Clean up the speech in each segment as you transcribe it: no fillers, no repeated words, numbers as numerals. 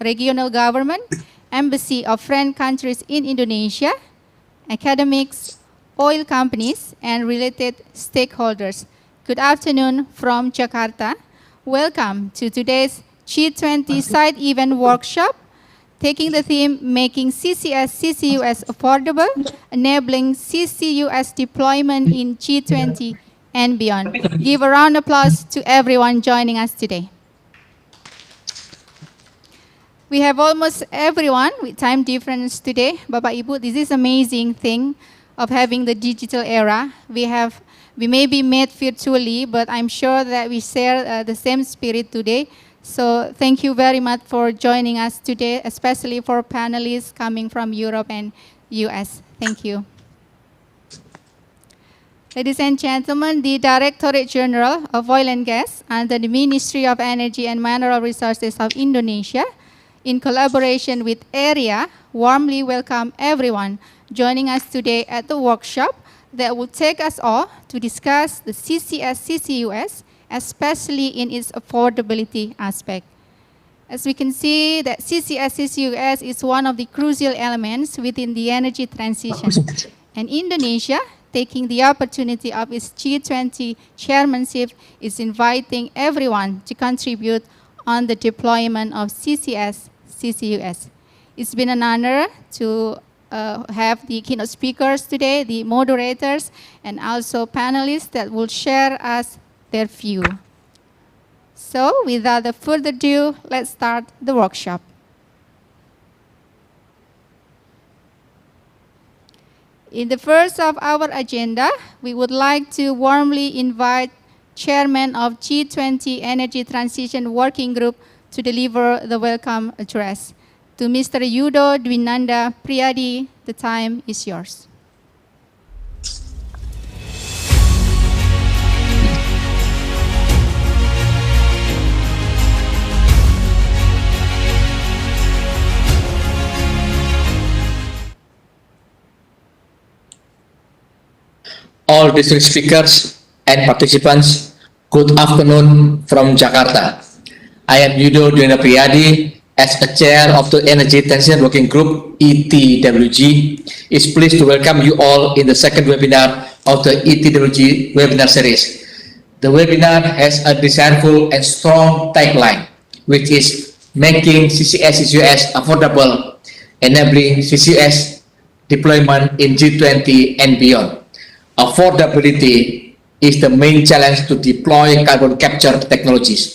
regional government, embassy of friend countries in Indonesia, academics, oil companies, and related stakeholders. Good afternoon from Jakarta. Welcome to today's G20 side event workshop, taking the theme Making CCS CCUS Affordable, Enabling CCUS Deployment in G20 and Beyond. Give a round of applause to everyone joining us today. We have almost everyone with time difference today. Bapak Ibu, this is amazing thing of having the digital era. We may be met virtually, but I'm sure that we share the same spirit today. So thank you very much for joining us today, especially for panelists coming from Europe and US. Thank you. Ladies and gentlemen, the Directorate General of Oil and Gas under the Ministry of Energy and Mineral Resources of Indonesia, in collaboration with AREA, warmly welcome everyone joining us today at the workshop that will take us all to discuss the CCS-CCUS, especially in its affordability aspect. As we can see, that CCS-CCUS is one of the crucial elements within the energy transition. And Indonesia, taking the opportunity of its G20 chairmanship, is inviting everyone to contribute on the deployment of CCS-CCUS. It's been an honor to have the keynote speakers today, the moderators, and also panelists that will share us their view. So without further ado, let's start the workshop. In the first of our agenda, we would like to warmly invite Chairman of G20 Energy Transition Working Group to deliver the welcome address. To Mr. Yudo Dwinanda Priyadi, the time is yours. All distinguished speakers and participants, good afternoon from Jakarta. I am Yudo Dwinanda Priyadi. As a chair of the Energy Transition Working Group, ETWG, is pleased to welcome you all in the second webinar of the ETWG webinar series. The webinar has a desirable and strong tagline, which is Making CCS Affordable, Enabling CCS Deployment in G20 and Beyond. Affordability is the main challenge to deploy carbon capture technologies.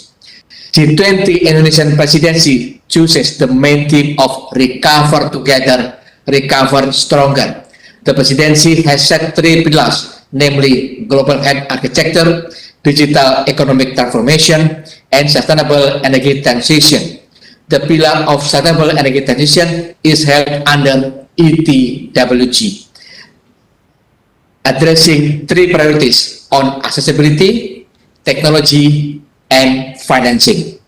G20 Indonesian presidency chooses the main theme of Recover Together, Recover Stronger. The presidency has set three pillars, namely Global Health Architecture, Digital Economic Transformation, and Sustainable Energy Transition. The pillar of Sustainable Energy Transition is held under ETWG, addressing three priorities on accessibility, technology, and financing.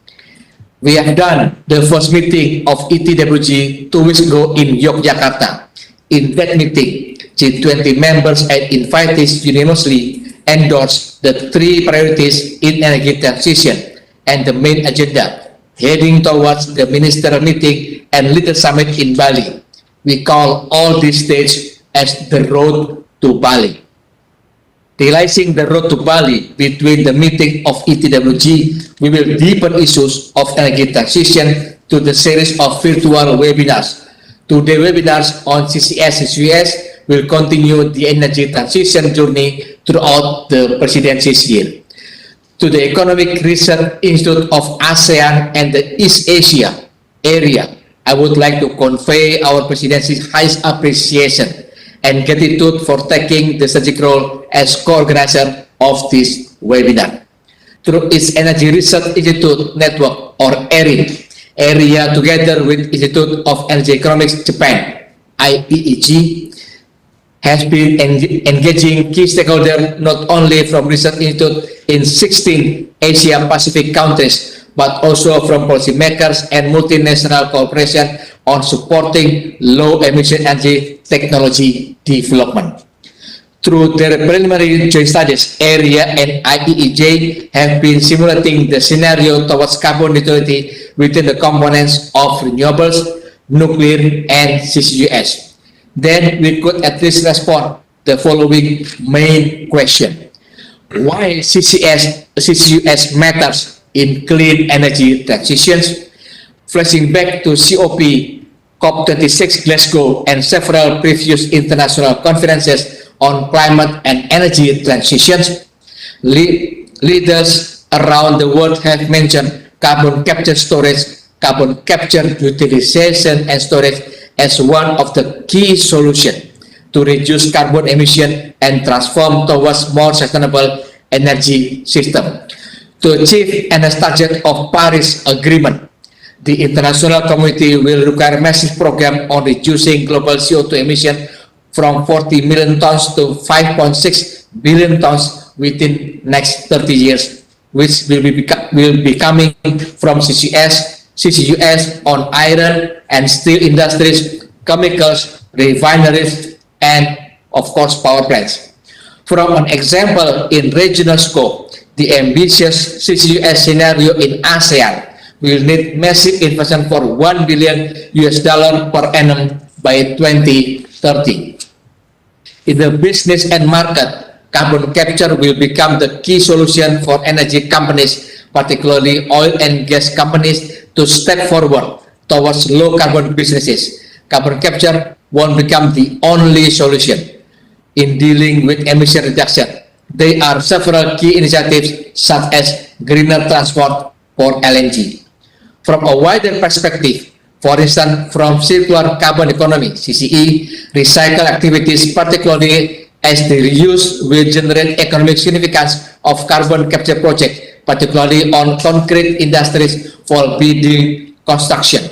We have done the first meeting of ETWG 2 weeks ago in Yogyakarta. In that meeting, G20 members and invitees unanimously endorsed the three priorities in energy transition and the main agenda, heading towards the ministerial meeting and leader summit in Bali. We call all this stage as the road to Bali. Realizing the road to Bali, between the meeting of ETWG, we will deepen issues of energy transition to the series of virtual webinars. Today's webinars on CCS-CCUS will continue the energy transition journey throughout the presidency's year. To the Economic Research Institute of ASEAN and the East Asia area, I would like to convey our presidency's highest appreciation and gratitude for taking the strategic role as co-organizer of this webinar. Through its Energy Research Institute Network, or ERI, AREA, together with Institute of Energy Economics Japan, IEEG, has been engaging key stakeholders not only from research institute in 16 Asia Pacific countries, but also from policymakers and multinational cooperation on supporting low-emission energy technology development. Through their preliminary joint studies, AREA and IEEJ have been simulating the scenario towards carbon neutrality within the components of renewables, nuclear, and CCUS. Then we could at least respond the following main question. Why CCUS matters in clean energy transitions? Flashing back to COP26 Glasgow and several previous international conferences on climate and energy transitions, leaders around the world have mentioned carbon capture storage, carbon capture utilization and storage as one of the key solutions to reduce carbon emission and transform towards more sustainable energy system. To achieve an target of Paris Agreement, the international community will require massive program on reducing global CO2 emission from 40 million tons to 5.6 billion tons within next 30 years, which will be coming from CCUS on iron and steel industries, chemicals, refineries, and of course power plants. From an example in regional scope, the ambitious CCUS scenario in ASEAN will need massive investment for $1 billion per annum by 2030. In the business and market, carbon capture will become the key solution for energy companies, particularly oil and gas companies, to step forward towards low carbon businesses. Carbon capture won't become the only solution in dealing with emission reduction. There are several key initiatives such as greener transport for LNG. From a wider perspective, for instance, from circular carbon economy, CCE, recycle activities, particularly as the reuse will generate economic significance of carbon capture projects, particularly on concrete industries for building construction.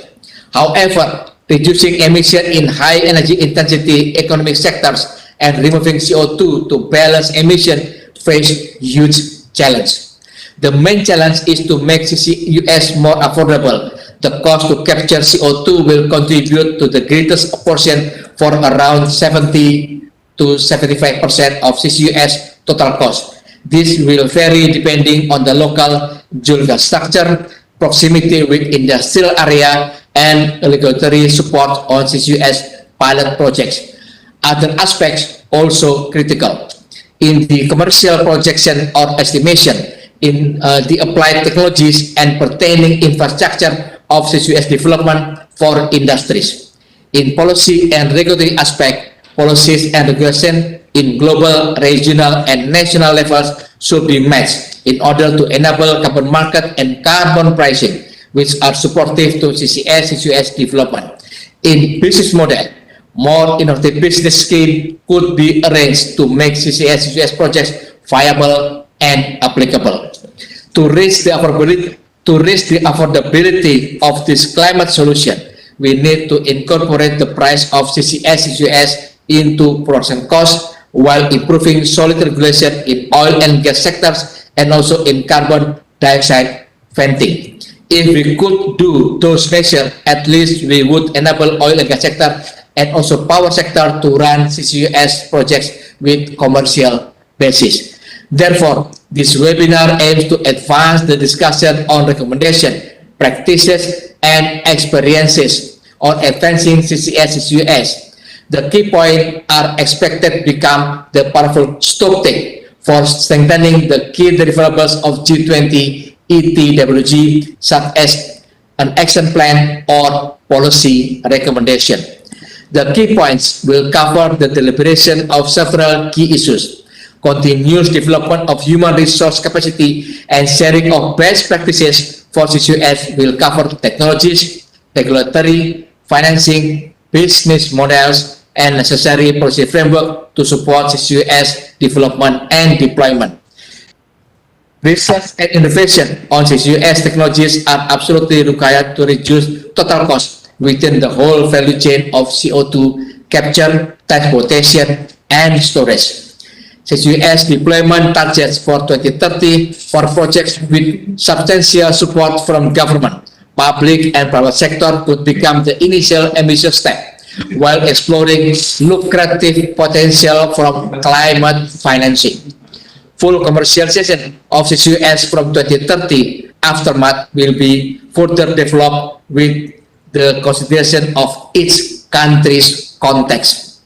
However, reducing emission in high energy intensity economic sectors and removing CO2 to balance emission face huge challenge. The main challenge is to make CCUS more affordable. The cost to capture CO2 will contribute to the greatest portion for around 70 to 75% of CCUS total cost. This will vary depending on the local geographical structure, proximity with industrial area, and regulatory support on CCUS pilot projects. Other aspects also critical. In the commercial projection or estimation, in the applied technologies and pertaining infrastructure of CCUS development for industries. In policy and regulatory aspect, policies and regulation in global, regional, and national levels should be matched in order to enable carbon market and carbon pricing, which are supportive to CCS development. In business model, more innovative business scheme could be arranged to make CCS projects viable and applicable. To reach the affordability of this climate solution, we need to incorporate the price of CCS into production costs while improving solid regulation in oil and gas sectors and also in carbon dioxide venting. If we could do those measures, at least we would enable oil and gas sector and also power sector to run CCUS projects with commercial basis. Therefore, this webinar aims to advance the discussion on recommendation, practices, and experiences on advancing CCS. The key points are expected to become the powerful stocktake for strengthening the key deliverables of G20 ETWG, such as an action plan or policy recommendation. The key points will cover the deliberation of several key issues, continuous development of human resource capacity, and sharing of best practices for CCUS will cover technologies, regulatory, financing, business models, and necessary policy framework to support CCUS development and deployment. Research and innovation on CCUS technologies are absolutely required to reduce total cost within the whole value chain of CO2 capture, transportation, and storage. CCUS deployment targets for 2030 for projects with substantial support from government, public, and private sector could become the initial ambitious step. while exploring lucrative potential from climate financing. Full commercialization of CCUS from 2030 aftermath will be further developed with the consideration of each country's context.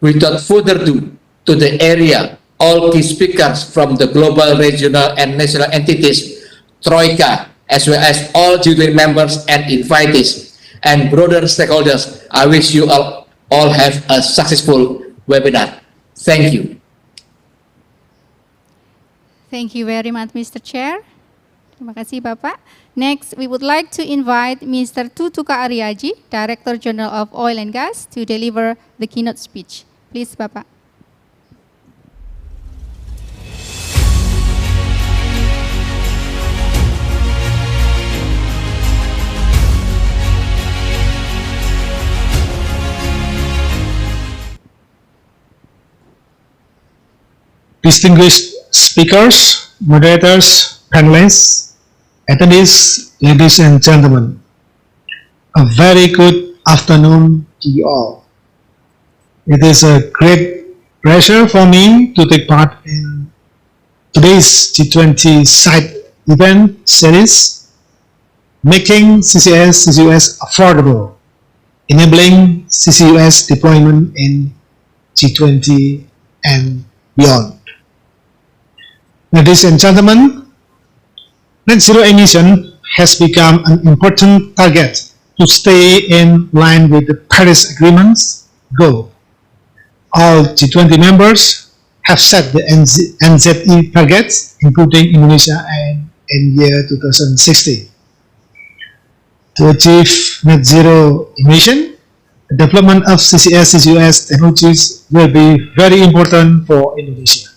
Without further ado, to the area, all key speakers from the global, regional, and national entities, Troika, as well as all G20 members and invitees, and broader stakeholders, I wish you all have a successful webinar. Thank you. Thank you very much, Mr. Chair. Terima kasih, Bapak. Next, we would like to invite Mr. Tutuka Aryaji, Director General of Oil and Gas, to deliver the keynote speech. Please, Bapak. Distinguished speakers, moderators, panelists, attendees, ladies and gentlemen, a very good afternoon to you all. It is a great pleasure for me to take part in today's G20 side event series, Making CCS CCUS Affordable, Enabling CCUS Deployment in G20 and beyond. Ladies and gentlemen, net zero emission has become an important target to stay in line with the Paris Agreement's goal. All G20 members have set the NZE targets, including Indonesia in year 2060. To achieve net zero emission, the development of CCS CCUS technologies will be very important for Indonesia.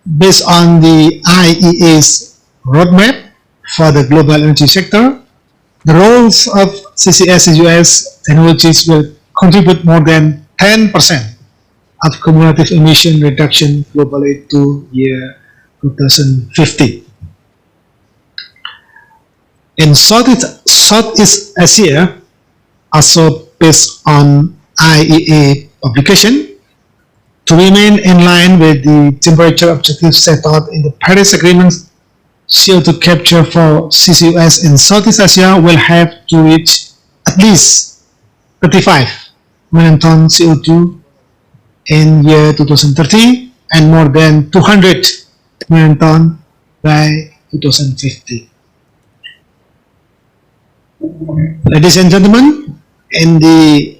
Based on the IEA's roadmap for the global energy sector, the roles of CCS CCUS technologies will contribute more than 10% of cumulative emission reduction globally to year 2050. In Southeast Asia, also based on IEA publication, to remain in line with the temperature objectives set out in the Paris Agreement, CO2 capture for CCUS in Southeast Asia will have to reach at least 35 million tons CO2 in year 2030 and more than 200 million tons by 2050. Ladies and gentlemen, in the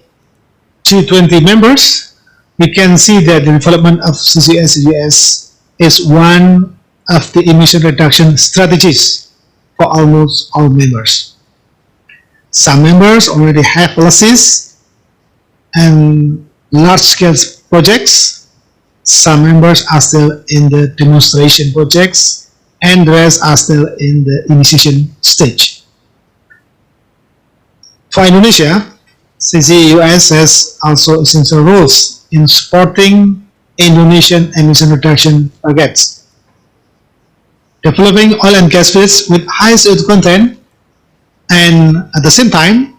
G20 members, we can see that the development of CCS CCUS is one of the emission reduction strategies for almost all members. Some members already have policies and large-scale projects. Some members are still in the demonstration projects, and the rest are still in the initiation stage. For Indonesia, CCUS has also essential roles in supporting Indonesian emission reduction targets. Developing oil and gas fields with high CO2 content and at the same time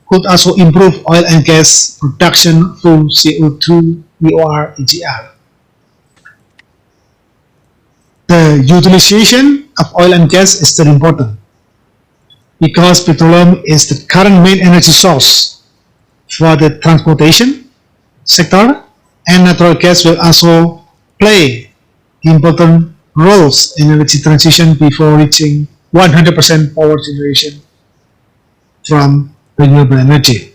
could also improve oil and gas production through CO2 EOR EGR. The utilization of oil and gas is still important because petroleum is the current main energy source for the transportation sector, and natural gas will also play important roles in energy transition before reaching 100% power generation from renewable energy.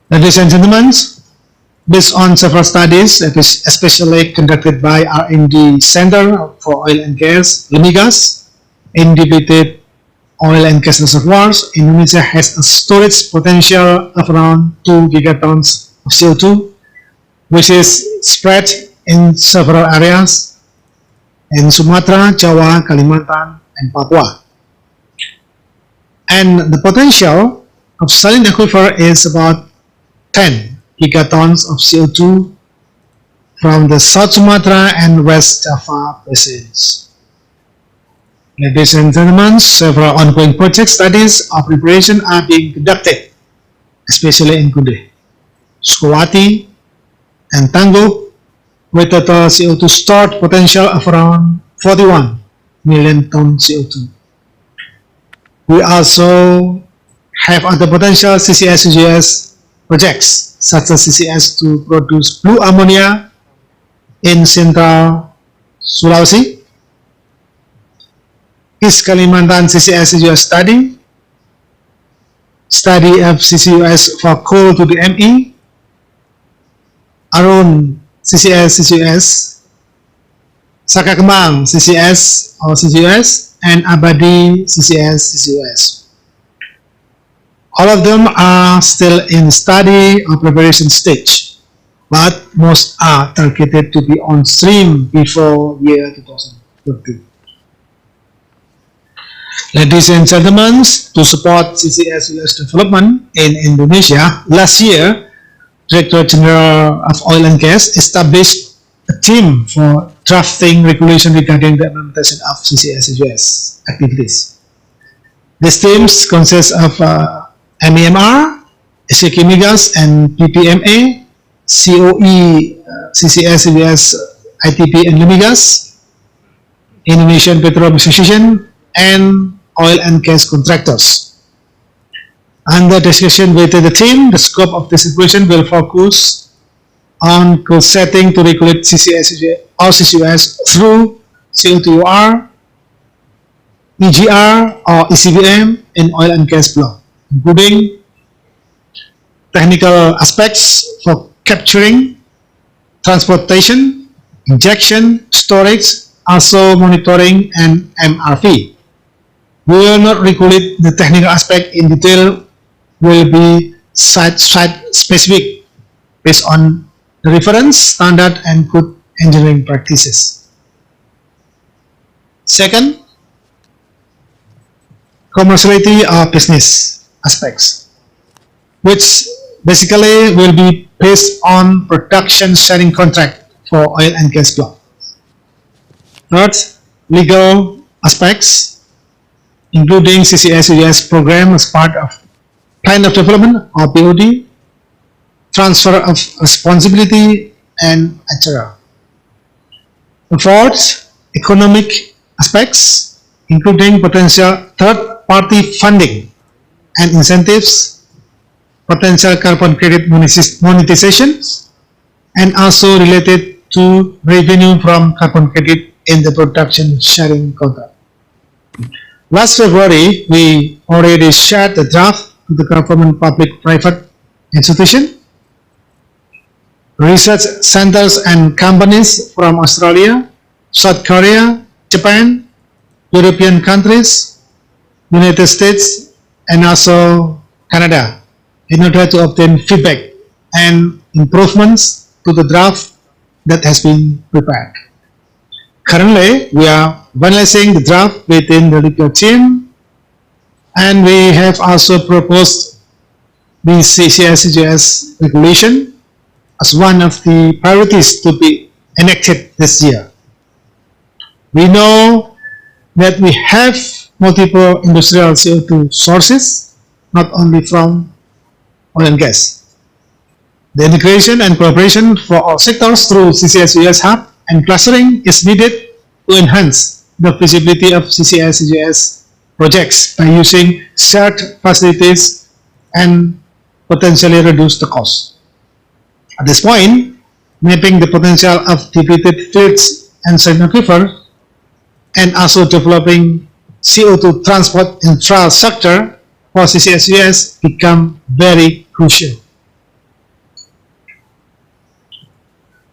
Ladies and gentlemen, based on several studies, especially conducted by R&D Center for Oil and Gas, LEMIGAS, in depleted oil and gas reservoirs, Indonesia has a storage potential of around 2 gigatons of CO2, which is spread in several areas in Sumatra, Jawa, Kalimantan, and Papua. And the potential of saline aquifer is about 10 gigatons of CO2 from the South Sumatra and West Java basins. Ladies and gentlemen, several ongoing project studies of preparation are being conducted, especially in Kunde, Sukawati, and Tangguh, with total CO2 stored potential of around 41 million ton CO2. We also have other potential CCS projects, such as CCS to produce blue ammonia in Central Sulawesi, East Kalimantan CCS study of CCUS for coal to the ME, Arun CCS, Sakakembang CCS or CCUS, and Abadi CCS. All of them are still in study or preparation stage, but most are targeted to be on stream before year 2030. Ladies and gentlemen, to support CCS development in Indonesia, last year, Director General of Oil and Gas established a team for drafting regulation regarding the implementation of CCS activities. These teams consist of MEMR, SK Migas, and PPMA, COE, CCS, ITP, and Limigas, Indonesian Petroleum Association, and oil and gas contractors. Under discussion with the team, the scope of this regulation will focus on goal setting to regulate CCS or CCUS through CO2UR, EGR, or ECBM in oil and gas block, including technical aspects for capturing, transportation, injection, storage, also monitoring, and MRV. We will not regulate the technical aspect in detail, will be site-specific based on the reference, standard, and good engineering practices. Second, commerciality or business aspects, which basically will be based on production sharing contract for oil and gas block. Third, legal aspects, including CCS program as part of Plan of Development or BOD, transfer of responsibility, and etc. The fourth, economic aspects, including potential third-party funding and incentives, potential carbon credit monetization, and also related to revenue from carbon credit in the production sharing contract. Last February, we already shared the draft to the government public-private institution, research centers and companies from Australia, South Korea, Japan, European countries, United States, and also Canada in order to obtain feedback and improvements to the draft that has been prepared. Currently, we are finalizing the draft within the legal team, and we have also proposed the CCS regulation as one of the priorities to be enacted this year. We know that we have multiple industrial CO2 sources, not only from oil and gas. The integration and cooperation for all sectors through CCS hub and clustering is needed to enhance the feasibility of CCS projects by using shared facilities and potentially reduce the cost. At this point, mapping the potential of depleted fields and aquifer and also developing CO2 transport infrastructure for CCS become very crucial.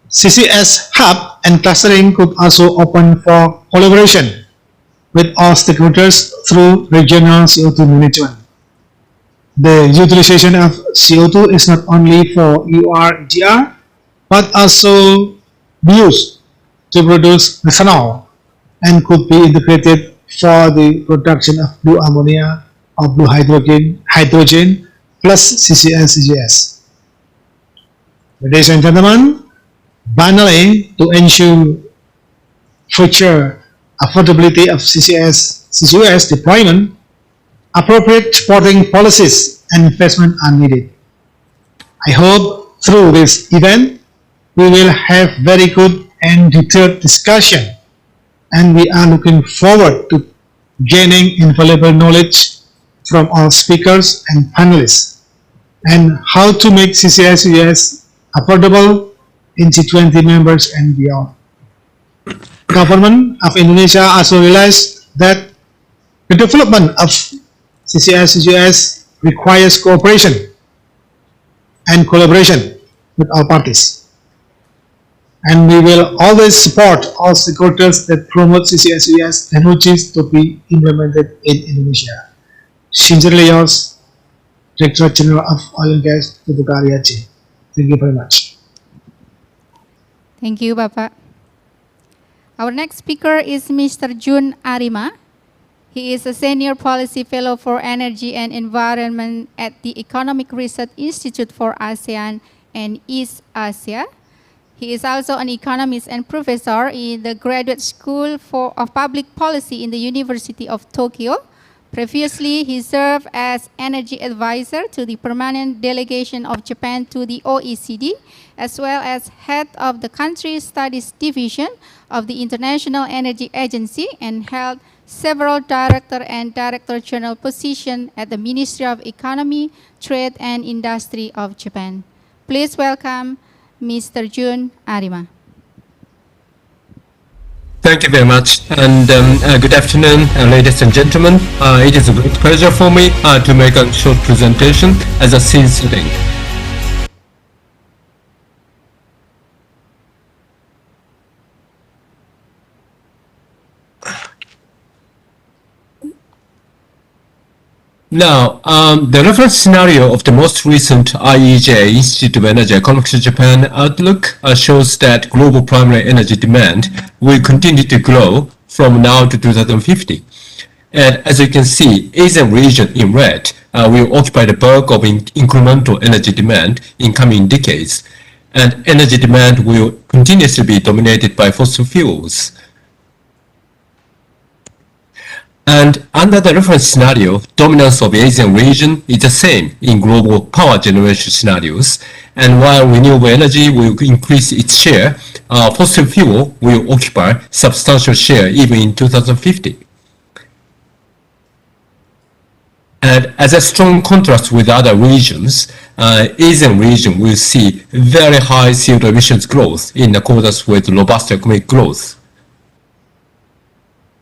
CCS hub and clustering could also open for collaboration with all stakeholders through regional CO2 management. The utilization of CO2 is not only for EOR, EGR, but also be used to produce methanol and could be integrated for the production of blue ammonia or blue hydrogen plus CCS. Ladies and gentlemen, finally, to ensure future affordability of CCUS deployment, appropriate supporting policies and investment are needed. I hope through this event, we will have very good and detailed discussion, and we are looking forward to gaining invaluable knowledge from all speakers and panelists, and how to make CCS affordable in G20 members and beyond. Government of Indonesia also realized that the development of CCS requires cooperation and collaboration with all parties. And we will always support all stakeholders that promote CCS technologies to be implemented in Indonesia. Sincerely yours, Director General of Oil and Gas, Tubukari Aceh. Thank you very much. Thank you, Bapak. Our next speaker is Mr. Jun Arima. He is a Senior Policy Fellow for Energy and Environment at the Economic Research Institute for ASEAN and East Asia. He is also an economist and professor in the Graduate School of Public Policy in the University of Tokyo. Previously, he served as energy advisor to the Permanent Delegation of Japan to the OECD, as well as head of the Country Studies Division of the International Energy Agency, and held several director and director general positions at the Ministry of Economy, Trade and Industry of Japan. Please welcome Mr. Jun Arima. Thank you very much, and good afternoon, ladies and gentlemen. It is a great pleasure for me to make a short presentation as a scene setting. Now, the reference scenario of the most recent IEJ Institute of Energy Economics Japan outlook shows that global primary energy demand will continue to grow from now to 2050. And as you can see, Asian region in red will occupy the bulk of incremental energy demand in coming decades. And energy demand will continuously be dominated by fossil fuels. And under the reference scenario, dominance of the Asian region is the same in global power generation scenarios. And while renewable energy will increase its share, fossil fuel will occupy substantial share even in 2050. And as a strong contrast with other regions, Asian region will see very high CO2 emissions growth in accordance with robust economic growth.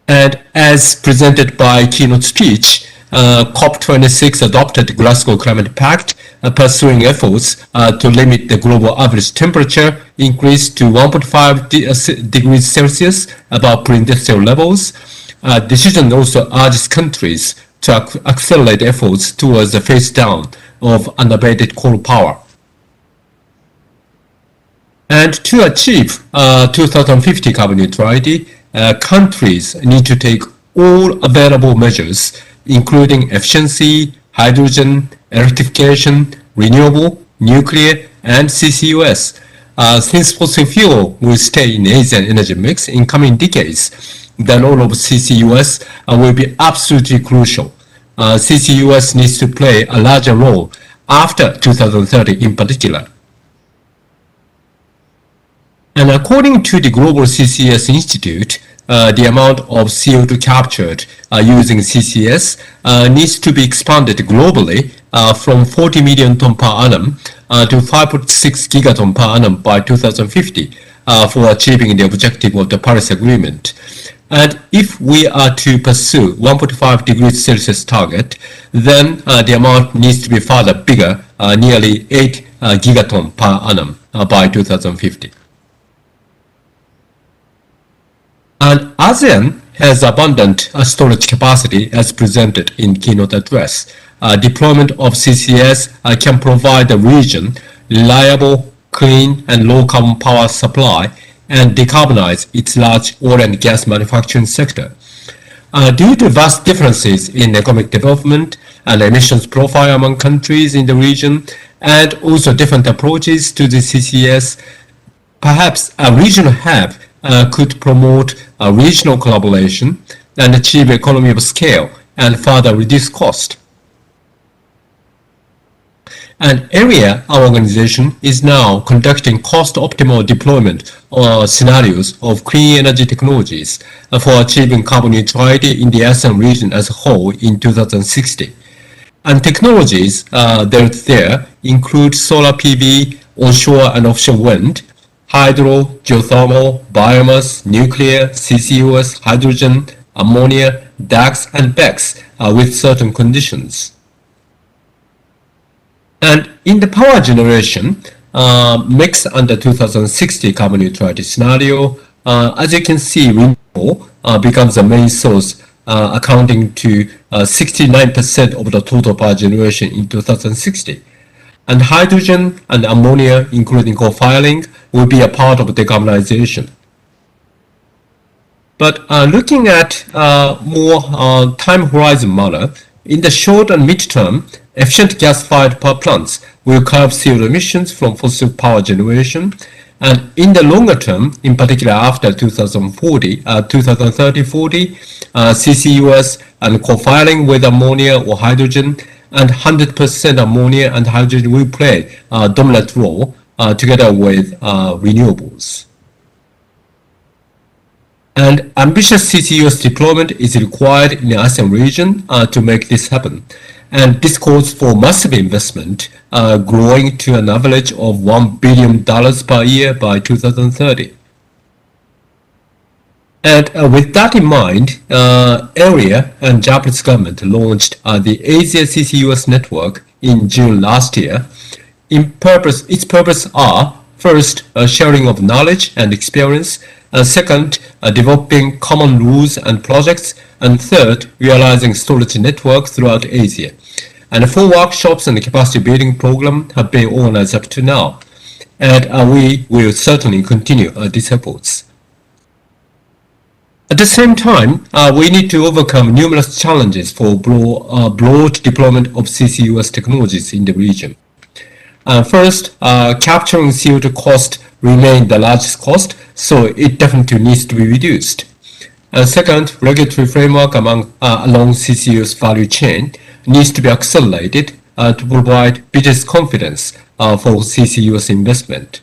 And as presented by keynote speech, COP26 adopted Glasgow Climate Pact, pursuing efforts to limit the global average temperature increase to 1.5 degrees Celsius above pre-industrial levels. Decision also urges countries to accelerate efforts towards the phase down of unabated coal power. And to achieve 2050 carbon neutrality, countries need to take all available measures, including efficiency, hydrogen, electrification, renewable, nuclear, and CCUS. Since fossil fuel will stay in Asian energy mix in coming decades, the role of CCUS will be absolutely crucial. CCUS needs to play a larger role after 2030 in particular. And according to the Global CCS Institute, the amount of CO2 captured using CCS needs to be expanded globally from 40 million ton per annum to 5.6 gigaton per annum by 2050 for achieving the objective of the Paris Agreement. And if we are to pursue 1.5 degrees Celsius target, then the amount needs to be further bigger, nearly 8 gigaton per annum by 2050. And ASEAN has abundant storage capacity as presented in keynote address. Deployment of CCS can provide the region reliable, clean, and low carbon power supply and decarbonize its large oil and gas manufacturing sector. Due to vast differences in economic development and emissions profile among countries in the region, and also different approaches to the CCS, perhaps a regional hub could promote regional collaboration and achieve economy of scale and further reduce cost. An area our organization is now conducting cost-optimal deployment scenarios of clean energy technologies for achieving carbon neutrality in the ASEAN region as a whole in 2060. And technologies there include solar PV, onshore and offshore wind, hydro, geothermal, biomass, nuclear, CCUS, hydrogen, ammonia, DAX, and BECCS with certain conditions. And in the power generation mix under 2060 carbon neutrality scenario, as you can see, renewable becomes the main source, accounting to 69% of the total power generation in 2060. And hydrogen and ammonia, including co-firing, will be a part of decarbonization. But looking at more time horizon manner, in the short and mid-term, efficient gas-fired power plants will curb CO2 emissions from fossil power generation. And in the longer term, in particular after 2030-40, CCUS and co-firing with ammonia or hydrogen and 100% ammonia and hydrogen will play a dominant role together with renewables. And ambitious CCUS deployment is required in the ASEAN region to make this happen. And this calls for massive investment, growing to an average of $1 billion per year by 2030. And with that in mind, Area and Japanese government launched the Asia CCUS network in June last year. Its purpose are, first, sharing of knowledge and experience, second, developing common rules and projects, and third, realizing storage network throughout Asia. And 4 workshops and capacity building program have been organized up to now. And we will certainly continue these efforts. At the same time, we need to overcome numerous challenges for broad deployment of CCUS technologies in the region. First, capturing CO2 cost remains the largest cost, so it definitely needs to be reduced. Second, regulatory framework along CCUS value chain needs to be accelerated to provide business confidence for CCUS investment.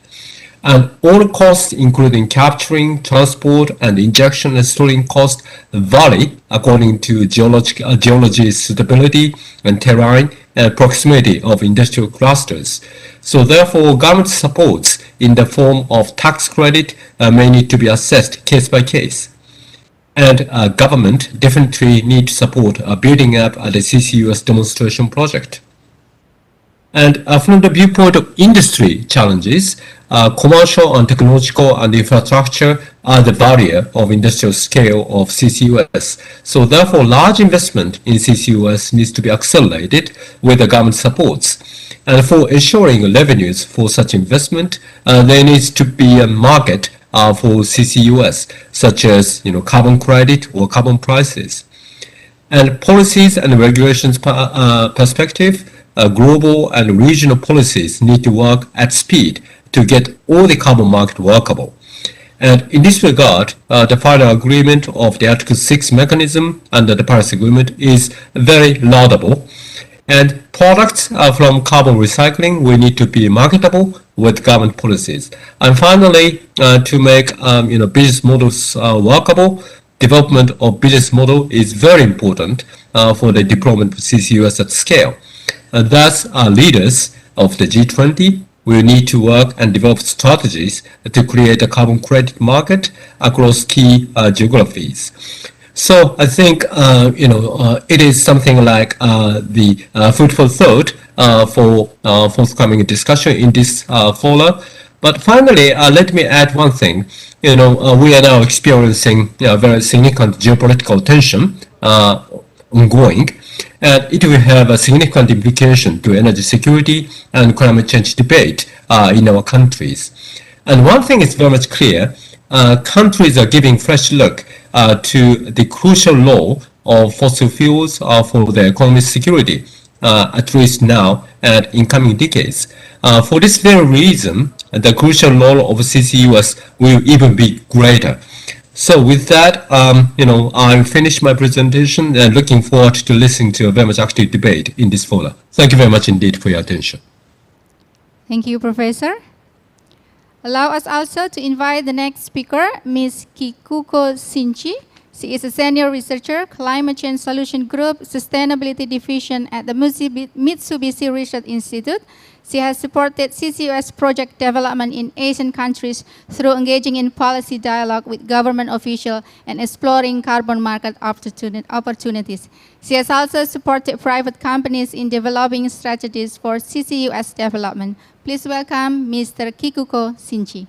And all costs, including capturing, transport, and injection and storing costs, vary according to geology suitability and terrain and proximity of industrial clusters. So therefore, government supports in the form of tax credit may need to be assessed case by case. And government definitely need to support building up the CCUS demonstration project. And from the viewpoint of industry challenges, commercial and technological and infrastructure are the barrier of industrial scale of CCUS. So therefore, large investment in CCUS needs to be accelerated with the government supports. And for ensuring revenues for such investment, there needs to be a market for CCUS, such as carbon credit or carbon prices. And policies and regulations perspective, global and regional policies need to work at speed to get all the carbon market workable. And in this regard, the final agreement of the Article 6 mechanism under the Paris Agreement is very laudable. And products from carbon recycling will need to be marketable with government policies. And finally, to make business models workable, development of business model is very important for the deployment of CCUS at scale. Thus, leaders of the G20 will need to work and develop strategies to create a carbon credit market across key geographies. So I think it is something like the food for thought for forthcoming discussion in this forum. But finally, let me add one thing. We are now experiencing very significant geopolitical tension ongoing, and it will have a significant implication to energy security and climate change debate in our countries. And one thing is very much clear, countries are giving fresh look to the crucial role of fossil fuels for their economic security, at least now and in coming decades. For this very reason, the crucial role of CCUS will even be greater. So with that, I'll finish my presentation and looking forward to listening to a very much active debate in this forum. Thank you very much indeed for your attention. Thank you, Professor. Allow us also to invite the next speaker, Ms. Ccos Sinchi. She is a senior researcher, Climate Change Solution Group, Sustainability Division at the Mitsubishi Research Institute. She has supported CCUS project development in Asian countries through engaging in policy dialogue with government officials and exploring carbon market opportunities. She has also supported private companies in developing strategies for CCUS development. Please welcome Mr. Ccos Sinchi.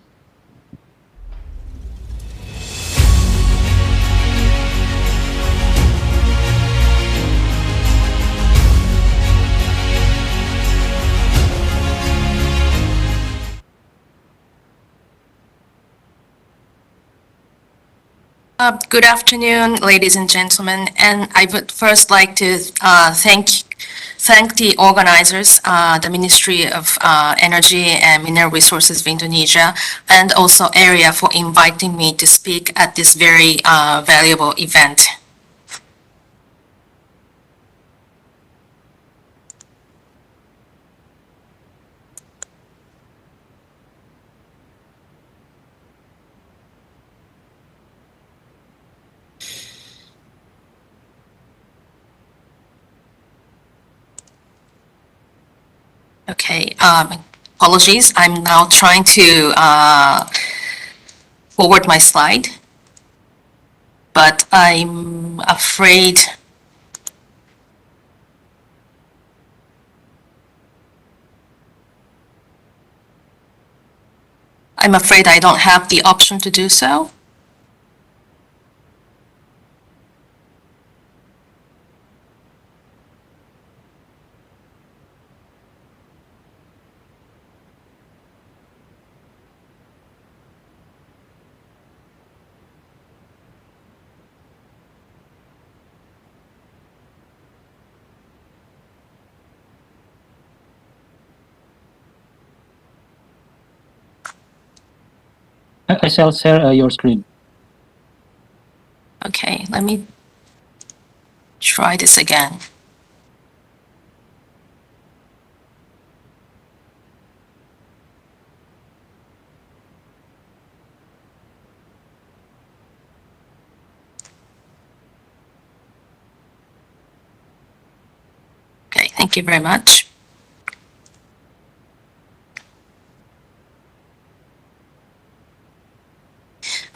Good afternoon, ladies and gentlemen, and I would first like to thank the organizers, the Ministry of Energy and Mineral Resources of Indonesia, and also AREA for inviting me to speak at this very valuable event. Okay, apologies. I'm now trying to forward my slide, but I'm afraid I don't have the option to do so. I shall share your screen. Okay, let me try this again. Okay, thank you very much.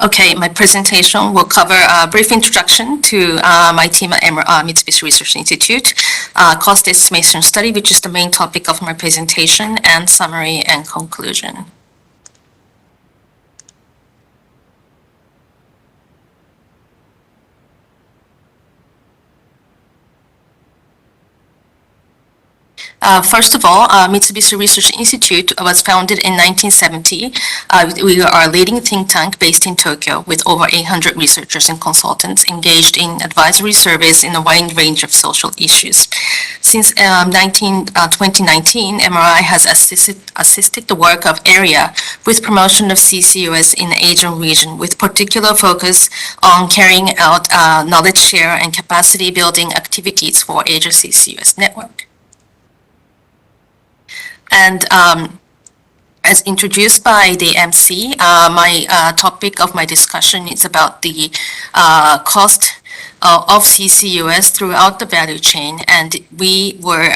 Okay, my presentation will cover a brief introduction to my team at Mitsubishi Research Institute, cost estimation study, which is the main topic of my presentation, and summary and conclusion. First of all, Mitsubishi Research Institute was founded in 1970. We are a leading think tank based in Tokyo with over 800 researchers and consultants engaged in advisory surveys in a wide range of social issues. Since 2019, MRI has assisted the work of AREA with promotion of CCUS in the Asian region, with particular focus on carrying out knowledge share and capacity building activities for Asia CCUS network. And as introduced by the MC, my topic of my discussion is about the cost of CCUS throughout the value chain. And we were,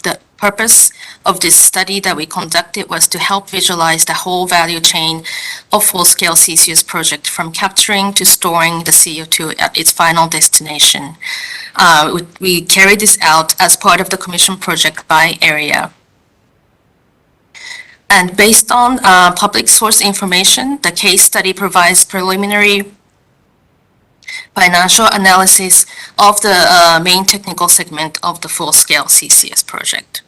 the purpose of this study that we conducted was to help visualize the whole value chain of full-scale CCUS project, from capturing to storing the CO2 at its final destination. We carried this out as part of the commission project by AREA. And based on public source information, the case study provides preliminary financial analysis of the main technical segment of the full-scale CCS project.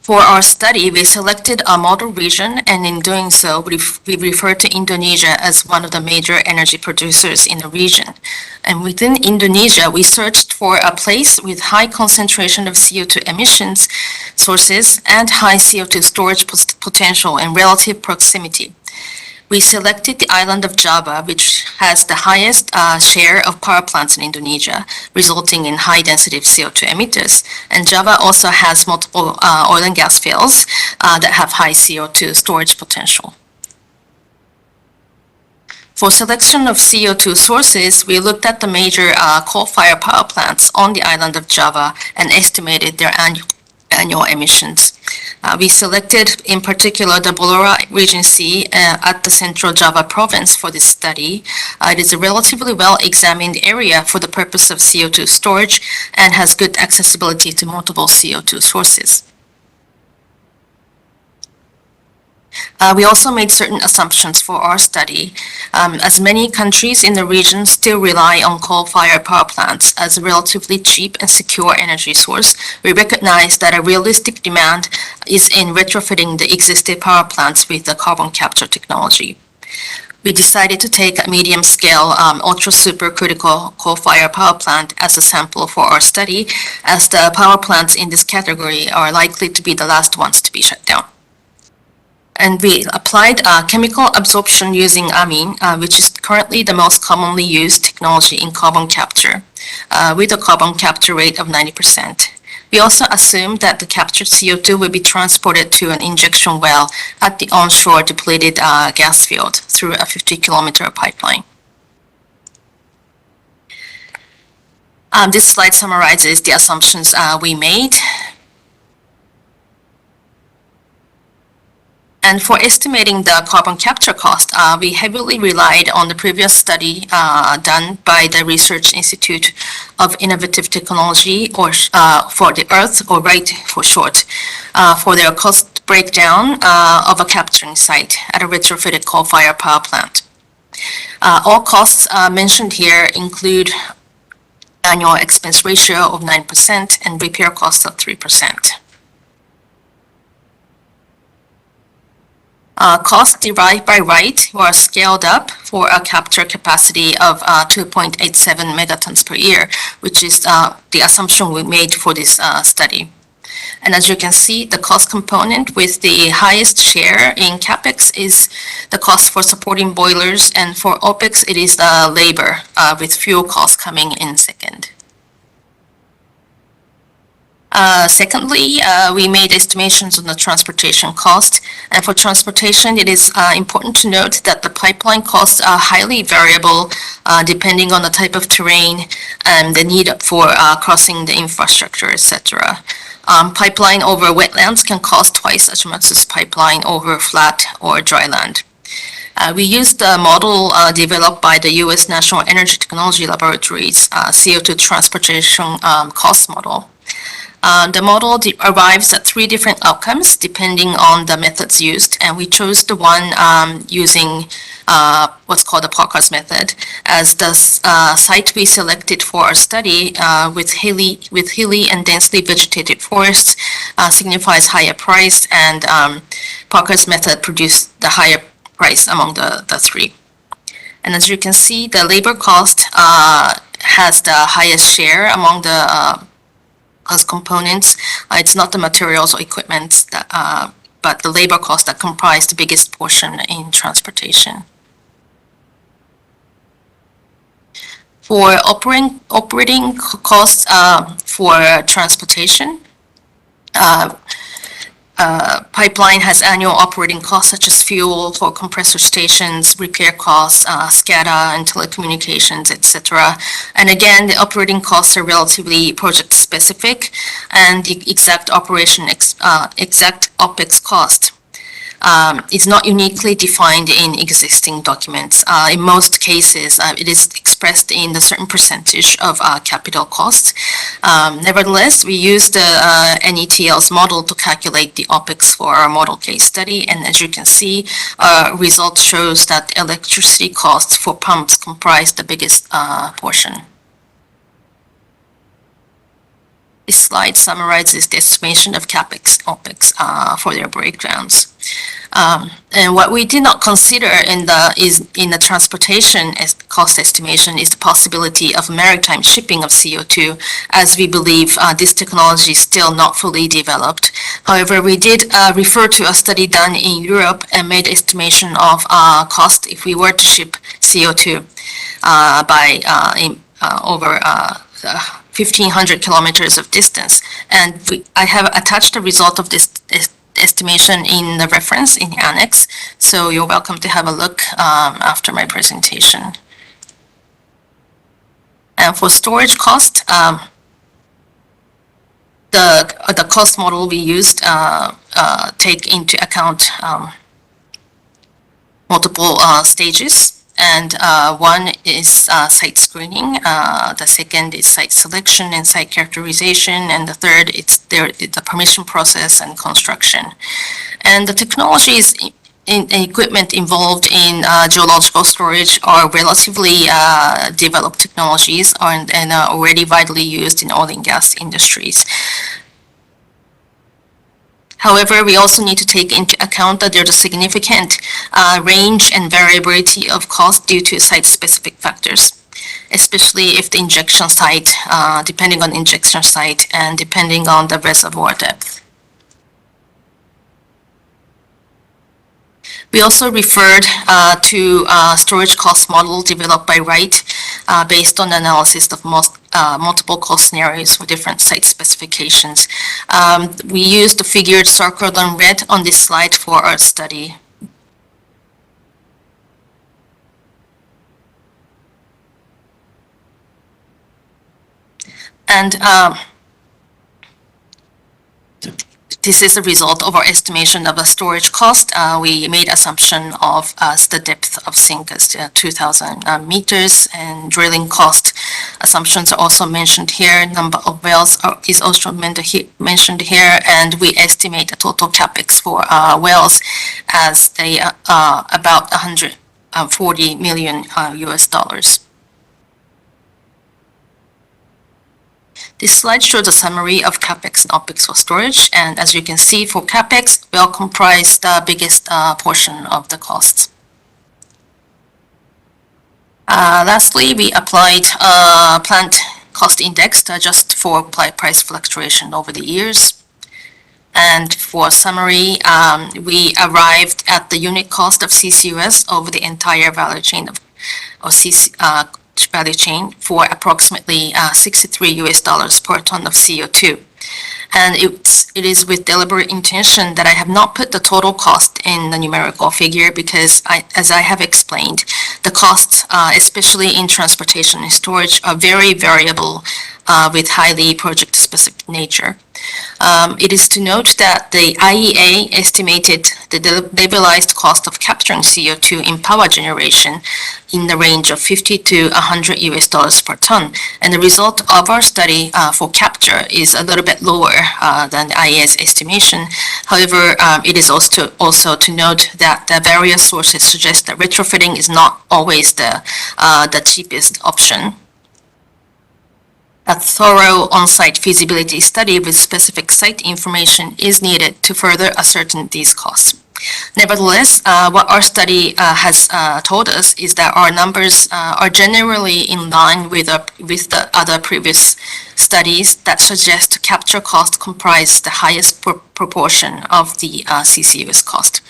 For our study, we selected a model region, and in doing so, we refer to Indonesia as one of the major energy producers in the region. And within Indonesia, we searched for a place with high concentration of CO2 emissions sources and high CO2 storage potential in relative proximity. We selected the island of Java, which has the highest share of power plants in Indonesia, resulting in high density of CO2 emitters. And Java also has multiple oil and gas fields that have high CO2 storage potential. For selection of CO2 sources, we looked at the major coal-fired power plants on the island of Java and estimated their annual emissions. We selected in particular the Bolora Regency at the Central Java province for this study. It is a relatively well-examined area for the purpose of CO2 storage and has good accessibility to multiple CO2 sources. We also made certain assumptions for our study. As many countries in the region still rely on coal-fired power plants as a relatively cheap and secure energy source, we recognize that a realistic demand is in retrofitting the existing power plants with the carbon capture technology. We decided to take a medium-scale ultra-supercritical coal-fired power plant as a sample for our study, as the power plants in this category are likely to be the last ones to be shut down. And we applied chemical absorption using amine, which is currently the most commonly used technology in carbon capture, with a carbon capture rate of 90%. We also assumed that the captured CO2 will be transported to an injection well at the onshore depleted gas field through a 50-kilometer pipeline. This slide summarizes the assumptions we made. And for estimating the carbon capture cost, we heavily relied on the previous study done by the Research Institute of Innovative Technology, or for the Earth, or RITE for short, for their cost breakdown of a capturing site at a retrofitted coal-fired power plant. All costs mentioned here include annual expense ratio of 9% and repair costs of 3%. Costs derived by RITE were scaled up for a capture capacity of 2.87 megatons per year, which is the assumption we made for this study. And as you can see, the cost component with the highest share in Capex is the cost for supporting boilers, and for OPEX, it is the labor, with fuel costs coming in second. Secondly, we made estimations on the transportation cost. And for transportation, it is important to note that the pipeline costs are highly variable depending on the type of terrain and the need for crossing the infrastructure, etc. Pipeline over wetlands can cost twice as much as pipeline over flat or dry land. We used a model developed by the U.S. National Energy Technology Laboratory's CO2 transportation cost model. The model arrives at 3 different outcomes depending on the methods used, and we chose the one using what's called the Parker's method as the site we selected for our study with hilly and densely vegetated forests signifies higher price, and Parker's method produced the higher price among the 3. And as you can see, the labor cost has the highest share among the cost components. It's not the materials or equipment, that, but the labor costs that comprise the biggest portion in transportation. For operating costs for transportation, pipeline has annual operating costs such as fuel for compressor stations, repair costs, SCADA and telecommunications, etc. And again, the operating costs are relatively project specific, and the exact exact OPEX cost is not uniquely defined in existing documents. In most cases, it is expressed in a certain percentage of capital costs. Nevertheless, we used the NETL's model to calculate the OPEX for our model case study, and as you can see, result shows that electricity costs for pumps comprise the biggest portion. This slide summarizes the estimation of Capex, OPEX for their breakdowns. And what we did not consider in the transportation cost estimation is the possibility of maritime shipping of CO2, as we believe this technology is still not fully developed. However, we did refer to a study done in Europe and made estimation of cost if we were to ship CO2 by over 1,500 kilometers of distance. And I have attached the result of this estimation in the reference in the annex, so you're welcome to have a look after my presentation. And for storage cost, the cost model we used take into account multiple stages. And one is site screening, the second is site selection and site characterization, and the third it's the permission process and construction. And the technologies and equipment involved in geological storage are relatively developed technologies and are already widely used in oil and gas industries. However, we also need to take into account that there's a significant range and variability of cost due to site-specific factors, especially if the injection site, depending on injection site and depending on the reservoir depth. We also referred to storage cost model developed by Wright based on analysis of multiple cost scenarios for different site specifications. We used the figure circled on red on this slide for our study. And this is a result of our estimation of a storage cost. We made assumption of the depth of sink as 2,000 meters, and drilling cost assumptions are also mentioned here. Number of wells is also mentioned here, and we estimate the total capex for wells as they about 140 million US dollars. This slide shows a summary of CAPEX and OPEX for storage, and as you can see, for CAPEX, well comprise the biggest portion of the costs. Lastly, we applied a plant cost index to adjust for price fluctuation over the years. And for summary, we arrived at the unit cost of CCUS over the entire value chain of value chain for approximately 63 US dollars per ton of CO2. And it is with deliberate intention that I have not put the total cost in the numerical figure because, as I have explained, the costs, especially in transportation and storage, are very variable with highly project-specific nature. It is to note that the IEA estimated the levelized cost of capturing CO2 in power generation in the range of 50 to 100 US dollars per ton. And the result of our study for capture is a little bit lower than the IEA's estimation. However, it is also to note that the various sources suggest that retrofitting is not always the cheapest option. A thorough on-site feasibility study with specific site information is needed to further ascertain these costs. Nevertheless, what our study has told us is that our numbers are generally in line with the other previous studies that suggest capture cost comprise the highest proportion of the CCUS cost.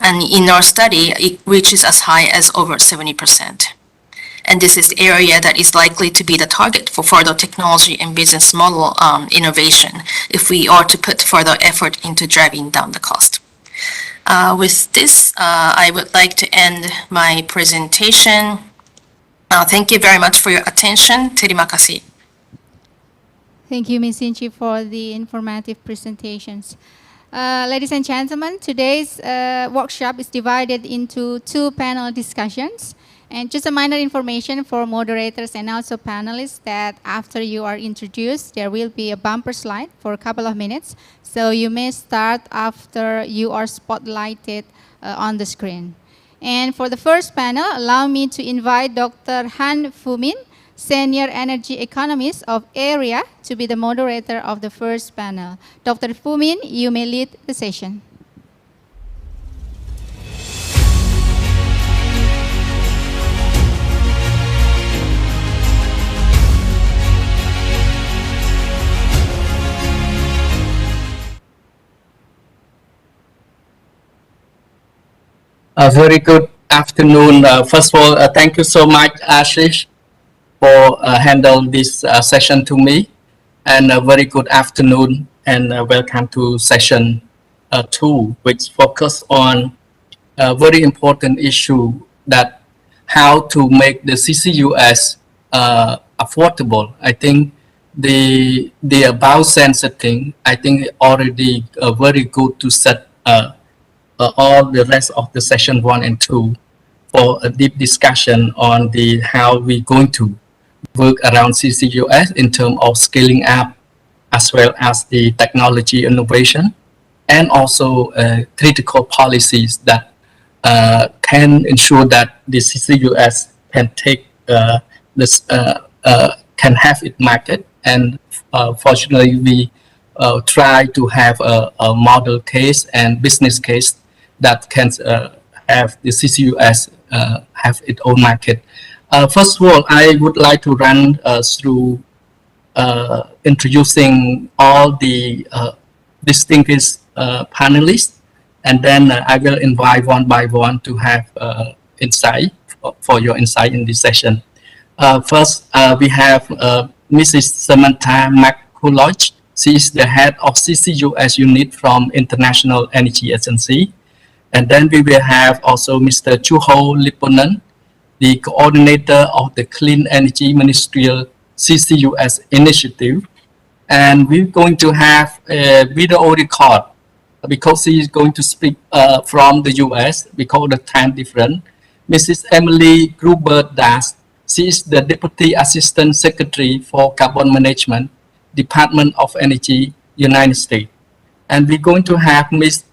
And in our study, it reaches as high as over 70%. And this is the area that is likely to be the target for further technology and business model innovation if we are to put further effort into driving down the cost. With this, I would like to end my presentation. Thank you very much for your attention. Terima kasih. Thank you, Ms. Sinchi, for the informative presentations. Ladies and gentlemen, today's workshop is divided into two panel discussions. And just a minor information for moderators and also panelists that after you are introduced, there will be a bumper slide for a couple of minutes. So you may start after you are spotlighted on the screen. And for the first panel, allow me to invite Dr. Han Fu Min senior energy economist of AREA, to be the moderator of the first panel. Dr. Fumin, you may lead the session. A very good afternoon. First of all, thank you so much, Ashish, for handling this session to me. And a very good afternoon and welcome to session 2, which focus on a very important issue that how to make the CCUS affordable. I think the about sensitive, I think already very good to set all the rest of the session 1 and 2 for a deep discussion on the how we going to work around CCUS in terms of scaling up as well as the technology innovation and also critical policies that can ensure that the CCUS can take this can have its market. And fortunately we try to have a model case and business case that can have the CCUS have its own market. First of all, I would like to run through introducing all the distinguished panelists, and then I will invite one by one to have insight for your insight in this session. First, we have Mrs. Samantha McCulloch. She is the head of CCUS unit from International Energy Agency. And then we will have also Mr. Chuho Lipponen, the coordinator of the Clean Energy Ministerial CCUS initiative. And we're going to have a video record because he is going to speak from the US because the time different. Mrs. Emily Gruber-Das, she is the Deputy Assistant Secretary for Carbon Management, Department of Energy, United States. And we're going to have Ms.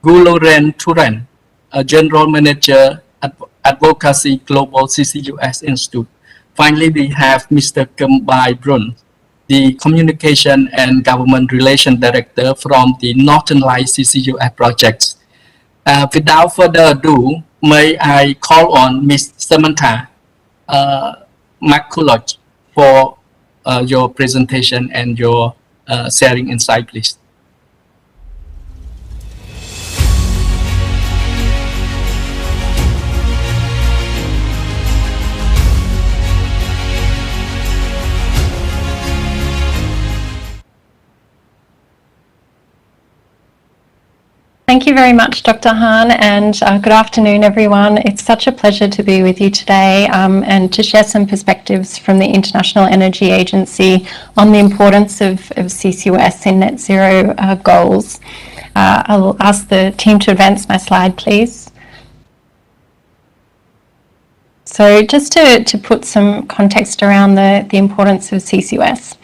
Guloren Turan, a General Manager at Advocacy Global CCUS Institute. Finally, we have Mr. Kembai Brun, the Communication and Government Relations Director from the Northern Light CCUS projects. Without further ado, may I call on Ms. Samantha McCulloch for your presentation and your sharing insight, please. Thank you very much, Dr. Han, and good afternoon, everyone. It's such a pleasure to be with you today and to share some perspectives from the International Energy Agency on the importance of CCUS in net zero goals. I'll ask the team to advance my slide, please. So just to put some context around the importance of CCUS.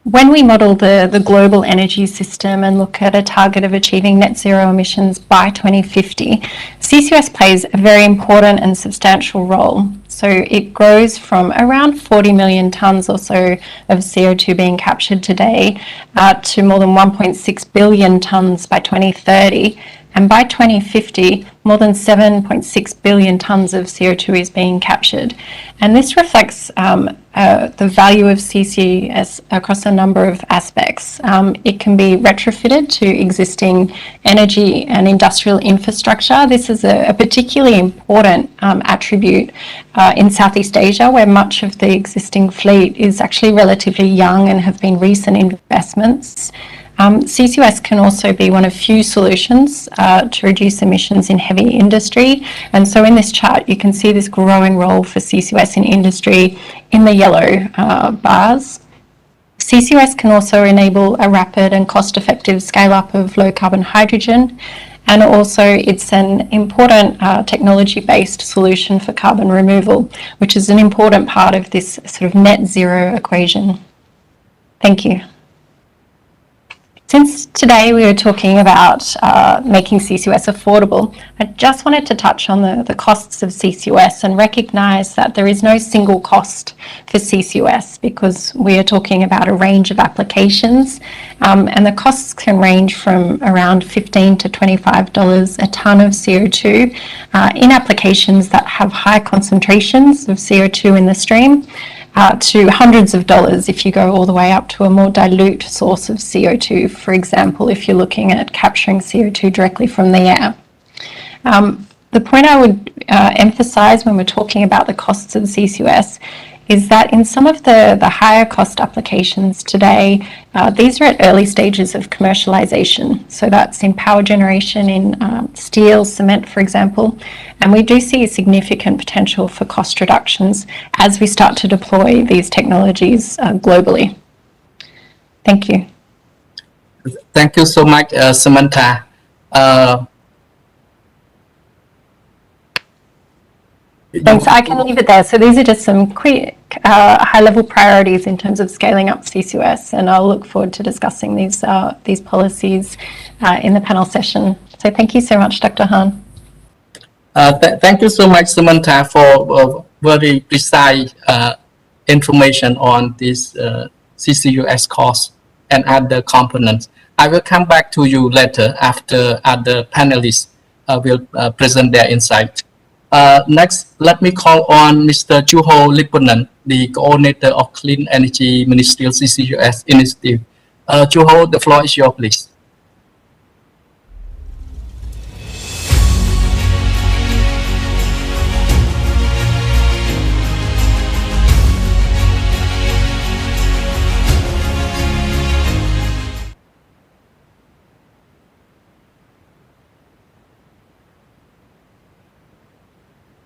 When we model the global energy system and look at a target of achieving net zero emissions by 2050, CCUS plays a very important and substantial role. So it grows from around 40 million tonnes or so of CO2 being captured today to more than 1.6 billion tonnes by 2030. And by 2050, more than 7.6 billion tonnes of CO2 is being captured. And this reflects the value of CCS across a number of aspects. It can be retrofitted to existing energy and industrial infrastructure. This is a particularly important attribute in Southeast Asia, where much of the existing fleet is actually relatively young and have been recent investments. CCUS can also be one of few solutions to reduce emissions in heavy industry. And so in this chart, you can see this growing role for CCUS in industry in the yellow bars. CCUS can also enable a rapid and cost-effective scale-up of low-carbon hydrogen. And also it's an important technology-based solution for carbon removal, which is an important part of this sort of net zero equation. Thank you. Since today we are talking about making CCUS affordable, I just wanted to touch on the costs of CCUS and recognise that there is no single cost for CCUS because we are talking about a range of applications and the costs can range from around $15 to $25 a tonne of CO2 in applications that have high concentrations of CO2 in the stream. To hundreds of dollars if you go all the way up to a more dilute source of CO2, for example, if you're looking at capturing CO2 directly from the air. The point I would emphasise when we're talking about the costs of CCUS is that in some of the higher cost applications today, these are at early stages of commercialisation. So that's in power generation, in steel, cement, for example. And we do see a significant potential for cost reductions as we start to deploy these technologies globally. Thank you. Thank you so much, Samantha. Thanks. I can leave it there. So these are just some quick high-level priorities in terms of scaling up CCUS, and I'll look forward to discussing these policies in the panel session. So thank you so much, Dr. Han. Thank you so much, Samantha, for very precise information on this CCUS cost and other components. I will come back to you later after other panelists will present their insight. Next, let me call on Mr. Juho Lipponen, the coordinator of Clean Energy Ministerial CCUS Initiative. Juho, the floor is yours, please.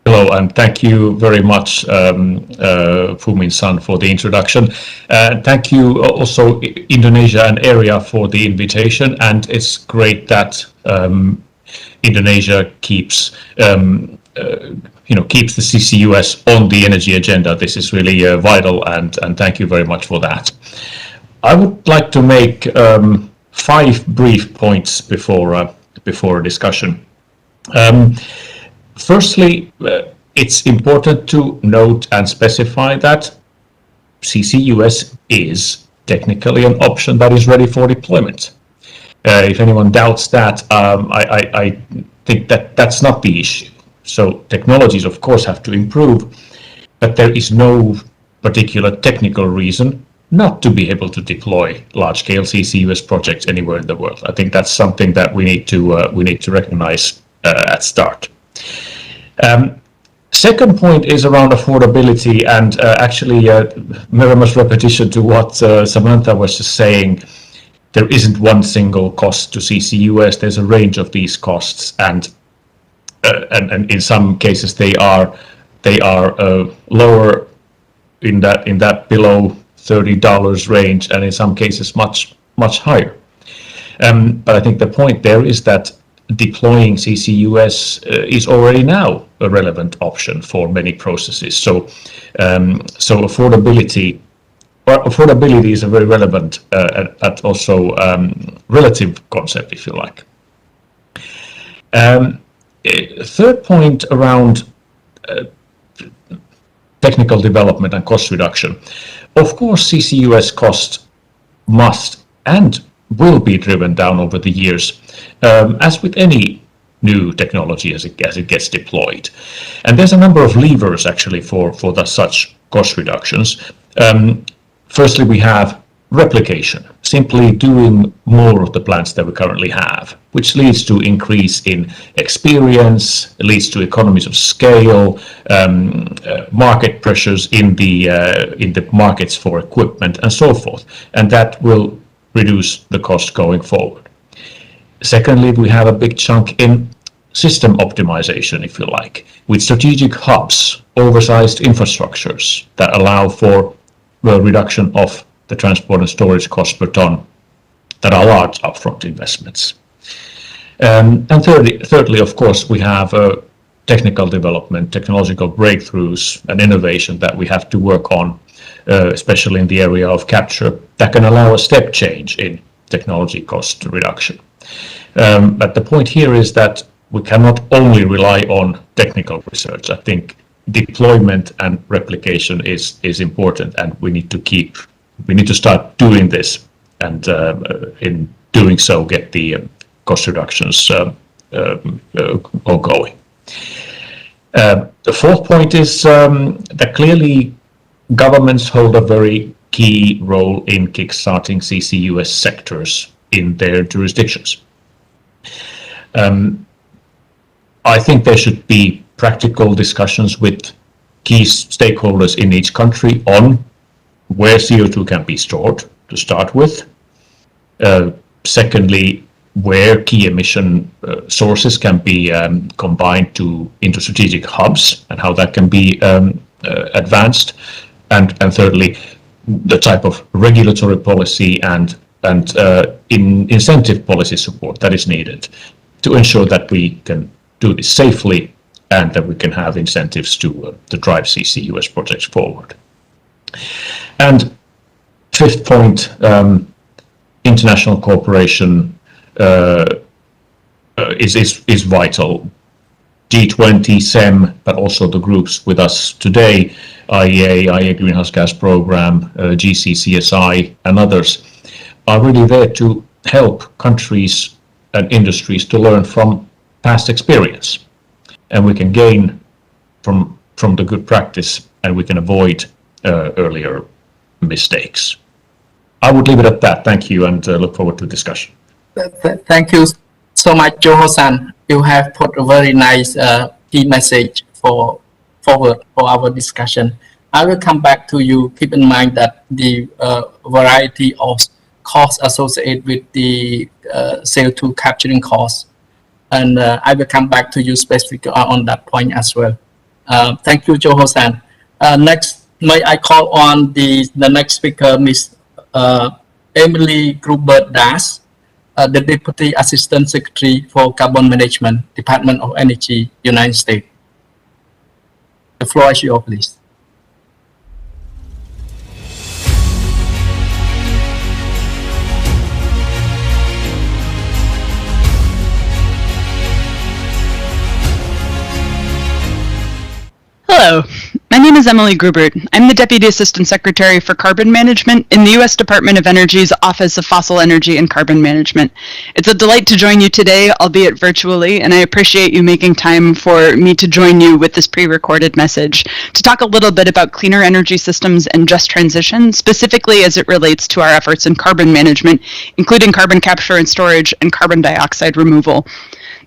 Hello, and thank you very much, Fumin-san, for the introduction. Thank you also Indonesia and area for the invitation, and it's great that Indonesia keeps keeps the CCUS on the energy agenda. This is really vital, and thank you very much for that. I would like to make 5 brief points before a discussion. Firstly, it's important to note and specify that CCUS is technically an option that is ready for deployment. If anyone doubts that, I think that that's not the issue. So technologies, of course, have to improve, but there is no particular technical reason not to be able to deploy large-scale CCUS projects anywhere in the world. I think that's something that we need to recognize at start. Second point is around affordability, and actually very much repetition to what Samantha was just saying. There isn't one single cost to CCUS. There's a range of these costs, and in some cases they are lower in that below $30 range, and in some cases much higher. But I think the point there is that deploying CCUS is already now a relevant option for many processes. So affordability is a very relevant and also relative concept, if you like. Third point around technical development and cost reduction. Of course, CCUS cost must and will be driven down over the years, as with any new technology as it gets deployed. And there's a number of levers actually for such cost reductions. Firstly, we have replication, simply doing more of the plants that we currently have, which leads to increase in experience, leads to economies of scale, market pressures in the markets for equipment and so forth, and that will reduce the cost going forward. Secondly, we have a big chunk in system optimization, if you like, with strategic hubs, oversized infrastructures that allow for the reduction of the transport and storage cost per ton that are large upfront investments. And thirdly, of course, we have technical development, technological breakthroughs and innovation that we have to work on, especially in the area of capture, that can allow a step change in technology cost reduction. But the point here is that we cannot only rely on technical research. I think deployment and replication is important, and we need to start doing this, and in doing so get the cost reductions ongoing. The fourth point is that clearly governments hold a very key role in kickstarting CCUS sectors in their jurisdictions. I think there should be practical discussions with key stakeholders in each country on where CO2 can be stored to start with. Secondly, where key emission sources can be combined into strategic hubs and how that can be advanced. And thirdly, the type of regulatory policy and incentive policy support that is needed to ensure that we can do this safely and that we can have incentives to drive CCUS projects forward. And fifth point, international cooperation is vital. G20, SEM, but also the groups with us today, IEA Greenhouse Gas Program, GCCSI, and others, are really there to help countries and industries to learn from past experience. And we can gain from the good practice, and we can avoid earlier mistakes. I would leave it at that. Thank you, and look forward to the discussion. Thank you so much, Joho-san. You have put a very nice key message forward for our discussion. I will come back to you. Keep in mind that the variety of costs associated with the CO2 capturing costs, and I will come back to you specifically on that point as well. Thank you, Joho-san. Next, may I call on the next speaker, Ms. Emily Gruber-Das, the Deputy Assistant Secretary for Carbon Management, Department of Energy, United States. The floor is yours, please. Hello, my name is Emily Grubert. I'm the Deputy Assistant Secretary for Carbon Management in the U.S. Department of Energy's Office of Fossil Energy and Carbon Management. It's a delight to join you today, albeit virtually, and I appreciate you making time for me to join you with this pre-recorded message to talk a little bit about cleaner energy systems and just transition, specifically as it relates to our efforts in carbon management, including carbon capture and storage and carbon dioxide removal.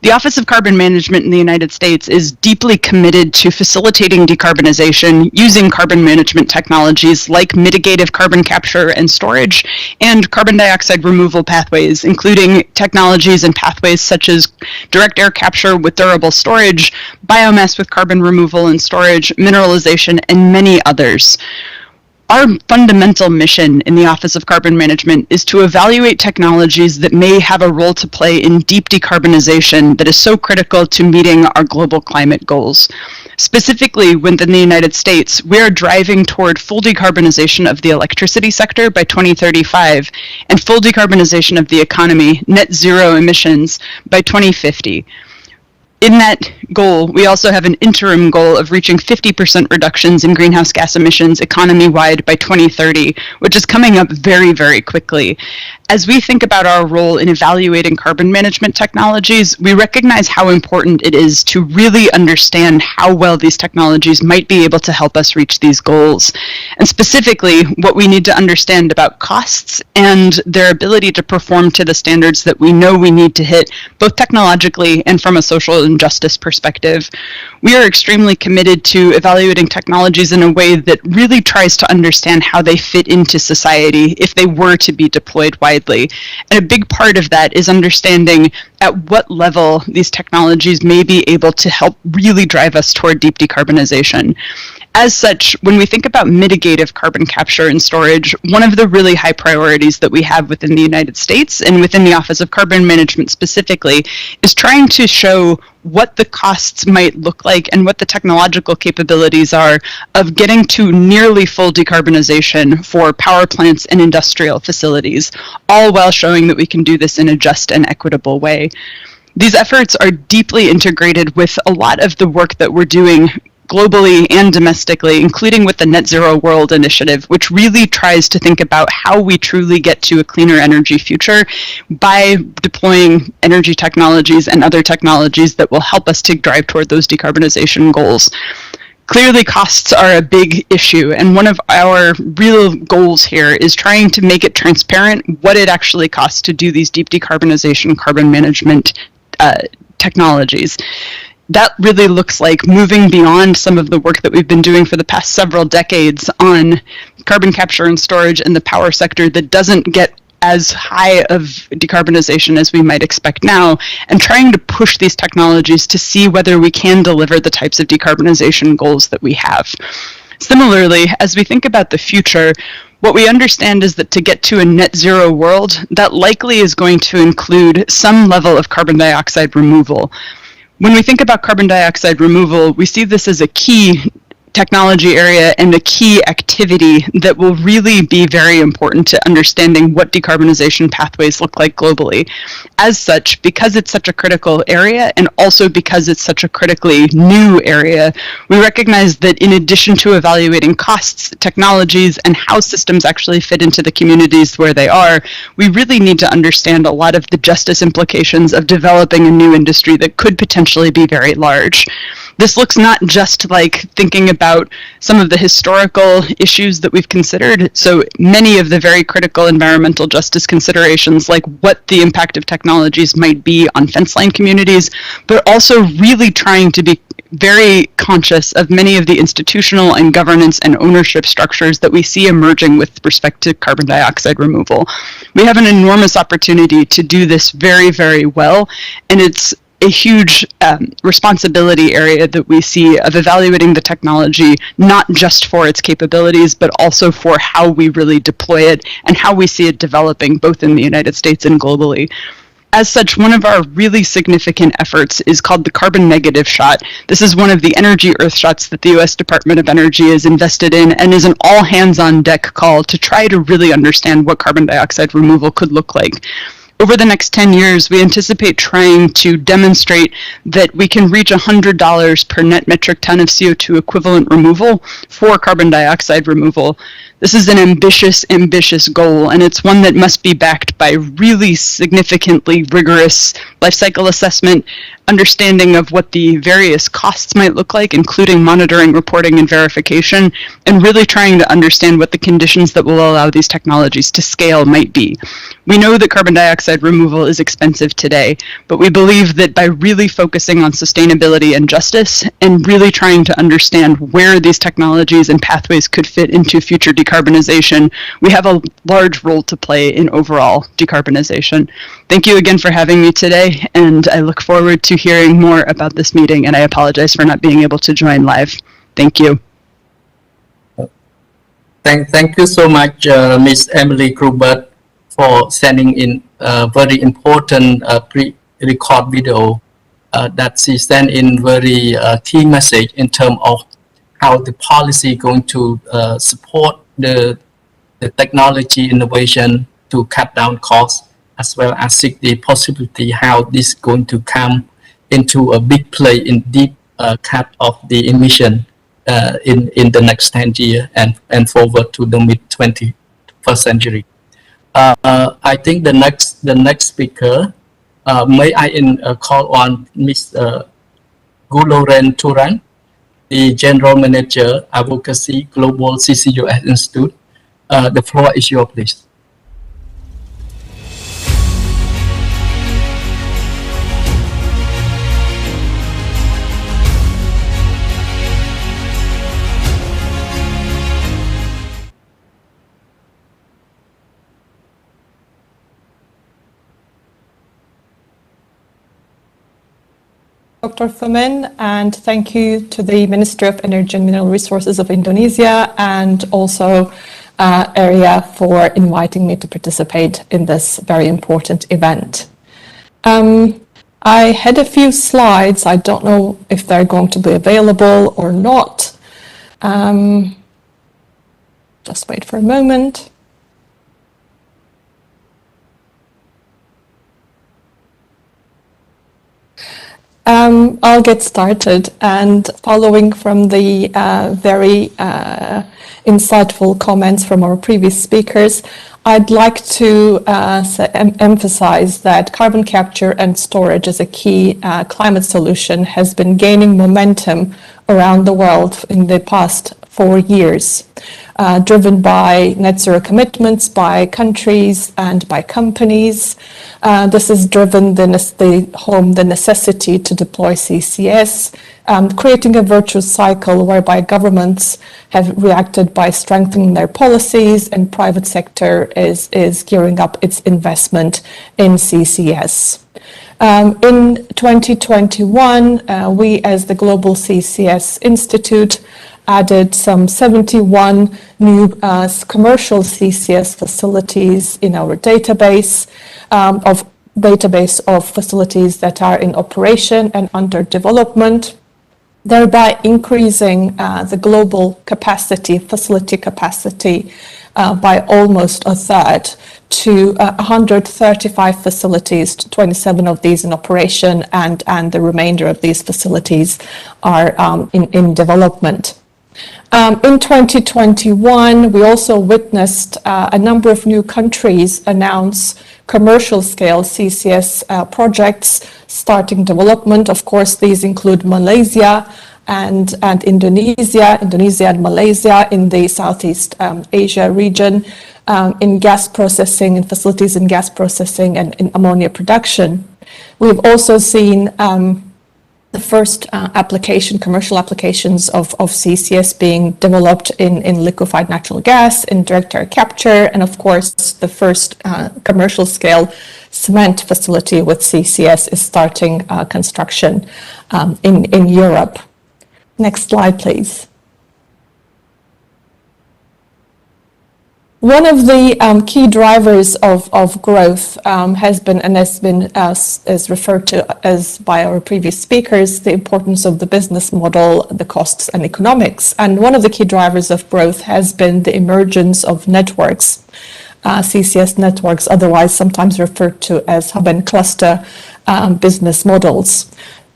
The Office of Carbon Management in the United States is deeply committed to facilitating decarbonization using carbon management technologies like mitigative carbon capture and storage and carbon dioxide removal pathways, including technologies and pathways such as direct air capture with durable storage, biomass with carbon removal and storage, mineralization, and many others. Our fundamental mission in the Office of Carbon Management is to evaluate technologies that may have a role to play in deep decarbonization that is so critical to meeting our global climate goals. Specifically, within the United States, we are driving toward full decarbonization of the electricity sector by 2035 and full decarbonization of the economy, net zero emissions, by 2050. In that goal, we also have an interim goal of reaching 50% reductions in greenhouse gas emissions economy-wide by 2030, which is coming up very, very quickly. As we think about our role in evaluating carbon management technologies, we recognize how important it is to really understand how well these technologies might be able to help us reach these goals. And specifically, what we need to understand about costs and their ability to perform to the standards that we know we need to hit, both technologically and from a social and justice perspective. We are extremely committed to evaluating technologies in a way that really tries to understand how they fit into society if they were to be deployed widely. And a big part of that is understanding at what level these technologies may be able to help really drive us toward deep decarbonization. As such, when we think about mitigative carbon capture and storage, one of the really high priorities that we have within the United States and within the Office of Carbon Management specifically is trying to show what the costs might look like and what the technological capabilities are of getting to nearly full decarbonization for power plants and industrial facilities, all while showing that we can do this in a just and equitable way. These efforts are deeply integrated with a lot of the work that we're doing globally and domestically, including with the Net Zero World Initiative, which really tries to think about how we truly get to a cleaner energy future by deploying energy technologies and other technologies that will help us to drive toward those decarbonization goals. Clearly, costs are a big issue, and one of our real goals here is trying to make it transparent what it actually costs to do these deep decarbonization carbon management technologies. That really looks like moving beyond some of the work that we've been doing for the past several decades on carbon capture and storage in the power sector that doesn't get as high of decarbonization as we might expect now, and trying to push these technologies to see whether we can deliver the types of decarbonization goals that we have. Similarly, as we think about the future, what we understand is that to get to a net zero world, that likely is going to include some level of carbon dioxide removal. When we think about carbon dioxide removal, we see this as a key technology area and a key activity that will really be very important to understanding what decarbonization pathways look like globally. As such, because it's such a critical area and also because it's such a critically new area, we recognize that in addition to evaluating costs, technologies, and how systems actually fit into the communities where they are, we really need to understand a lot of the justice implications of developing a new industry that could potentially be very large. This looks not just like thinking about some of the historical issues that we've considered, so many of the very critical environmental justice considerations, like what the impact of technologies might be on fence line communities, but also really trying to be very conscious of many of the institutional and governance and ownership structures that we see emerging with respect to carbon dioxide removal. We have an enormous opportunity to do this very, very well, and it's a huge responsibility area that we see of evaluating the technology, not just for its capabilities, but also for how we really deploy it and how we see it developing both in the United States and globally. As such, one of our really significant efforts is called the Carbon Negative Shot. This is one of the energy earth shots that the U.S. Department of Energy is invested in and is an all-hands-on-deck call to try to really understand what carbon dioxide removal could look like. Over the next 10 years, we anticipate trying to demonstrate that we can reach $100 per net metric ton of CO2 equivalent removal for carbon dioxide removal. This is an ambitious, ambitious goal, and it's one that must be backed by really significantly rigorous life cycle assessment, understanding of what the various costs might look like, including monitoring, reporting, and verification, and really trying to understand what the conditions that will allow these technologies to scale might be. We know that carbon dioxide removal is expensive today, but we believe that by really focusing on sustainability and justice and really trying to understand where these technologies and pathways could fit into future decarbonization, we have a large role to play in overall decarbonization. Thank you again for having me today, and I look forward to hearing more about this meeting, and I apologize for not being able to join live. Thank you. Thank you so much, Ms. Emily Grubert, for sending in a very important pre-record video that she sent in very key message in terms of how the policy going to support the technology innovation to cut down costs, as well as seek the possibility how this is going to come into a big play in deep cut of the emission in the next 10 years and forward to the mid-21st century. I think the next speaker, may I call on Ms. Guloren Turan, the General Manager, Advocacy, Global CCUS Institute. The floor is yours, please. Dr. Thumen, and thank you to the Ministry of Energy and Mineral Resources of Indonesia and also AREA for inviting me to participate in this very important event. I had a few slides. I don't know if they're going to be available or not. Just wait for a moment. I'll get started, and following from the very insightful comments from our previous speakers, I'd like to emphasize that carbon capture and storage as a key climate solution has been gaining momentum around the world in the past 4 years, driven by net zero commitments by countries and by companies. This has driven the necessity to deploy CCS, creating a virtuous cycle whereby governments have reacted by strengthening their policies and private sector is gearing up its investment in CCS. In 2021, we as the Global CCS Institute added some 71 new commercial CCS facilities in our database of facilities that are in operation and under development, thereby increasing the global facility capacity by almost a third to 135 facilities, 27 of these in operation, and the remainder of these facilities are in development. In 2021, we also witnessed a number of new countries announce commercial scale CCS projects starting development. Of course, these include Malaysia and Indonesia and Malaysia in the Southeast Asia region, in gas processing, in facilities in gas processing and in ammonia production. We've also seen the first commercial applications of CCS being developed in liquefied natural gas, in direct air capture, and of course the first commercial scale cement facility with CCS is starting construction in Europe. Next slide, please. One of the key drivers of growth has been as referred to as by our previous speakers, the importance of the business model, the costs and economics. And one of the key drivers of growth has been the emergence of networks, CCS networks, otherwise sometimes referred to as hub and cluster business models.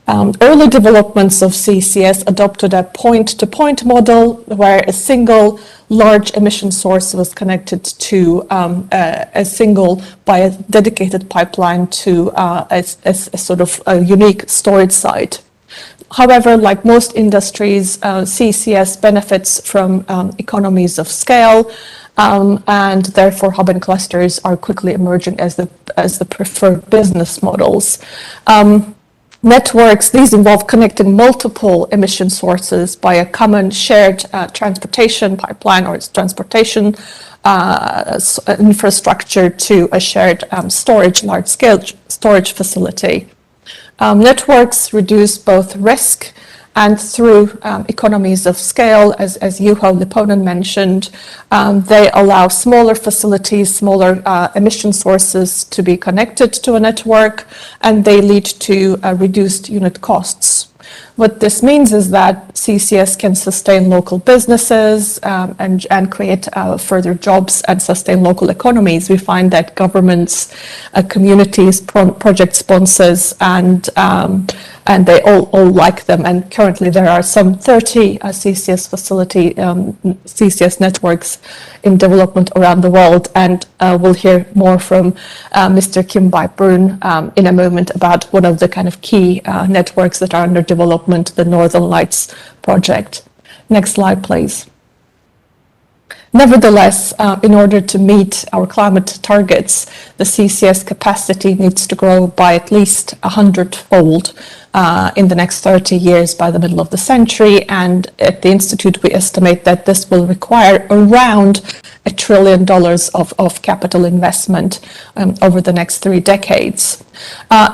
Early developments of CCS adopted a point-to-point model where a single large emission source was connected to by a dedicated pipeline to a sort of a unique storage site. However, like most industries, CCS benefits from economies of scale, and therefore hub and clusters are quickly emerging as the preferred business models. Networks, these involve connecting multiple emission sources by a common shared transportation pipeline or transportation infrastructure to a shared large-scale storage facility. Networks reduce both risk and through economies of scale, as Juho Lipponen mentioned, they allow smaller facilities, smaller emission sources to be connected to a network, and they lead to reduced unit costs. What this means is that CCS can sustain local businesses and create further jobs and sustain local economies. We find that governments, communities, project sponsors, and they all like them. And currently there are some 30 CCS networks in development around the world. And we'll hear more from Mr. Kim Bai-Brun in a moment about one of the kind of key networks that are under development, the Northern Lights project. Next slide, please. Nevertheless, in order to meet our climate targets, the CCS capacity needs to grow by at least 100-fold in the next 30 years by the middle of the century. And at the Institute, we estimate that this will require around $1 trillion of capital investment over the next 3 decades.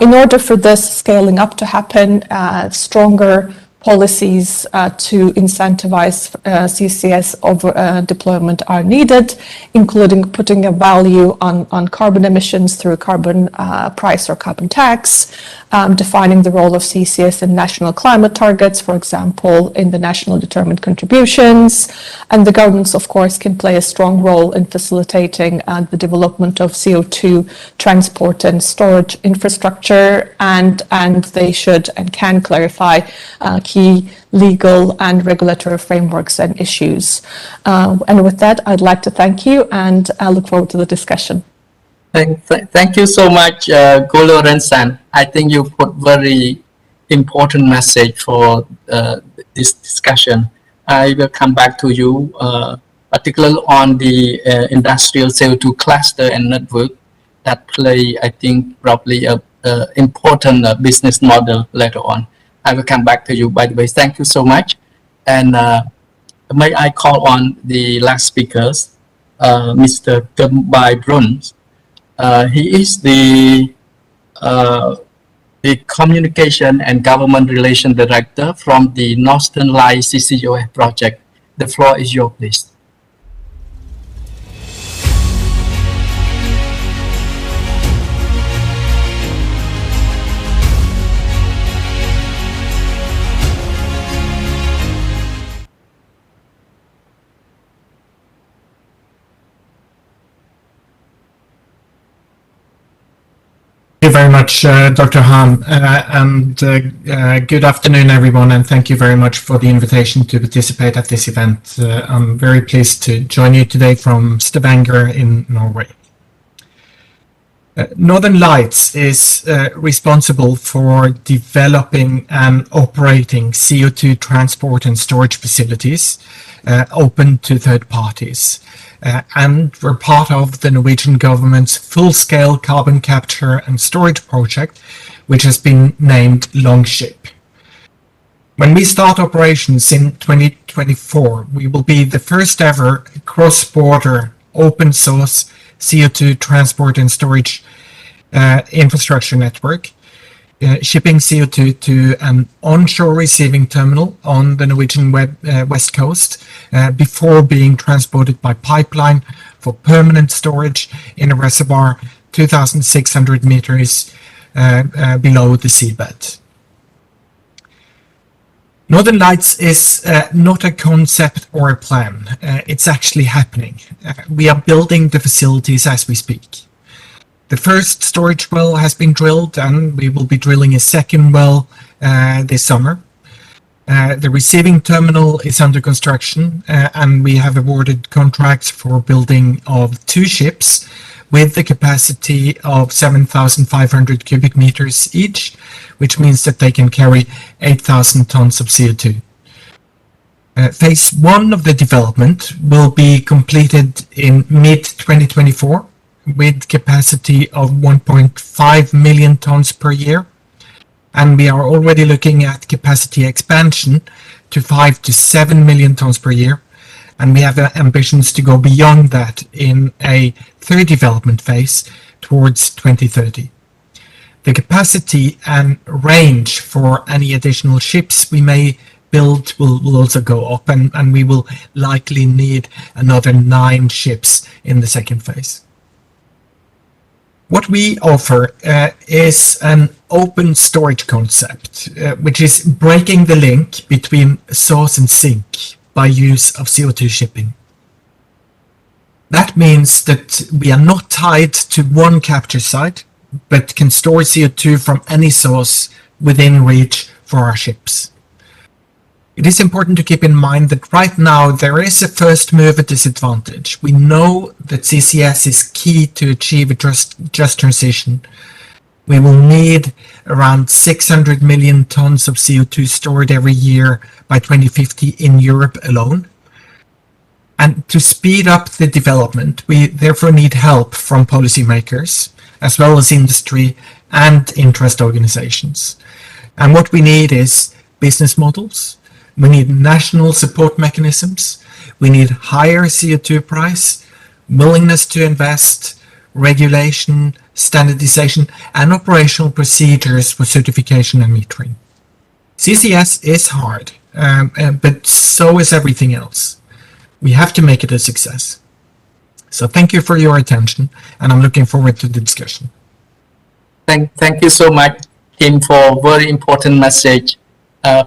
In order for this scaling up to happen, stronger policies to incentivize CCS deployment are needed, including putting a value on carbon emissions through carbon price or carbon tax, defining the role of CCS in national climate targets, for example, in the national determined contributions. And the governments, of course, can play a strong role in facilitating the development of CO2 transport and storage infrastructure, and they should and can clarify key legal and regulatory frameworks and issues. And with that, I'd like to thank you, and I look forward to the discussion. Thank you so much, Golo Rensan. I think you put very important message for this discussion. I will come back to you, particularly on the industrial CO2 cluster and network that play, I think, probably a important business model later on. I will come back to you. By the way, thank you so much. And may I call on the last speakers, Mr. Kembai Bruns. He is the Communication and Government Relation Director from the Northern Lights CCUS project. The floor is yours, please. Thank you very much, Dr. Han, and good afternoon, everyone, and thank you very much for the invitation to participate at this event. I'm very pleased to join you today from Stavanger in Norway. Northern Lights is responsible for developing and operating CO2 transport and storage facilities open to third parties. And we're part of the Norwegian government's full-scale carbon capture and storage project, which has been named Longship. When we start operations in 2024, we will be the first ever cross-border open source CO2 transport and storage infrastructure network, shipping CO2 to an onshore receiving terminal on the Norwegian west coast before being transported by pipeline for permanent storage in a reservoir 2,600 meters below the seabed. Northern Lights is not a concept or a plan. It's actually happening. We are building the facilities as we speak. The first storage well has been drilled, and we will be drilling a second well this summer. The receiving terminal is under construction, and we have awarded contracts for building of 2 ships with the capacity of 7,500 cubic meters each, which means that they can carry 8,000 tons of CO2. Phase 1 of the development will be completed in mid-2024 with capacity of 1.5 million tons per year. And we are already looking at capacity expansion to 5 to 7 million tons per year. And we have ambitions to go beyond that in a third development phase towards 2030. The capacity and range for any additional ships we may build will also go up, and we will likely need another 9 ships in the second phase. What we offer is an open storage concept, which is breaking the link between source and sink by use of CO2 shipping. That means that we are not tied to one capture site, but can store CO2 from any source within reach for our ships. It is important to keep in mind that right now there is a first mover disadvantage. We know that CCS is key to achieve a just transition. We will need around 600 million tons of CO2 stored every year by 2050 in Europe alone. And to speed up the development, we therefore need help from policymakers, as well as industry and interest organizations. And what we need is business models. We need national support mechanisms. We need higher CO2 price, willingness to invest, regulation, standardization, and operational procedures for certification and metering. CCS is hard, but so is everything else. We have to make it a success. So thank you for your attention, and I'm looking forward to the discussion. Thank you so much, Kim, for very important message,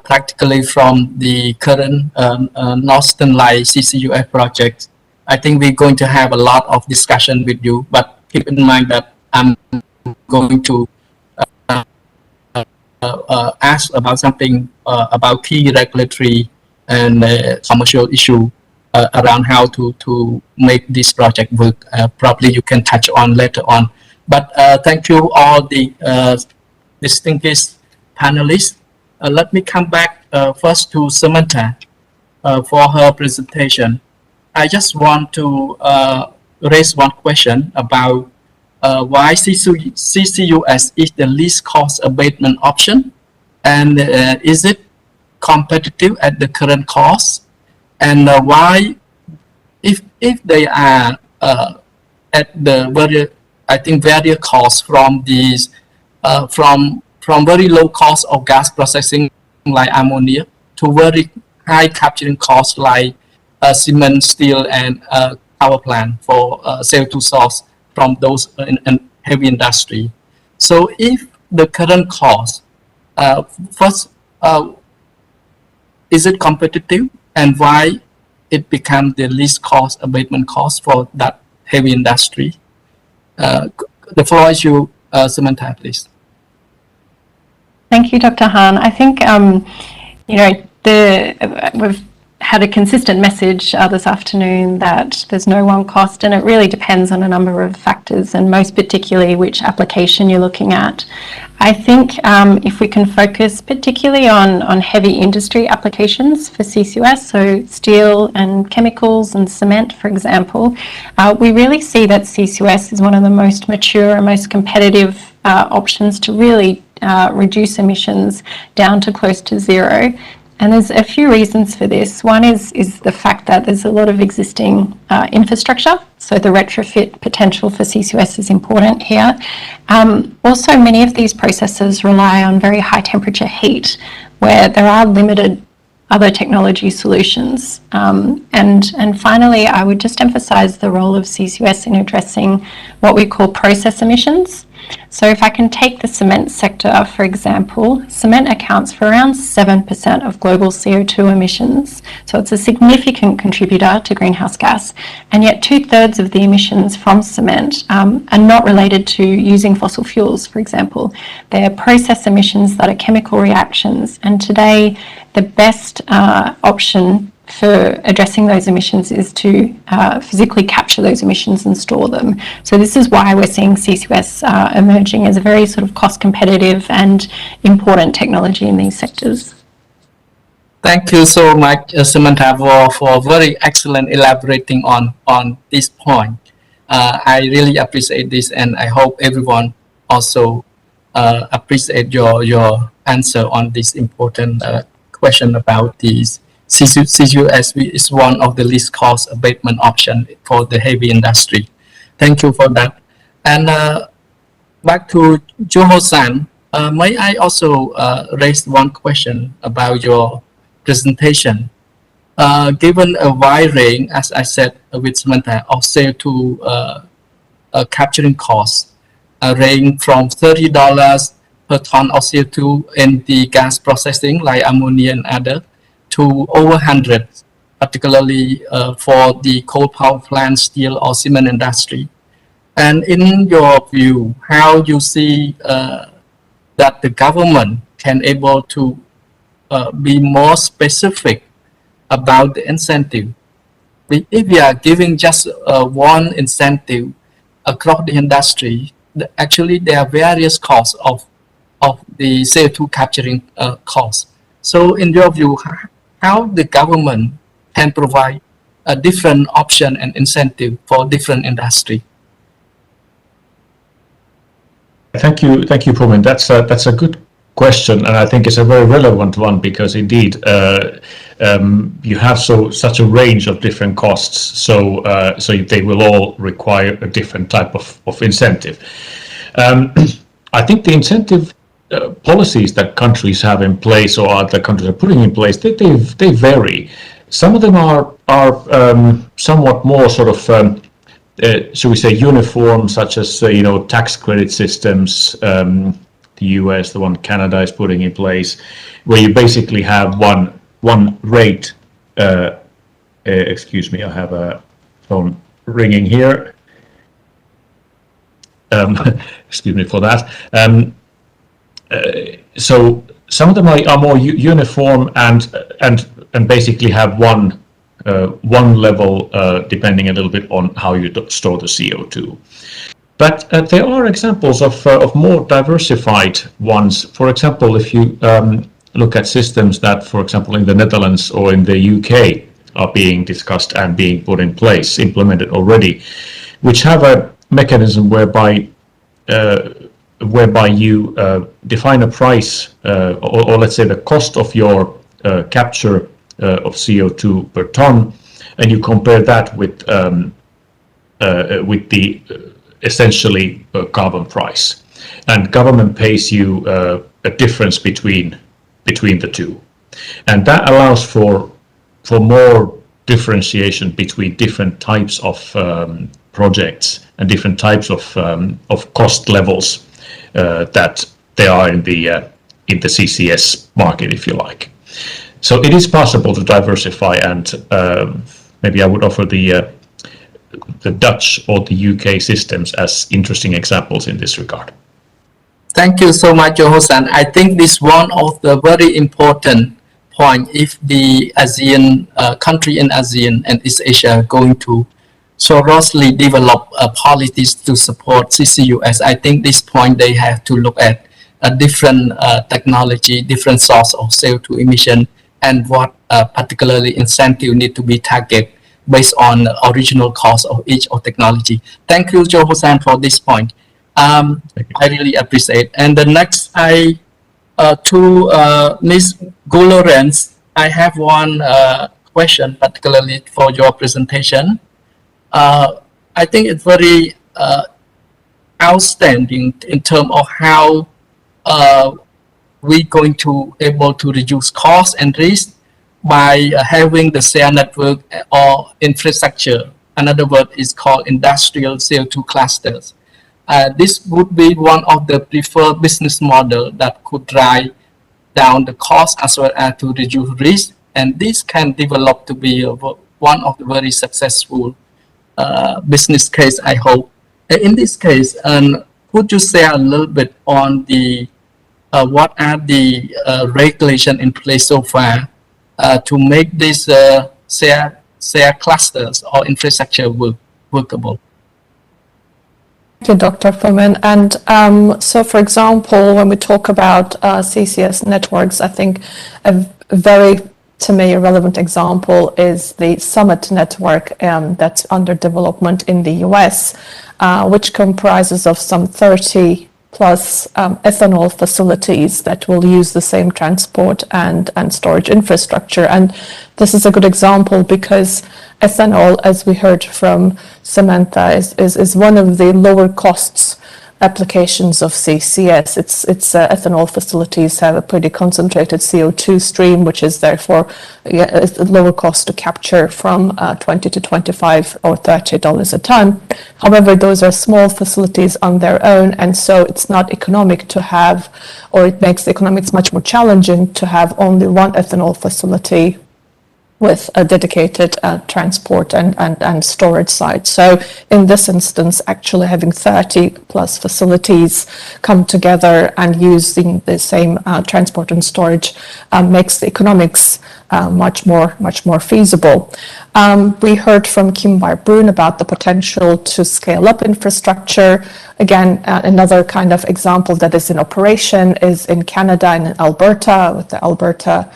practically from the current Northern Light CCUS project. I think we're going to have a lot of discussion with you, but keep in mind that I'm going to ask about something about key regulatory and commercial issue around how to make this project work. Probably you can touch on later on. But thank you all the distinguished panelists. Let me come back first to Samantha for her presentation. I just want to raise one question about why CCUS is the least cost abatement option, and is it competitive at the current cost, and why, if they are at the very, I think, various costs from these from very low cost of gas processing like ammonia to very high capturing costs like cement, steel, and power plant for CO2 source from those in heavy industry. So if the current cost, first, is it competitive, and why it becomes the least cost abatement cost for that heavy industry? The floor is you, Samantha, please. Thank you, Dr. Han. I think, you know, we've had a consistent message this afternoon that there's no one cost, and it really depends on a number of factors, and most particularly which application you're looking at. I think if we can focus particularly on heavy industry applications for CCUS, so steel and chemicals and cement, for example, we really see that CCUS is one of the most mature and most competitive options to really reduce emissions down to close to zero. And there's a few reasons for this. One is the fact that there's a lot of existing infrastructure, so the retrofit potential for CCUS is important here. Also, many of these processes rely on very high temperature heat, where there are limited other technology solutions. And finally, I would just emphasize the role of CCUS in addressing what we call process emissions. So if I can take the cement sector, for example, cement accounts for around 7% of global CO2 emissions. So it's a significant contributor to greenhouse gas. And yet 2/3 of the emissions from cement are not related to using fossil fuels, for example. They're process emissions that are chemical reactions. And today, the best option for addressing those emissions is to physically capture those emissions and store them. So this is why we're seeing CCUS emerging as a very sort of cost competitive and important technology in these sectors. Thank you so much, Samantha, for very excellent elaborating on this point. I really appreciate this, and I hope everyone also appreciate your answer on this important question about these. CCUS is one of the least cost abatement option for the heavy industry. Thank you for that. And back to Joho-san, may I also raise one question about your presentation? Given a wide range, as I said with Samantha, of CO2 capturing costs, range from $30 per ton of CO2 in the gas processing like ammonia and other, to over 100, particularly for the coal power plant, steel or cement industry. And in your view, how you see that the government can able to be more specific about the incentive? If we are giving just one incentive across the industry, actually there are various costs of the CO2 capturing costs. So in your view, how the government can provide a different option and incentive for different industry? Thank you, Provin. That's a good question, and I think it's a very relevant one, because indeed you have such a range of different costs, so they will all require a different type of incentive. I think the incentive policies that countries have in place, or other countries are putting in place, they vary. Some of them are somewhat more sort of should we say uniform, such as tax credit systems. The US, the one Canada is putting in place, where you basically have one rate. Excuse me, I have a phone ringing here. Excuse me for that. So some of them are more uniform and basically have one level, depending a little bit on how you store the CO2. But there are examples of more diversified ones. For example, if you look at systems that, for example, in the Netherlands or in the UK are being discussed and being put in place, implemented already, which have a mechanism whereby you define a price, or let's say the cost of your capture of CO2 per ton, and you compare that with the essentially carbon price, and government pays you a difference between the two, and that allows for more differentiation between different types of projects and different types of cost levels that there are in the CCS market, if you like. So it is possible to diversify, and maybe I would offer the Dutch or the UK systems as interesting examples in this regard. Thank you so much, Joho-san. I think this is one of the very important point. If the ASEAN country in ASEAN and East Asia are going to seriously develop policies to support CCUS, I think this point they have to look at a different technology, different source of CO2 emission, and what particularly incentive need to be targeted based on the original cost of each of technology. Thank you, Joho-san, for this point. I really appreciate. And the next, to Ms. Gulorens, I have one question, particularly for your presentation. I think it's very outstanding in terms of how we're going to able to reduce cost and risk by having the share network or infrastructure. Another word is called industrial CO2 clusters. This would be one of the preferred business model that could drive down the cost as well as to reduce risk. And this can develop to be one of the very successful business case, I hope. In this case, could you share a little bit on the what are the regulations in place so far to make these share clusters or infrastructure workable? Thank you, Dr. Fumin. And so, for example, when we talk about CCS networks, I think a very, to me, a relevant example is the Summit network that's under development in the US, which comprises of some 30 plus ethanol facilities that will use the same transport and storage infrastructure. And this is a good example because ethanol, as we heard from Samantha, is one of the lower costs applications of CCS. It's ethanol facilities have a pretty concentrated CO2 stream, which is therefore it's a lower cost to capture from $20 to $25 or $30 a ton. However, those are small facilities on their own, and so it's not economic to have, or it makes the economics much more challenging to have only one ethanol facility with a dedicated transport and storage site. So in this instance, actually having 30 plus facilities come together and using the same transport and storage makes the economics much more feasible. We heard from Kim By-Brun about the potential to scale up infrastructure. Again, another kind of example that is in operation is in Canada and in Alberta with the Alberta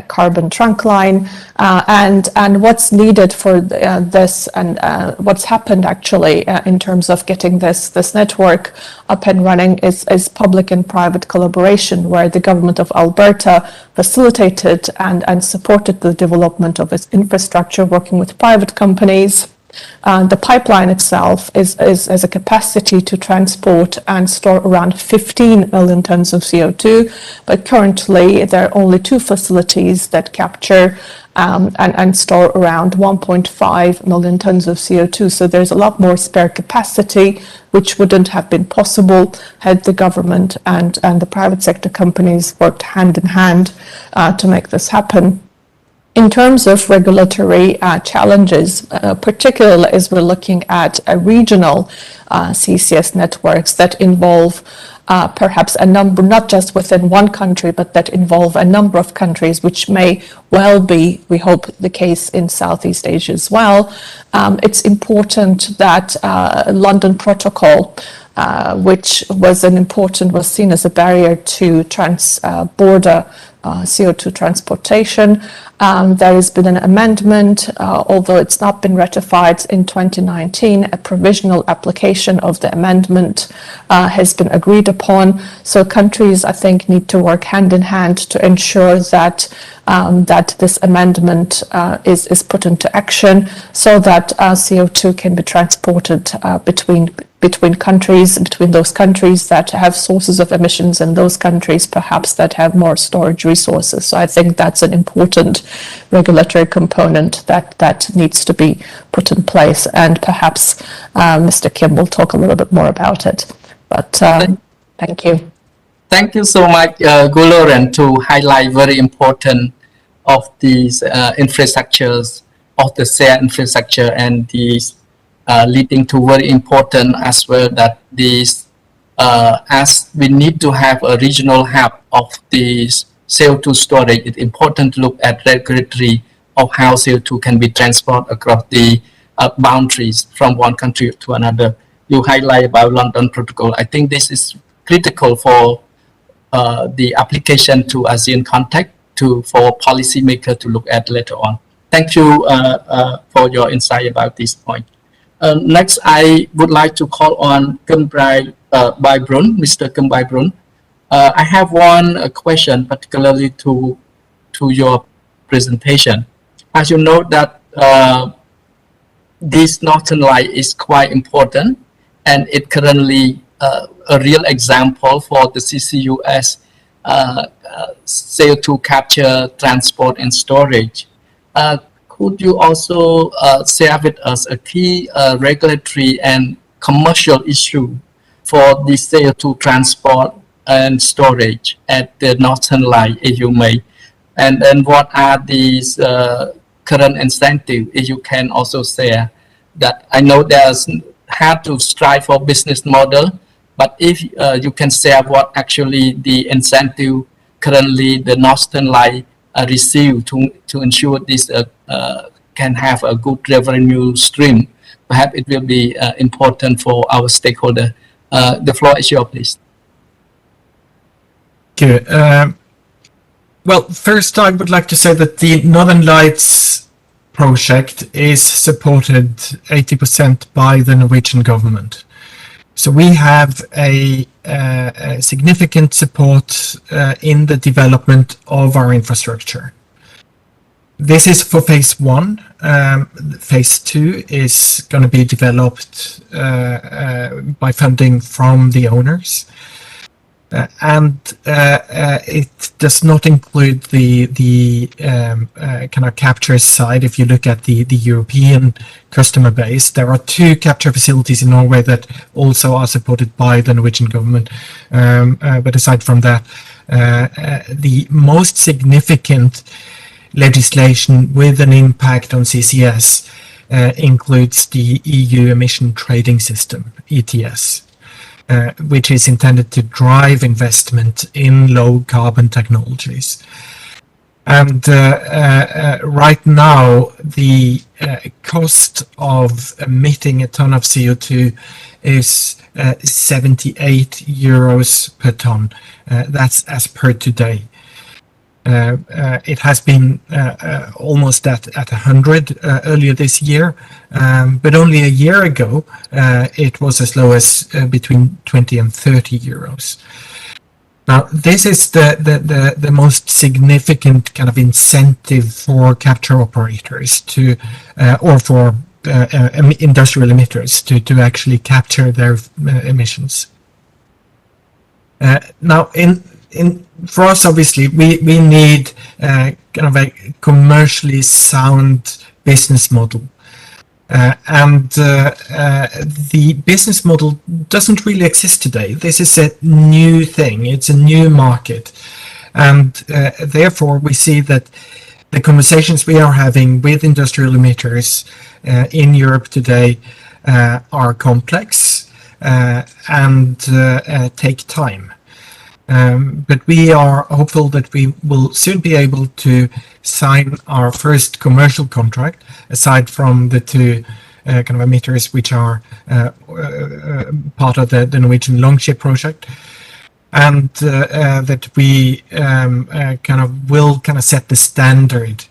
carbon trunk line, and what's needed for this, and what's happened actually in terms of getting this network up and running is public and private collaboration, where the government of Alberta facilitated and supported the development of its infrastructure, working with private companies. The pipeline itself has a capacity to transport and store around 15 million tons of CO2, but currently there are only 2 facilities that capture and store around 1.5 million tons of CO2. So there's a lot more spare capacity, which wouldn't have been possible had the government and the private sector companies worked hand in hand to make this happen. In terms of regulatory challenges, particularly as we're looking at regional CCS networks that involve perhaps a number, not just within one country, but that involve a number of countries, which may well be, we hope, the case in Southeast Asia as well. It's important that London Protocol, which was seen as a barrier to border CO2 transportation. There has been an amendment, although it's not been ratified in 2019, a provisional application of the amendment has been agreed upon. So countries, I think, need to work hand in hand to ensure that this amendment is put into action, so that CO2 can be transported between countries, between those countries that have sources of emissions and those countries perhaps that have more storage resources. So I think that's an important regulatory component that needs to be put in place, and perhaps Mr. Kim will talk a little bit more about it. But thank you. Thank you so much, Guloren, to highlight very important of these infrastructures, of the shared infrastructure, and these leading to very important as well that these, as we need to have a regional hub of these CO2 storage, it's important to look at regulatory of how CO2 can be transported across the boundaries from one country to another. You highlight about London Protocol. I think this is critical for the application to ASEAN context for policymakers to look at later on. Thank you for your insight about this point. Next, I would like to call on Kim By-Brun, Mr. Kim By-Brun. I have one question, particularly to your presentation. As you know that this Northern Light is quite important, and it currently a real example for the CCUS CO2 capture, transport, and storage. Could you also share with us a key regulatory and commercial issue for the CO2 transport and storage at the Northern Light, if you may? And then what are these current incentives, if you can also share that? I know there's hard to strive for business model, but if you can share what actually the incentive currently the Northern Light receive to ensure this can have a good revenue stream, perhaps it will be important for our stakeholder. The floor is yours, please. Okay. Well, first I would like to say that the Northern Lights project is supported 80% by the Norwegian government. So we have a significant support in the development of our infrastructure. This is for phase 1. Phase 2 is going to be developed by funding from the owners. And it does not include the kind of capture side. If you look at the European customer base, there are 2 capture facilities in Norway that also are supported by the Norwegian government. But aside from that, the most significant legislation with an impact on CCS includes the EU Emission Trading System, ETS. Which is intended to drive investment in low carbon technologies. And right now, the cost of emitting a ton of CO2 is 78 euros per ton. That's as per today. It has been almost at 100 earlier this year, but only a year ago it was as low as between 20 and 30 euros. Now, this is the most significant kind of incentive for capture operators to, or for industrial emitters to actually capture their emissions. Now, for us, obviously, we need kind of a commercially sound business model. And the business model doesn't really exist today. This is a new thing. It's a new market. And therefore, we see that the conversations we are having with industrial emitters in Europe today are complex and take time. But we are hopeful that we will soon be able to sign our first commercial contract, aside from the two kind of emitters which are part of the Norwegian Longship project, and that we kind of will set the standard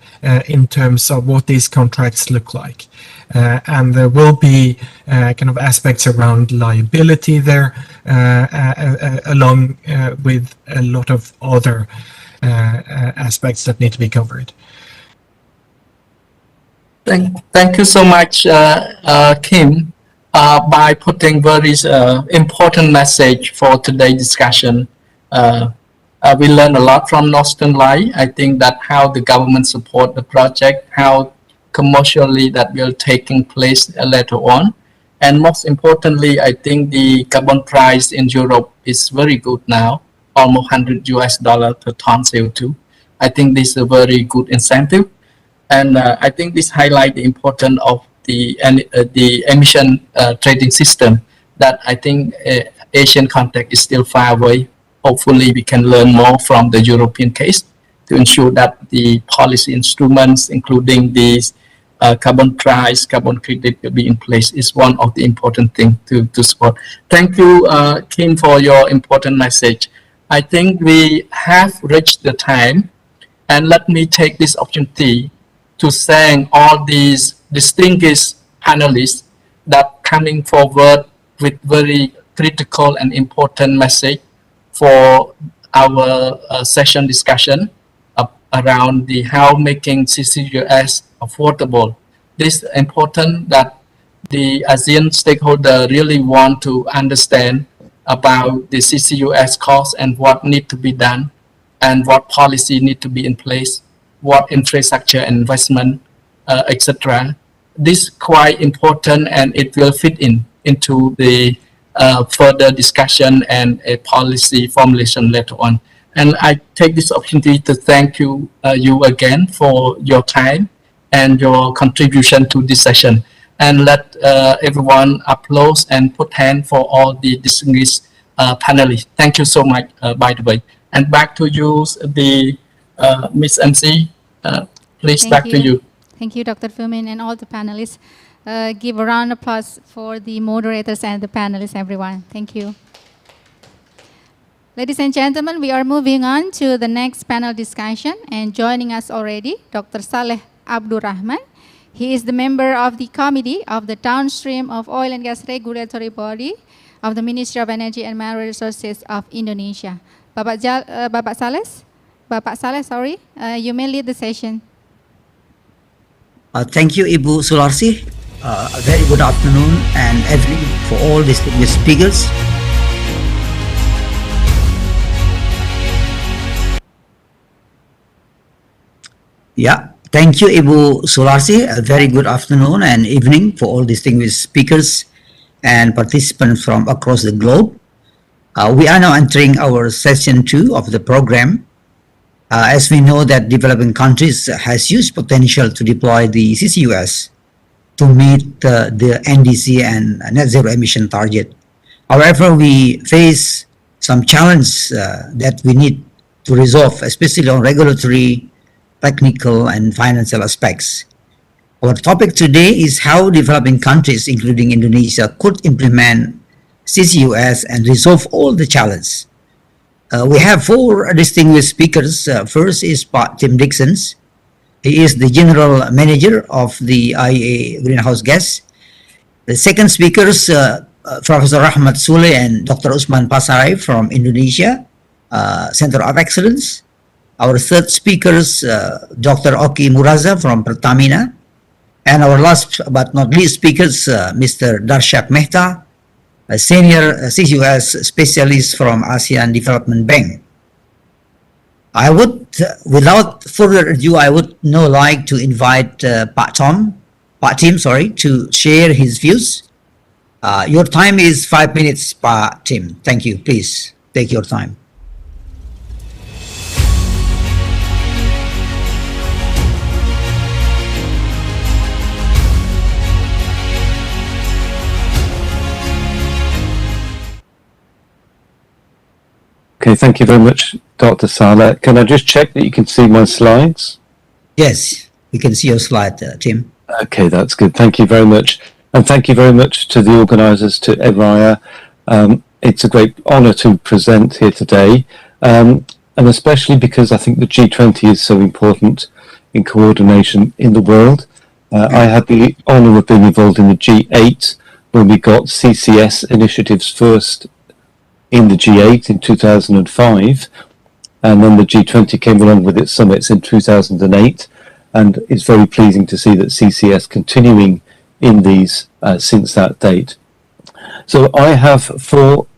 in terms of what these contracts look like. And there will be kind of aspects around liability there, along with a lot of other aspects that need to be covered. Thank you so much, Kim, by putting very important message for today's discussion. We learned a lot from Northern Light. I think that how the government support the project, how commercially that will taking place later on. And most importantly, I think the carbon price in Europe is very good now, almost $100 per ton CO2. I think this is a very good incentive. And I think this highlights the importance of the emission trading system that I think Asian context is still far away. Hopefully we can learn more from the European case to ensure that the policy instruments, including these carbon price, carbon credit will be in place is one of the important things to support. Thank you, Kim, for your important message. I think we have reached the time, and let me take this opportunity to thank all these distinguished panelists that coming forward with very critical and important message for our session discussion around the how making CCUS affordable. This is important that the ASEAN stakeholder really want to understand about the CCUS cost and what need to be done and what policy need to be in place, what infrastructure investment, etc. This is quite important, and it will fit into the further discussion and a policy formulation later on. And I take this opportunity to thank you again for your time and your contribution to this session. And let everyone applaud and put hand for all the distinguished panelists. Thank you so much, by the way. And back to you, the Miss MC. Please, back to you. Thank you, Dr. Fumin, and all the panelists. Give a round of applause for the moderators and the panelists, everyone. Thank you. Ladies and gentlemen, we are moving on to the next panel discussion, and joining us already, Dr. Saleh Abdurrahman. He is the member of the Committee of the Downstream of Oil and Gas Regulatory Body of the Ministry of Energy and Mineral Resources of Indonesia. Bapak Saleh, you may lead the session. Thank you, Ibu Sularsi. A very good afternoon and evening for all distinguished speakers. Yeah, thank you, Ibu Sularsi. A very good afternoon and evening for all distinguished speakers and participants from across the globe. We are now entering our session 2 of the program. As we know that developing countries has huge potential to deploy the CCUS to meet the NDC and net zero emission target. However, we face some challenges that we need to resolve, especially on regulatory technical and financial aspects. Our topic today is how developing countries, including Indonesia, could implement CCUS and resolve all the challenges. We have four distinguished speakers. First is Tim Dixon. He is the General Manager of the IEA Greenhouse Gas. The second speakers, Professor Rahmat Sule and Dr. Usman Pasarai from Indonesia Center of Excellence. Our third speakers, Dr. Oki Muraza from Pertamina. And our last but not least speakers, Mr. Darshak Mehta, a senior CCUS specialist from ASEAN Development Bank. I would, without further ado, I would now like to invite Pak Tim, to share his views. Your time is 5 minutes, Pak Tim. Thank you. Please take your time. Okay, thank you very much, Dr. Saleh. Can I just check that you can see my slides? Yes, we can see your slide, Tim. Okay, that's good. Thank you very much. And thank you very much to the organisers, to EVRIA. It's a great honour to present here today, and especially because I think the G20 is so important in coordination in the world. I had the honour of being involved in the G8 when we got CCS initiatives first in the G8 in 2005, and then the G20 came along with its summits in 2008, and it's very pleasing to see that CCS continuing in these since that date. So I have four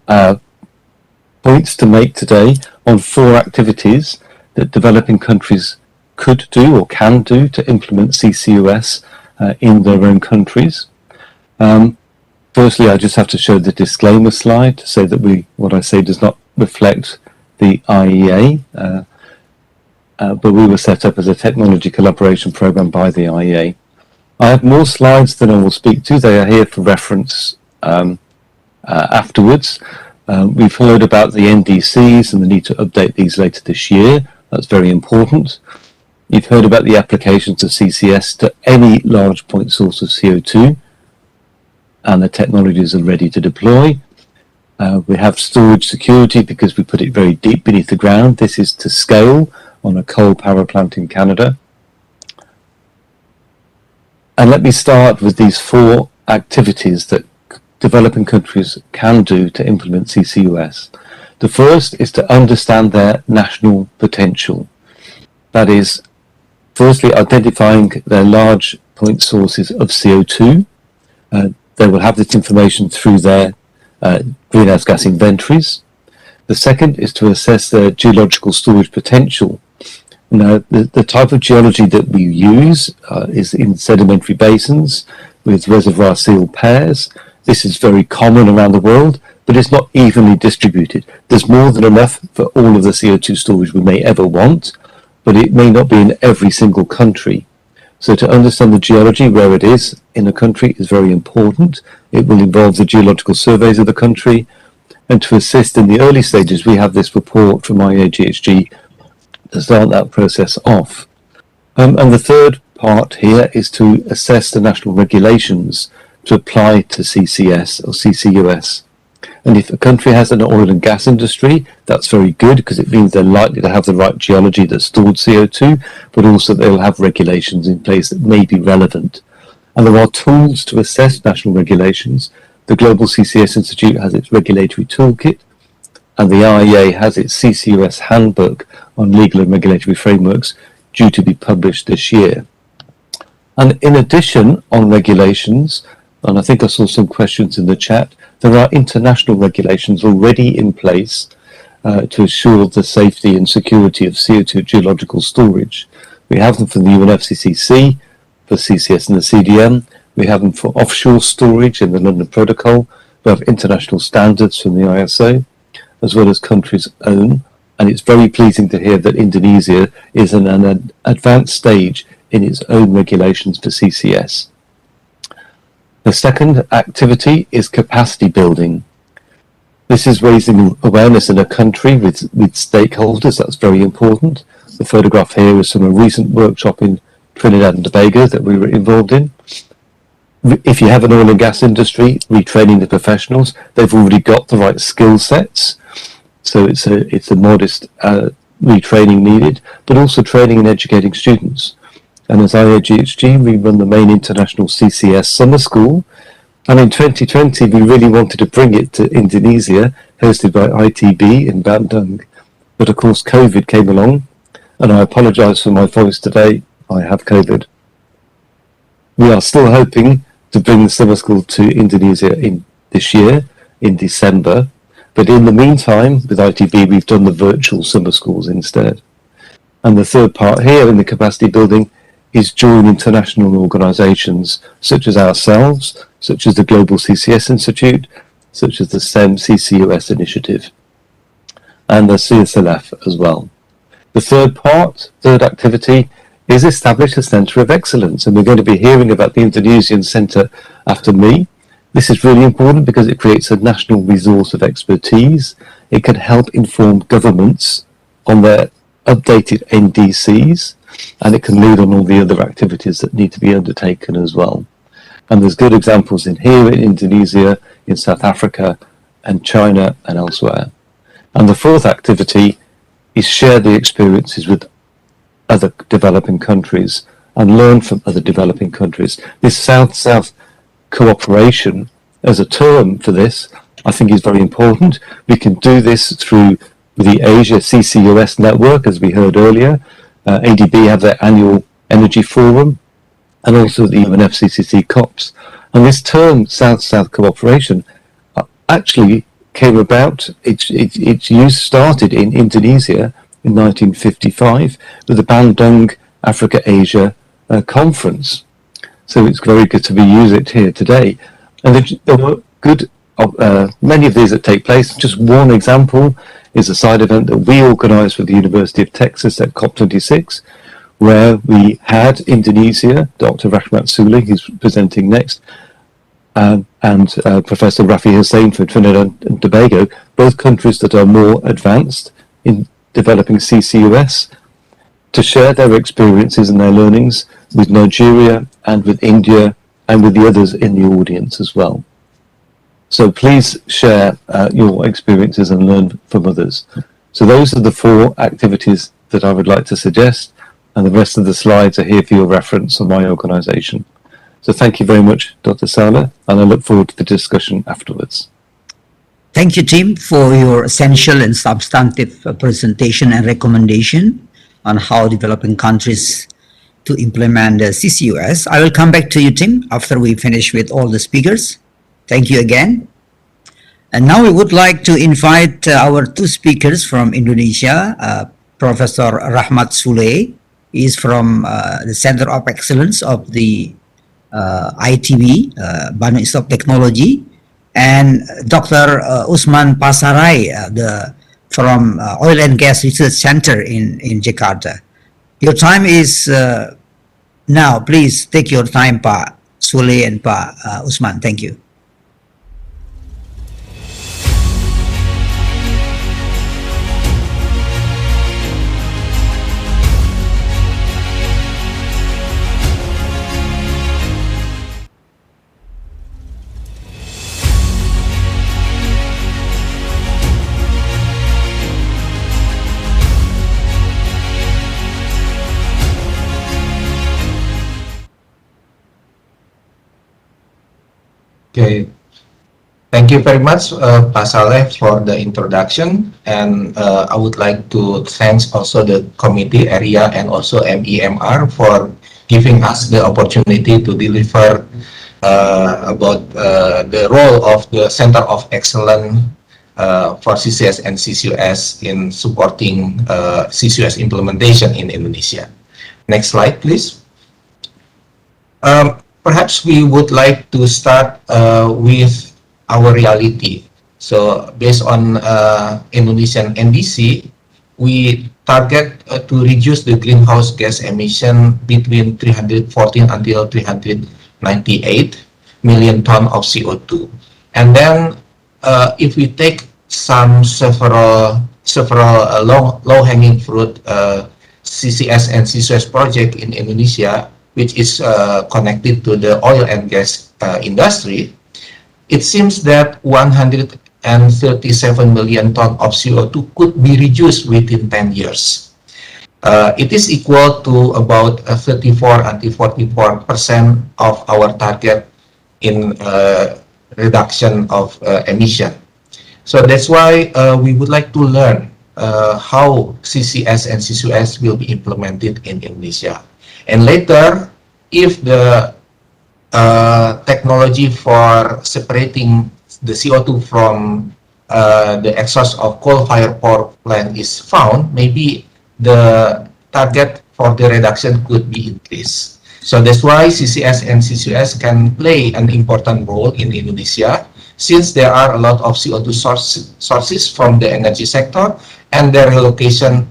points to make today on four activities that developing countries could do or can do to implement CCUS in their own countries. Firstly, I just have to show the disclaimer slide to say that what I say does not reflect the IEA, but we were set up as a technology collaboration program by the IEA. I have more slides than I will speak to. They are here for reference afterwards. We've heard about the NDCs and the need to update these later this year. That's very important. You've heard about the applications of CCS to any large point source of CO2, and the technologies are ready to deploy. We have storage security because we put it very deep beneath the ground. This is to scale on a coal power plant in Canada. And let me start with these four activities that developing countries can do to implement CCUS. The first is to understand their national potential. That is, firstly, identifying their large point sources of CO2. They will have this information through their greenhouse gas inventories. The second is to assess their geological storage potential. Now, the type of geology that we use is in sedimentary basins with reservoir seal pairs. This is very common around the world, but it's not evenly distributed. There's more than enough for all of the CO2 storage we may ever want, but it may not be in every single country. So to understand the geology where it is in a country is very important. It will involve the geological surveys of the country. And to assist in the early stages, we have this report from IAGHG to start that process off. And the third part here is to assess the national regulations to apply to CCS or CCUS. And if a country has an oil and gas industry, that's very good because it means they're likely to have the right geology that stored CO2, but also they'll have regulations in place that may be relevant. And there are tools to assess national regulations. The Global CCS Institute has its regulatory toolkit, and the IEA has its CCUS handbook on legal and regulatory frameworks due to be published this year. And in addition, on regulations, and I think I saw some questions in the chat, there are international regulations already in place to assure the safety and security of CO2 geological storage. We have them from the UNFCCC for CCS and the CDM. We have them for offshore storage in the London Protocol. We have international standards from the ISO, as well as countries' own. And it's very pleasing to hear that Indonesia is in an advanced stage in its own regulations for CCS. The second activity is capacity building. This is raising awareness in a country with stakeholders. That's very important. The photograph here is from a recent workshop in Trinidad and Tobago that we were involved in. If you have an oil and gas industry, retraining the professionals, they've already got the right skill sets. So it's a modest retraining needed, but also training and educating students. And as IOGHG, we run the main international CCS summer school. And in 2020, we really wanted to bring it to Indonesia, hosted by ITB in Bandung. But of course, COVID came along, and I apologize for my voice today. I have COVID. We are still hoping to bring the summer school to Indonesia in this year, in December. But in the meantime, with ITB, we've done the virtual summer schools instead. And the third part here in the capacity building is join international organizations such as ourselves, such as the Global CCS Institute, such as the SEM CCUS initiative, and the CSLF as well. The third activity is establish a centre of excellence, and we're going to be hearing about the Indonesian centre after me. This is really important because it creates a national resource of expertise. It can help inform governments on their updated NDCs, and it can lead on all the other activities that need to be undertaken as well. And there's good examples in here in Indonesia, in South Africa, and China, and elsewhere. And the fourth activity is share the experiences with other developing countries and learn from other developing countries. This South-South cooperation as a term for this, I think, is very important. We can do this through the Asia CCUS network, as we heard earlier. ADB have their annual energy forum, and also the UNFCCC COPs. And this term, South-South cooperation, actually came about, its use started in Indonesia in 1955 with the Bandung Africa-Asia conference. So it's very good to be using it here today. And there were good, many of these that take place. Just one example is a side event that we organised with the University of Texas at COP26, where we had Indonesia, Dr. Rahmat Suli, who's presenting next, and Professor Rafi Hussain from Trinidad and Tobago, both countries that are more advanced in developing CCUS, to share their experiences and their learnings with Nigeria and with India and with the others in the audience as well. So please share your experiences and learn from others. So those are the four activities that I would like to suggest, and the rest of the slides are here for your reference on my organisation. So thank you very much, Dr. Sala, and I look forward to the discussion afterwards. Thank you, Tim, for your essential and substantive presentation and recommendation on how developing countries to implement the CCUS. I will come back to you, Tim, after we finish with all the speakers. Thank you again. And now we would like to invite our two speakers from Indonesia, Professor Rahmat Sule. He is from the Center of Excellence of the ITB, Bandung Institute of Technology, and Dr. Usman Pasarai, from Oil and Gas Research Center in Jakarta. Your time is now. Please take your time, Pak Sule and Pak Usman. Thank you. Okay, thank you very much, Pak Saleh, for the introduction, and I would like to thank also the committee area and also MEMR for giving us the opportunity to deliver about the role of the Center of Excellence for CCS and CCUS in supporting CCUS implementation in Indonesia. Next slide, please. Perhaps we would like to start with our reality. So based on Indonesian NDC, we target to reduce the greenhouse gas emission between 314 until 398 million ton of CO2. And then if we take some several low-hanging fruit CCS and CCUS project in Indonesia, which is connected to the oil and gas industry, it seems that 137 million tons of CO2 could be reduced within 10 years. It is equal to about 34 until 44% of our target in reduction of emission. So that's why we would like to learn how CCS and CCUS will be implemented in Indonesia. And later, if the technology for separating the CO2 from the exhaust of coal-fired power plant is found, maybe the target for the reduction could be increased. So that's why CCS and CCUS can play an important role in Indonesia, since there are a lot of CO2 sources from the energy sector, and their location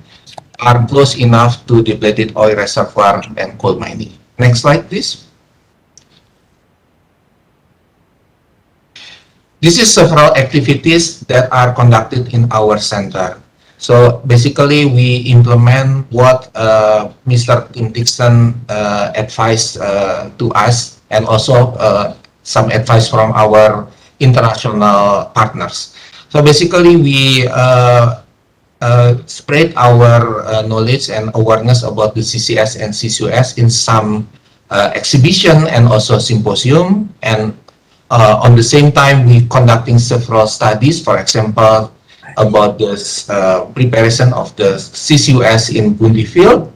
are close enough to depleted oil reservoir and coal mining. Next slide, please. This is several activities that are conducted in our center. So basically, we implement what Mr. Tim Dixon advised to us, and also some advice from our international partners. So basically, we spread our knowledge and awareness about the CCS and CCUS in some exhibition and also symposium. And on the same time, we conducting several studies, for example, about the preparation of the CCUS in Bundi field.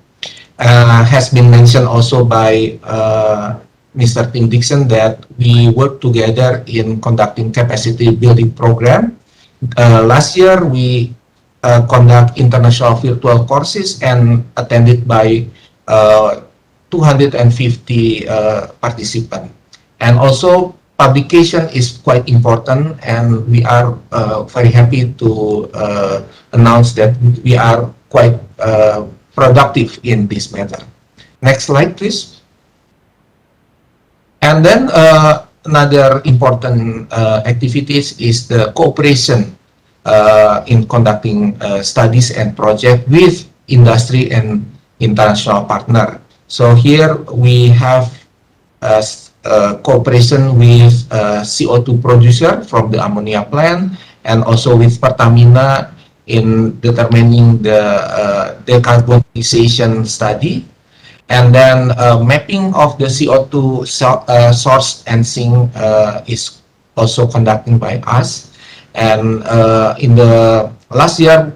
Has been mentioned also by Mr. Tim Dixon that we work together in conducting capacity building program. Last year, we conduct international virtual courses and attended by 250 participants. And also, publication is quite important, and we are very happy to announce that we are quite productive in this matter. Next slide, please. And then another important activities is the cooperation in conducting studies and projects with industry and international partner. So here we have cooperation with CO2 producer from the ammonia plant, and also with Pertamina in determining the decarbonization study, and then mapping of the CO2 source and sink is also conducted by us. And in the last year,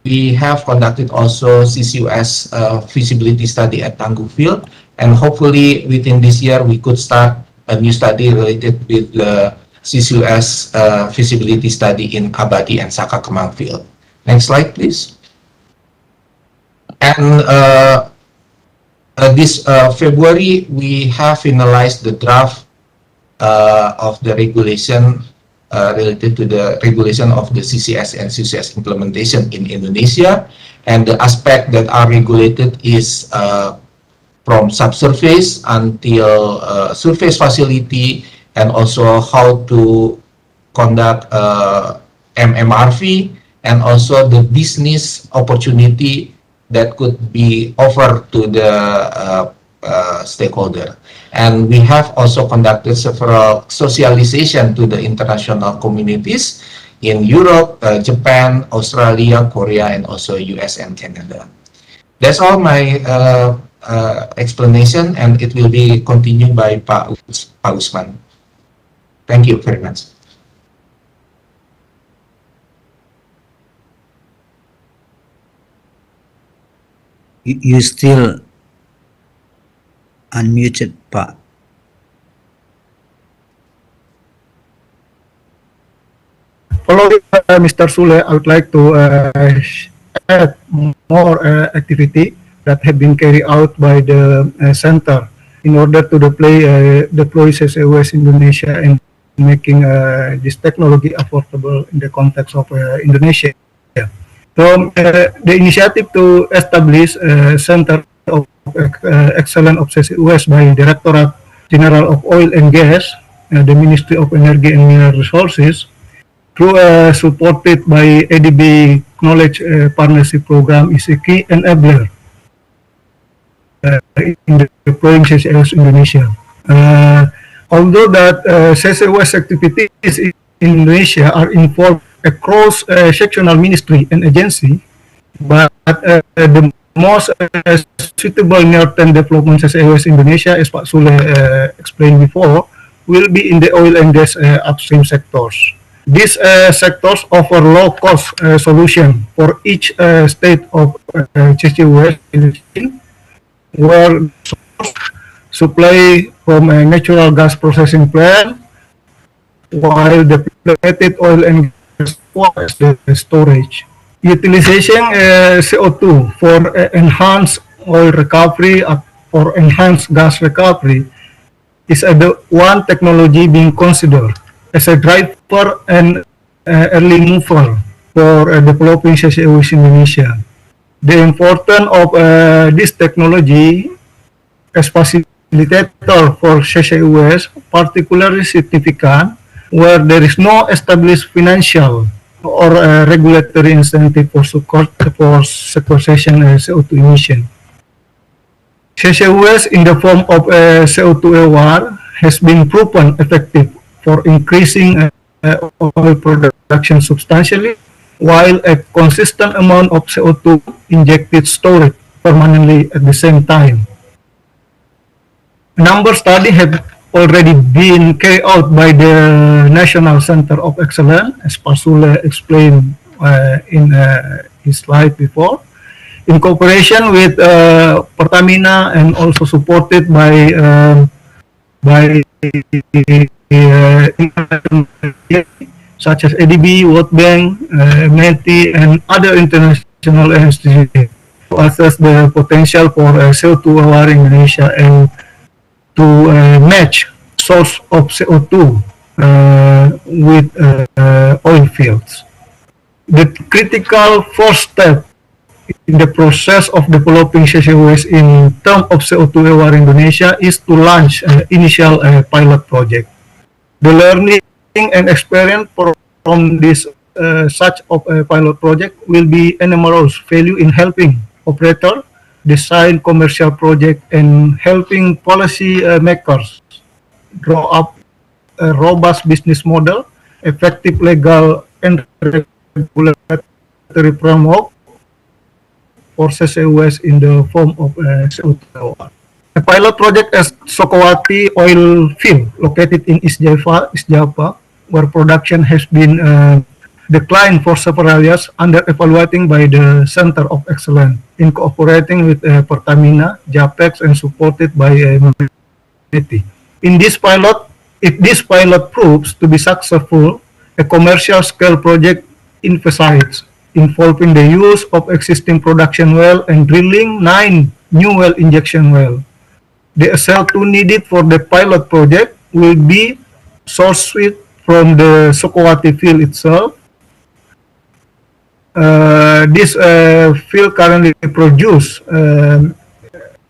we have conducted also CCUS feasibility study at Tangguh Field, and hopefully within this year we could start a new study related with the CCUS feasibility study in Abadi and Saka Kemang Field. Next slide, please. And this February, we have finalized the draft of the regulation related to the regulation of the CCS and CCS implementation in Indonesia. And the aspect that are regulated is from subsurface until surface facility, and also how to conduct MMRV, and also the business opportunity that could be offered to the stakeholder. And we have also conducted several socialization to the international communities in Europe, Japan, Australia, Korea, and also US and Canada. That's all my explanation, and it will be continued by Pak Usman. Thank you very much. You still unmuted, Pak. Following Mr. Sule, I would like to add more activity that have been carried out by the center in order to deploy CCUS Indonesia in making this technology affordable in the context of Indonesia. So the initiative to establish a Center of Excellence of CCUS by Directorate General of Oil and Gas, the Ministry of Energy and Mineral Resources, through supported by ADB Knowledge Partnership Program, is a key enabler in deploying CCS Indonesia. Although that CCUS activities in Indonesia are involved across sectional ministry and agency, but the most suitable near-term development CCUS Indonesia, as Pak Sule explained before, will be in the oil and gas upstream sectors. These sectors offer low-cost solution for each state of CCUS, where supply from a natural gas processing plant, while the depleted oil and gas for the storage. Utilization CO2 for enhanced oil recovery or enhanced gas recovery is the one technology being considered as a driver and early mover for developing CCUS in Indonesia. The importance of this technology as facilitator for CCUS particularly significant where there is no established financial or regulatory incentive for sequestration CO2 emission. CCUS in the form of CO2 EOR has been proven effective for increasing oil production substantially, while a consistent amount of CO2 injected stored permanently at the same time. A number of studies have already been carried out by the National Center of Excellence, as Pak Sule explained in his slide before, in cooperation with Pertamina and also supported by such as ADB, World Bank, METI, and other international institutions to assess the potential for CO2 EOR in Indonesia and to match source of CO2 with oil fields. The critical first step in the process of developing CCUS in terms of CO2 EOR in Indonesia is to launch an initial pilot project. The learning and experience from this such of a pilot project will be enormous value in helping operator design commercial project and helping policy makers draw up a robust business model, effective legal and regulatory framework for CCUS in the form of CO2. A pilot project at Sokowati oil field located in East Java, where production has been declined for several years, under evaluating by the Center of Excellence in cooperating with Pertamina, Capex, and supported by METI. In this pilot, if this pilot proves to be successful, a commercial scale project emphasizes involving the use of existing production well and drilling 9 new well injection wells. The SL2 needed for the pilot project will be sourced from the Sokowati field itself. This field currently produce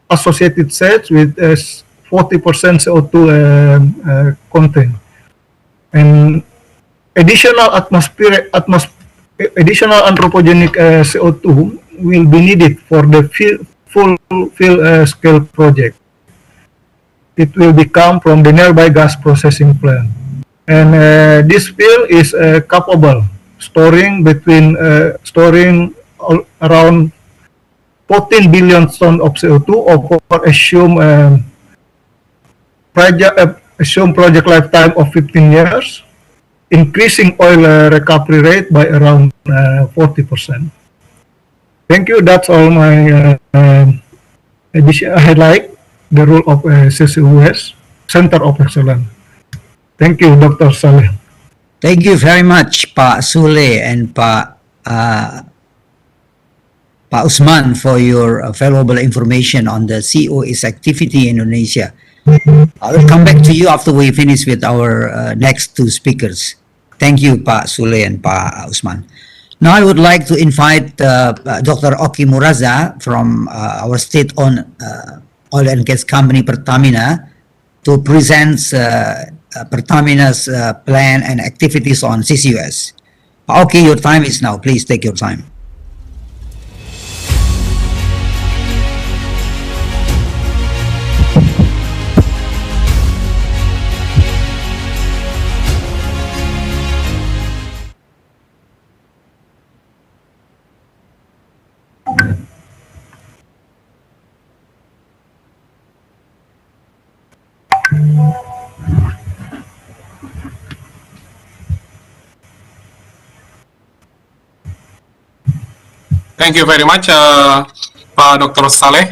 associated sets with 40% CO2 content, and additional additional anthropogenic CO2 will be needed for the full field scale project. It will become from the nearby gas processing plant, and this field is capable storing around 14 billion tons of CO2 over assumed project lifetime of 15 years, increasing oil recovery rate by around 40%. Thank you. That's all my highlight the role of CCUS, Center of Excellence. Thank you, Dr. Saleh. Thank you very much, Pak Sule and Pak Usman, for your valuable information on the COS activity in Indonesia. I will come back to you after we finish with our next two speakers. Thank you, Pak Sule and Pak Usman. Now I would like to invite Dr. Oki Muraza from our state-owned oil and gas company Pertamina to present Pertamina's plan and activities on CCUS. Okay, your time is now. Please take your time. Thank you very much, Pak Dr. Saleh.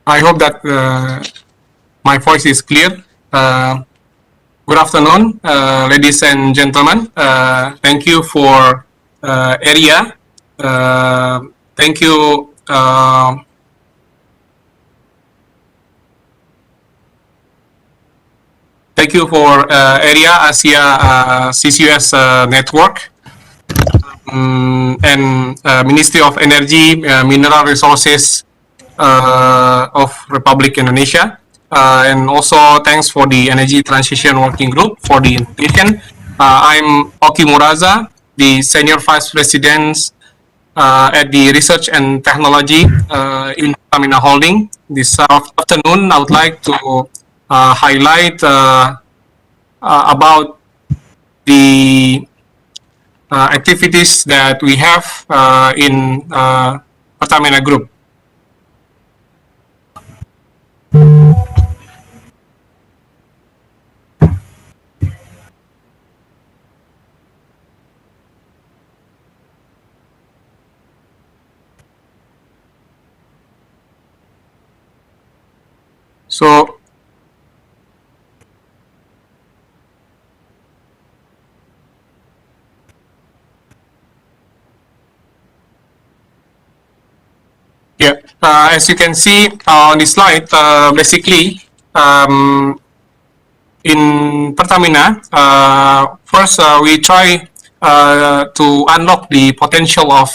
I hope that my voice is clear. Good afternoon, ladies and gentlemen. Thank you for area. Thank you. Thank you for area Asia CCUS network and Ministry of Energy, Mineral Resources of Republic Indonesia. And also thanks for the Energy Transition Working Group for the invitation. I'm Oki Muraza, the Senior Vice President at the Research and Technology in Pertamina Holding. This afternoon, I would like to highlight about the activities that we have in Pertamina Group. So, yeah, as you can see on the slide, basically, in Pertamina, first we try to unlock the potential of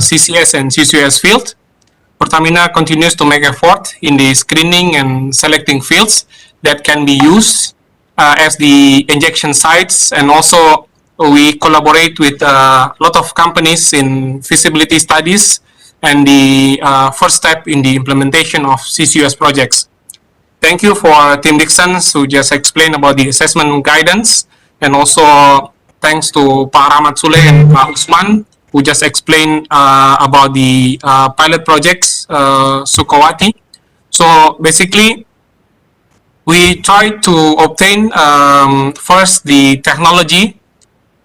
CCS and CCUS field. Pertamina continues to make effort in the screening and selecting fields that can be used as the injection sites, and also we collaborate with a lot of companies in feasibility studies and the first step in the implementation of CCUS projects. Thank you for Tim Dixon who just explained about the assessment guidance, and also thanks to Pak Rahmat Suleh and Pak Usman who just explained about the pilot projects, Sukawati. So basically, we try to obtain first the technology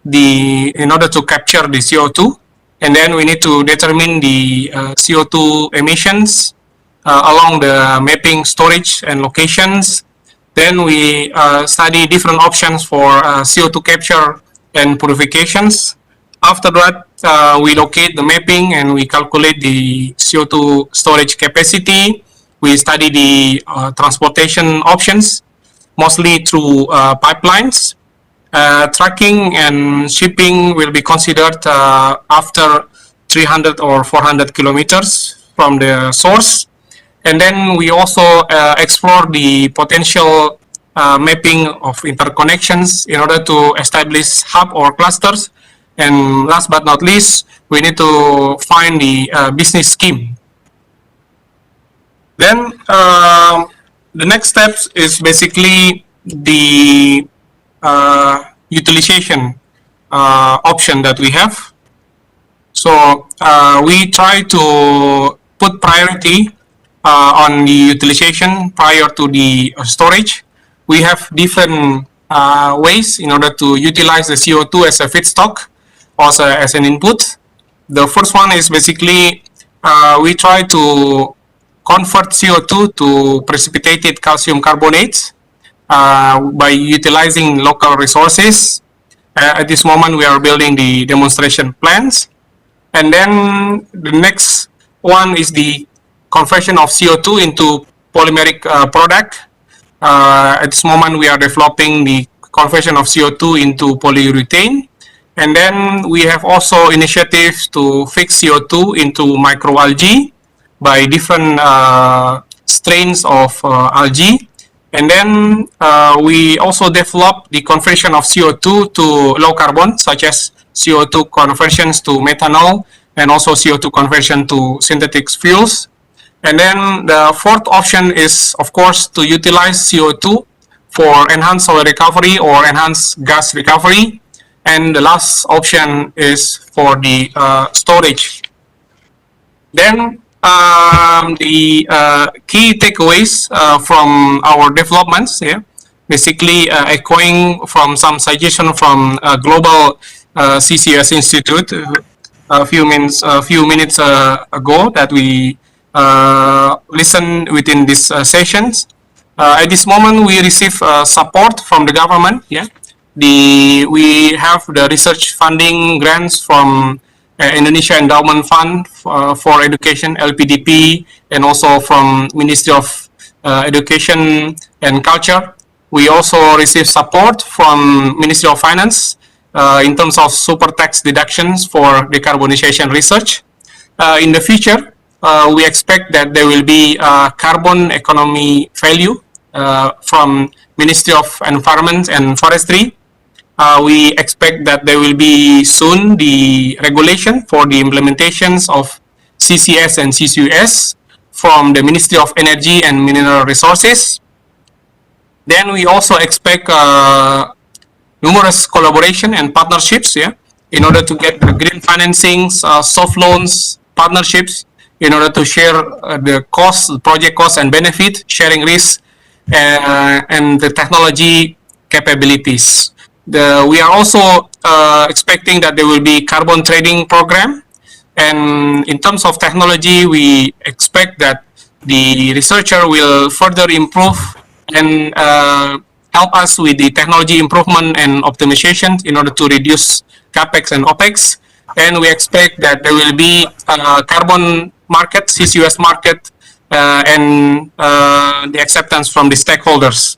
in order to capture the CO2, and then we need to determine the CO2 emissions along the mapping, storage, and locations. Then we study different options for CO2 capture and purifications. After that, we locate the mapping and we calculate the CO2 storage capacity. We study the transportation options, mostly through pipelines. Tracking and shipping will be considered after 300 or 400 kilometers from the source. And then we also explore the potential mapping of interconnections in order to establish hub or clusters. And last but not least, we need to find the business scheme. Then the next steps is basically the utilization option that we have. So we try to put priority on the utilization prior to the storage. We have different ways in order to utilize the CO2 as a feedstock, also as an input. The first one is basically we try to convert CO2 to precipitated calcium carbonate by utilizing local resources. At this moment, we are building the demonstration plants. And then the next one is the conversion of CO2 into polymeric product. At this moment, we are developing the conversion of CO2 into polyurethane. And then we have also initiatives to fix CO2 into microalgae by different strains of algae. And then we also develop the conversion of CO2 to low carbon, such as CO2 conversions to methanol, and also CO2 conversion to synthetic fuels. And then the fourth option is, of course, to utilize CO2 for enhanced soil recovery or enhanced gas recovery. And the last option is for the storage. Then the key takeaways from our developments, basically echoing from some suggestion from Global CCS Institute, a few minutes ago that we listened within these sessions. At this moment, we receive support from the government. Yeah, we have the research funding grants from Indonesia Endowment Fund for Education (LPDP) and also from Ministry of Education and Culture. We also receive support from Ministry of Finance in terms of super tax deductions for decarbonization research. In the future, we expect that there will be carbon economy value from Ministry of Environment and Forestry. We expect that there will be soon the regulation for the implementations of CCS and CCUS from the Ministry of Energy and Mineral Resources. Then we also expect numerous collaboration and partnerships, yeah, in order to get the green financings, soft loans, partnerships, in order to share the costs, project costs and benefit, sharing risks, and the technology capabilities. We are also expecting that there will be carbon trading program, and in terms of technology, we expect that the researcher will further improve and help us with the technology improvement and optimization in order to reduce Capex and OPEX. And we expect that there will be carbon market, CCUS market, and the acceptance from the stakeholders.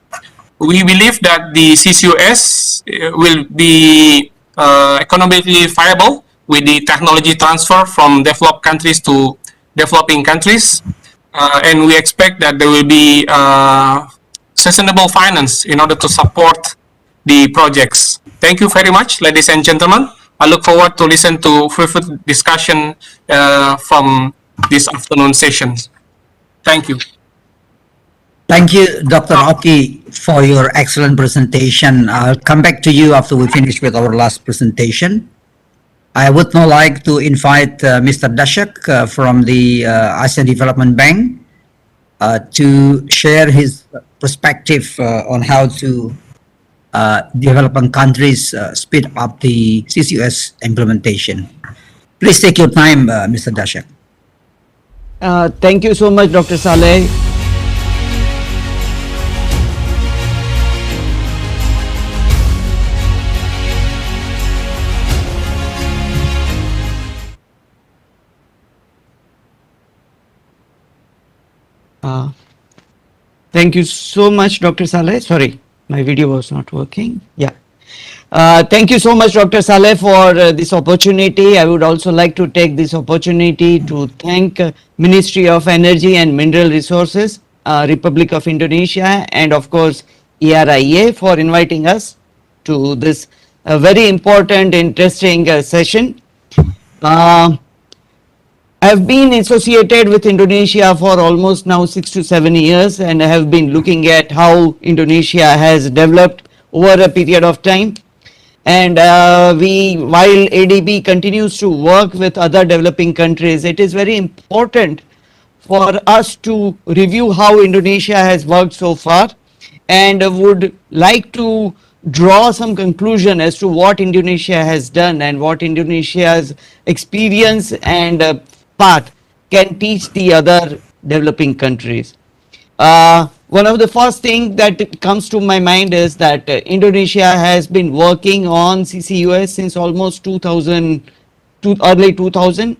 We believe that the CCUS will be economically viable with the technology transfer from developed countries to developing countries. And we expect that there will be sustainable finance in order to support the projects. Thank you very much, ladies and gentlemen. I look forward to listen to fruitful discussion from this afternoon sessions. Thank you. Thank you, Dr. Oki, for your excellent presentation. I'll come back to you after we finish with our last presentation. I would now like to invite Mr. Dashak from the ASEAN Development Bank to share his perspective on how to developing countries speed up the CCUS implementation. Please take your time, Mr. Dashak. Thank you so much, Dr. Saleh. Thank you so much, Dr. Saleh. Sorry, my video was not working. Yeah. Thank you so much, Dr. Saleh, for this opportunity. I would also like to take this opportunity to thank Ministry of Energy and Mineral Resources, Republic of Indonesia, and of course ERIA for inviting us to this very important, interesting session. I've been associated with Indonesia for almost now 6 to 7 years, and I have been looking at how Indonesia has developed over a period of time. And while ADB continues to work with other developing countries, it is very important for us to review how Indonesia has worked so far, and would like to draw some conclusion as to what Indonesia has done and what Indonesia's experience and path can teach the other developing countries. One of the first things that comes to my mind is that Indonesia has been working on CCUS since almost early 2000,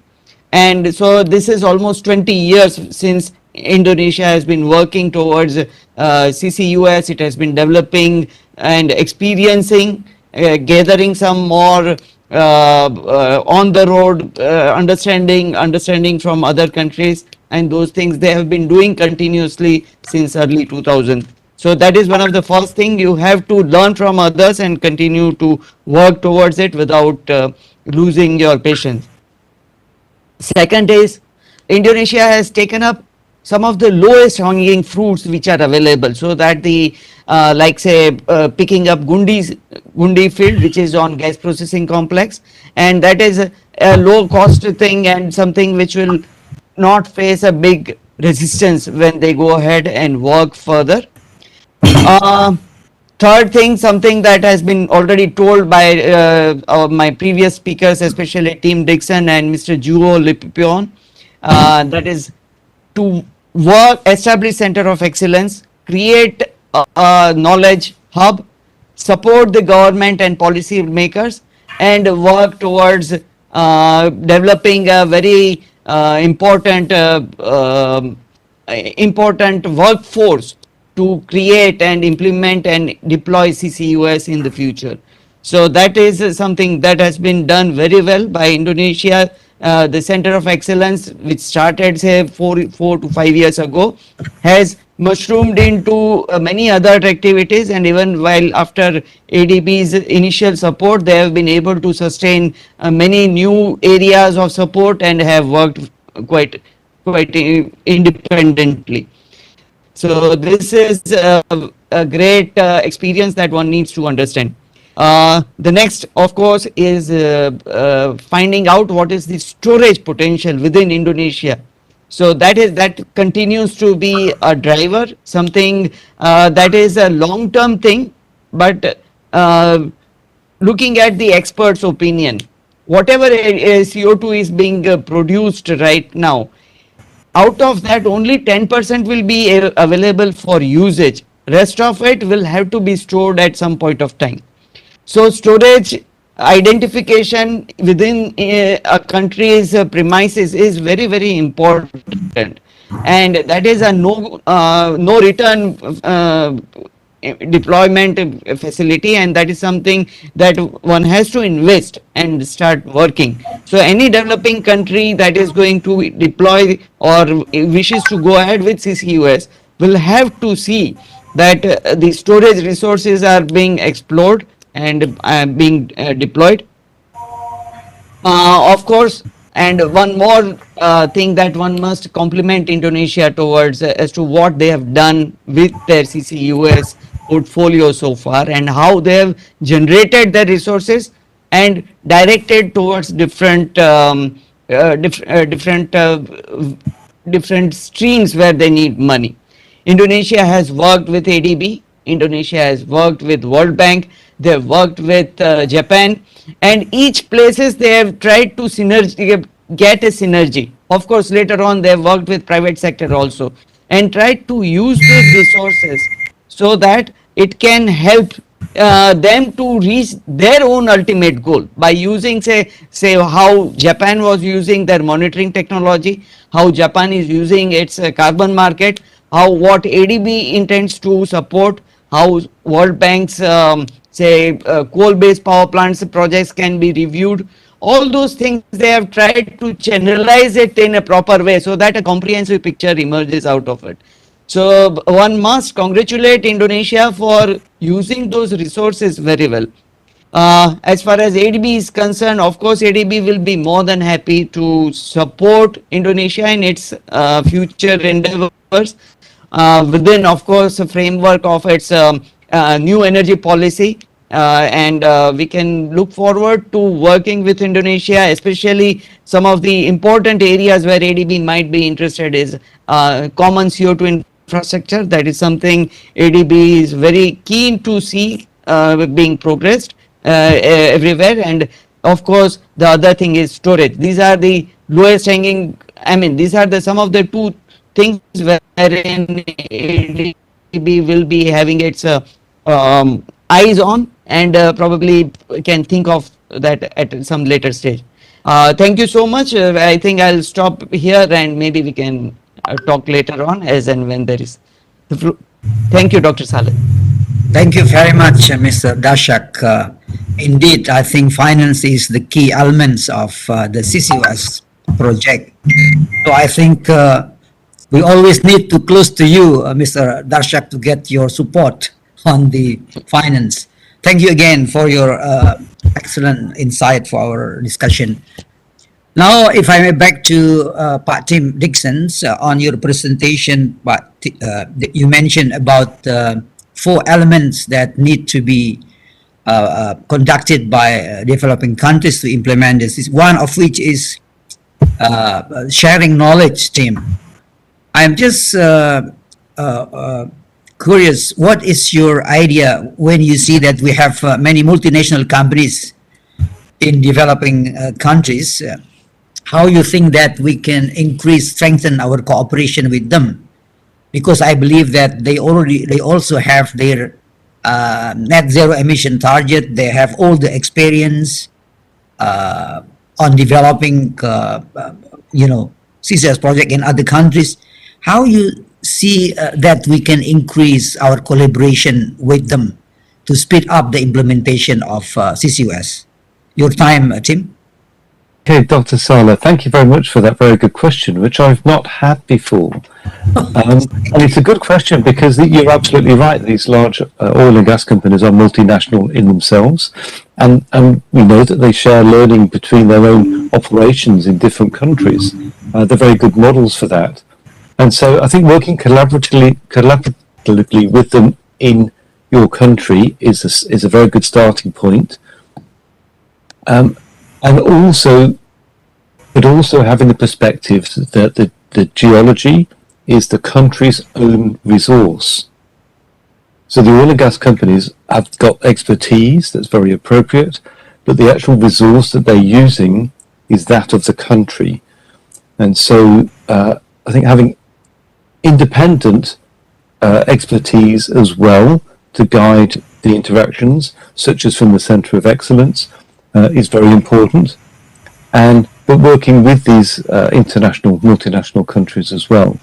and so this is almost 20 years since Indonesia has been working towards CCUS. It has been developing and experiencing, gathering some more on the road understanding from other countries, and those things they have been doing continuously since early 2000. So that is one of the first thing. You have to learn from others and continue to work towards it without losing your patience. Second is, Indonesia has taken up some of the lowest hanging fruits which are available, so that the like say picking up Gundi field, which is on gas processing complex, and that is a low cost thing and something which will not face a big resistance when they go ahead and work further. third thing, something that has been already told by my previous speakers, especially Tim Dixon and Mr. Juho Lipipion, that is to establish center of excellence, create a knowledge hub, support the government and policy makers, and work towards developing a very important workforce to create and implement and deploy CCUS in the future. So that is something that has been done very well by Indonesia. The Center of Excellence, which started say 4 to 5 years ago, has mushroomed into many other activities, and even while after ADB's initial support, they have been able to sustain many new areas of support and have worked quite independently. So this is a great experience that one needs to understand. The next, of course, is finding out what is the storage potential within Indonesia. So that continues to be a driver, something that is a long-term thing, but looking at the experts' opinion, whatever CO2 is being produced right now, out of that only 10% will be available for usage. Rest of it will have to be stored at some point of time. So storage identification within a country's premises is very, very important, and that is a no return deployment facility, and that is something that one has to invest and start working. So any developing country that is going to deploy or wishes to go ahead with CCUS will have to see that the storage resources are being explored and being deployed. Of course, and one more thing that one must compliment Indonesia towards as to what they have done with their CCUS portfolio so far, and how they have generated their resources and directed towards different streams where they need money. Indonesia has worked with ADB, Indonesia has worked with World Bank, they have worked with Japan, and each places they have tried to get a synergy. Of course, later on they have worked with private sector also, and tried to use these resources so that it can help them to reach their own ultimate goal by using say how Japan was using their monitoring technology, how Japan is using its carbon market, how what ADB intends to support, how World Bank's coal-based power plants projects can be reviewed. All those things they have tried to generalize it in a proper way so that a comprehensive picture emerges out of it. So one must congratulate Indonesia for using those resources very well. As far as ADB is concerned, of course, ADB will be more than happy to support Indonesia in its future endeavors within, of course, a framework of its new energy policy. And we can look forward to working with Indonesia, especially some of the important areas where ADB might be interested is common CO2 infrastructure. That is something ADB is very keen to see being progressed everywhere. And of course, the other thing is storage. These are the lowest hanging, these are the some of the two things wherein ADB will be having its eyes on, and probably can think of that at some later stage. Thank you so much. I think I'll stop here, and maybe we can talk later on as and when there is. Thank you, Dr. Saleh. Thank you very much, Mr. Dashak. Indeed, I think finance is the key elements of the CCUS project. So I think we always need to close to you, Mr. Dashak, to get your support on the finance. Thank you again for your excellent insight for our discussion. Now, if I may back to Pak Tim Dixon on your presentation, but you mentioned about 4 elements that need to be conducted by developing countries to implement this. One of which is sharing knowledge, Tim. I'm just curious, what is your idea when you see that we have many multinational companies in developing countries? How you think that we can strengthen our cooperation with them? Because I believe that they also have their net zero emission target. They have all the experience on developing, CCS project in other countries. How you see that we can increase our collaboration with them to speed up the implementation of CCUS? Your time, Tim. Okay, Dr. Sala, thank you very much for that very good question, which I've not had before. And it's a good question because you're absolutely right. These large oil and gas companies are multinational in themselves. And we know that they share learning between their own operations in different countries. They're very good models for that. And so I think working collaboratively with them in your country is a very good starting point. And also having the perspective that the geology is the country's own resource. So the oil and gas companies have got expertise that's very appropriate, but the actual resource that they're using is that of the country. And so I think having independent expertise as well to guide the interactions, such as from the Centre of Excellence, is very important. But working with these multinational countries as well.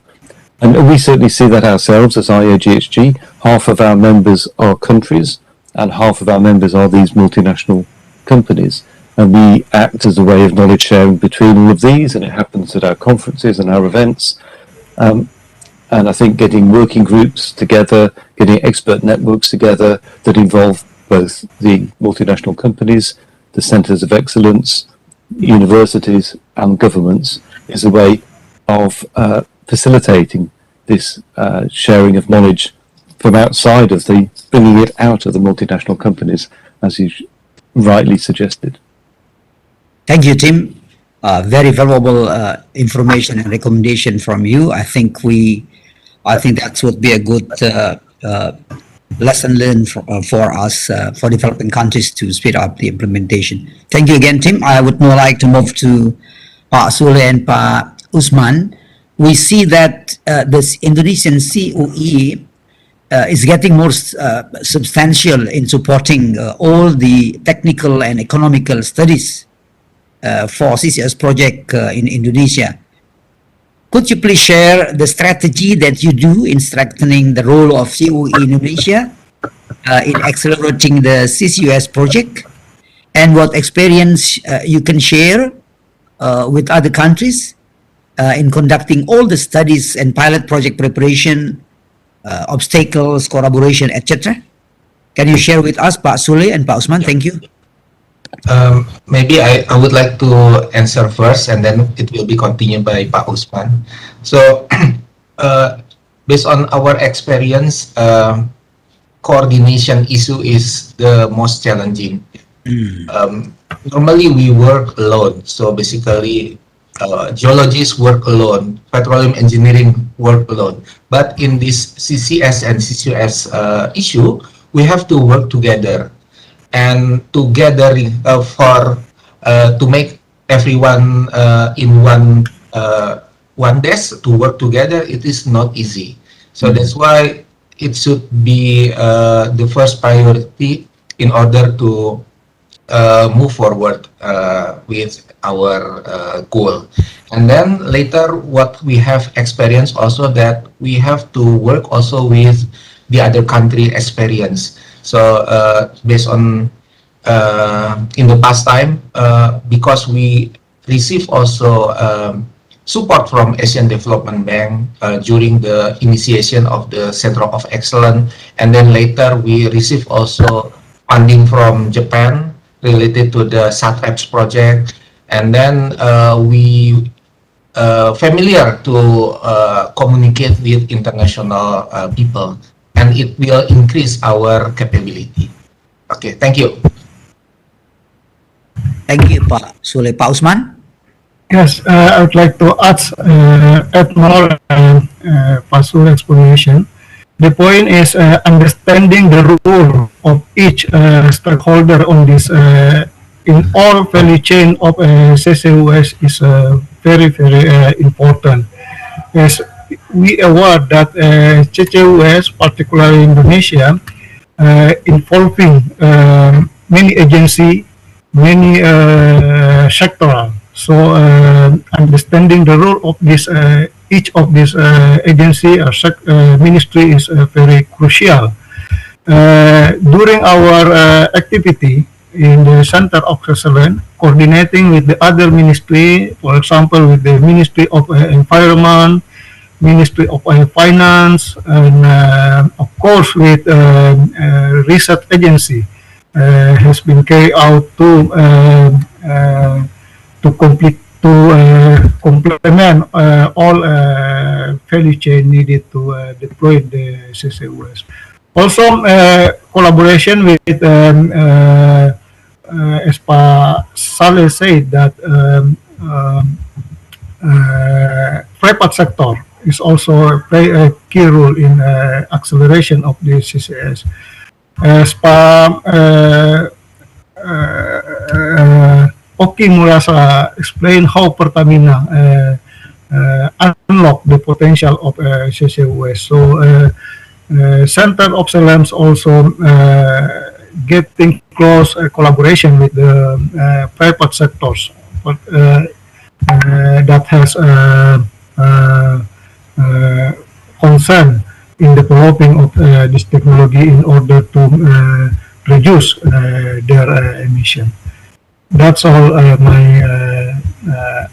And we certainly see that ourselves as IAGHG. Half of our members are countries and half of our members are these multinational companies. And we act as a way of knowledge sharing between all of these, and it happens at our conferences and our events. And I think getting working groups together, getting expert networks together that involve both the multinational companies, the centres of excellence, universities and governments is a way of facilitating this sharing of knowledge from outside of bringing it out of the multinational companies, as you rightly suggested. Thank you, Tim. Very valuable information and recommendation from you. I think that would be a good lesson learned for us, for developing countries to speed up the implementation. Thank you again, Tim. I would now like to move to Pak Sule and Pak Usman. We see that this Indonesian COE is getting more substantial in supporting all the technical and economical studies for CCS project in Indonesia. Could you please share the strategy that you do in strengthening the role of COE in Indonesia in accelerating the CCUS project, and what experience you can share with other countries in conducting all the studies and pilot project preparation, obstacles, collaboration, etc.? Can you share with us, Pak Sule and Pak Usman? Thank you. Maybe I would like to answer first, and then it will be continued by Pak Usman. So, based on our experience, coordination issue is the most challenging. Normally we work alone, so basically geologists work alone, petroleum engineering work alone. But in this CCS and CCUS issue, we have to work together. And together to make everyone in one desk to work together, it is not easy. So that's why it should be the first priority in order to move forward with our goal. And then later, what we have experienced also, that we have to work also with the other country experience. So based on in the past time, because we receive also support from Asian Development Bank during the initiation of the Center of Excellence, and then later we receive also funding from Japan related to the SATREPS project, and then we familiar to communicate with international people, and it will increase our capability. Okay, thank you. Thank you, Pak Sule. Pak Usman? Yes, I would like to add more Pak Sule's explanation. The point is understanding the role of each stakeholder on this in all value chain of CCUS is very, very important. As we aware that CCUS, particularly in Indonesia, involving many agency, many sectoral. So understanding the role of this each of these agency or ministry is very crucial. During our activity in the Center of Excellence, coordinating with the other ministry, for example, with the Ministry of Environment, Ministry of Finance, and of course with research agency, has been carried out to complement all value chain needed to deploy the CCUS. Also, collaboration with, as Pa Saleh said, that private sector is also play a key role in acceleration of the CCS. As Pa Oki Murasa explained how Pertamina unlock the potential of CCUS. So Center of Excellence also getting close collaboration with the private sectors that has concern in developing of this technology in order to reduce their emission. That's all my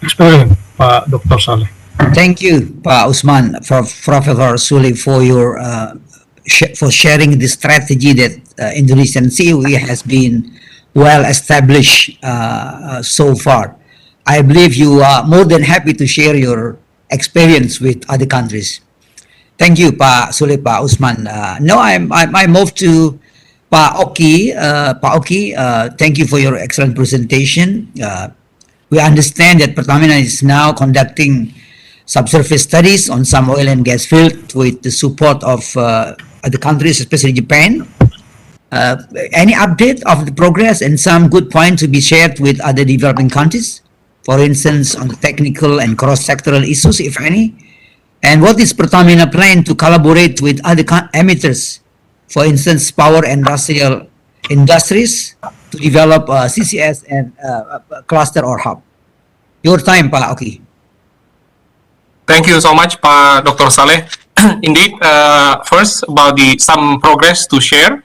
experience, Pak Dr. Saleh. Thank you, Pak Usman, Professor Suli, for your for sharing the strategy that Indonesian CUE has been well established so far. I believe you are more than happy to share your experience with other countries. Thank you, Pak Suli, Pak Usman. Now I move to Pak Oki. Pak Oki, thank you for your excellent presentation. We understand that Pertamina is now conducting subsurface studies on some oil and gas field with the support of other countries, especially Japan. Any update of the progress and some good points to be shared with other developing countries? For instance, on the technical and cross-sectoral issues, if any? And what is Pertamina plan to collaborate with other emitters? For instance, power and industrial industries to develop CCS and cluster or hub. Your time, Pak Oki. Thank you so much, Pak Dr. Saleh. Indeed, first about some progress to share.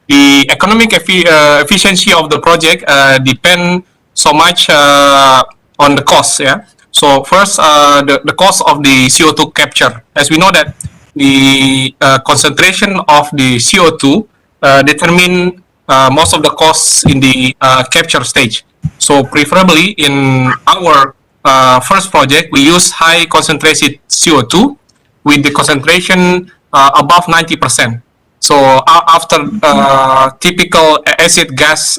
The economic efficiency of the project depend so much on the cost. Yeah. So first, the cost of the CO2 capture. As we know that the concentration of the CO2 determine most of the costs in the capture stage. So preferably in our first project, we use high concentrated CO2 with the concentration above 90%. So after typical acid gas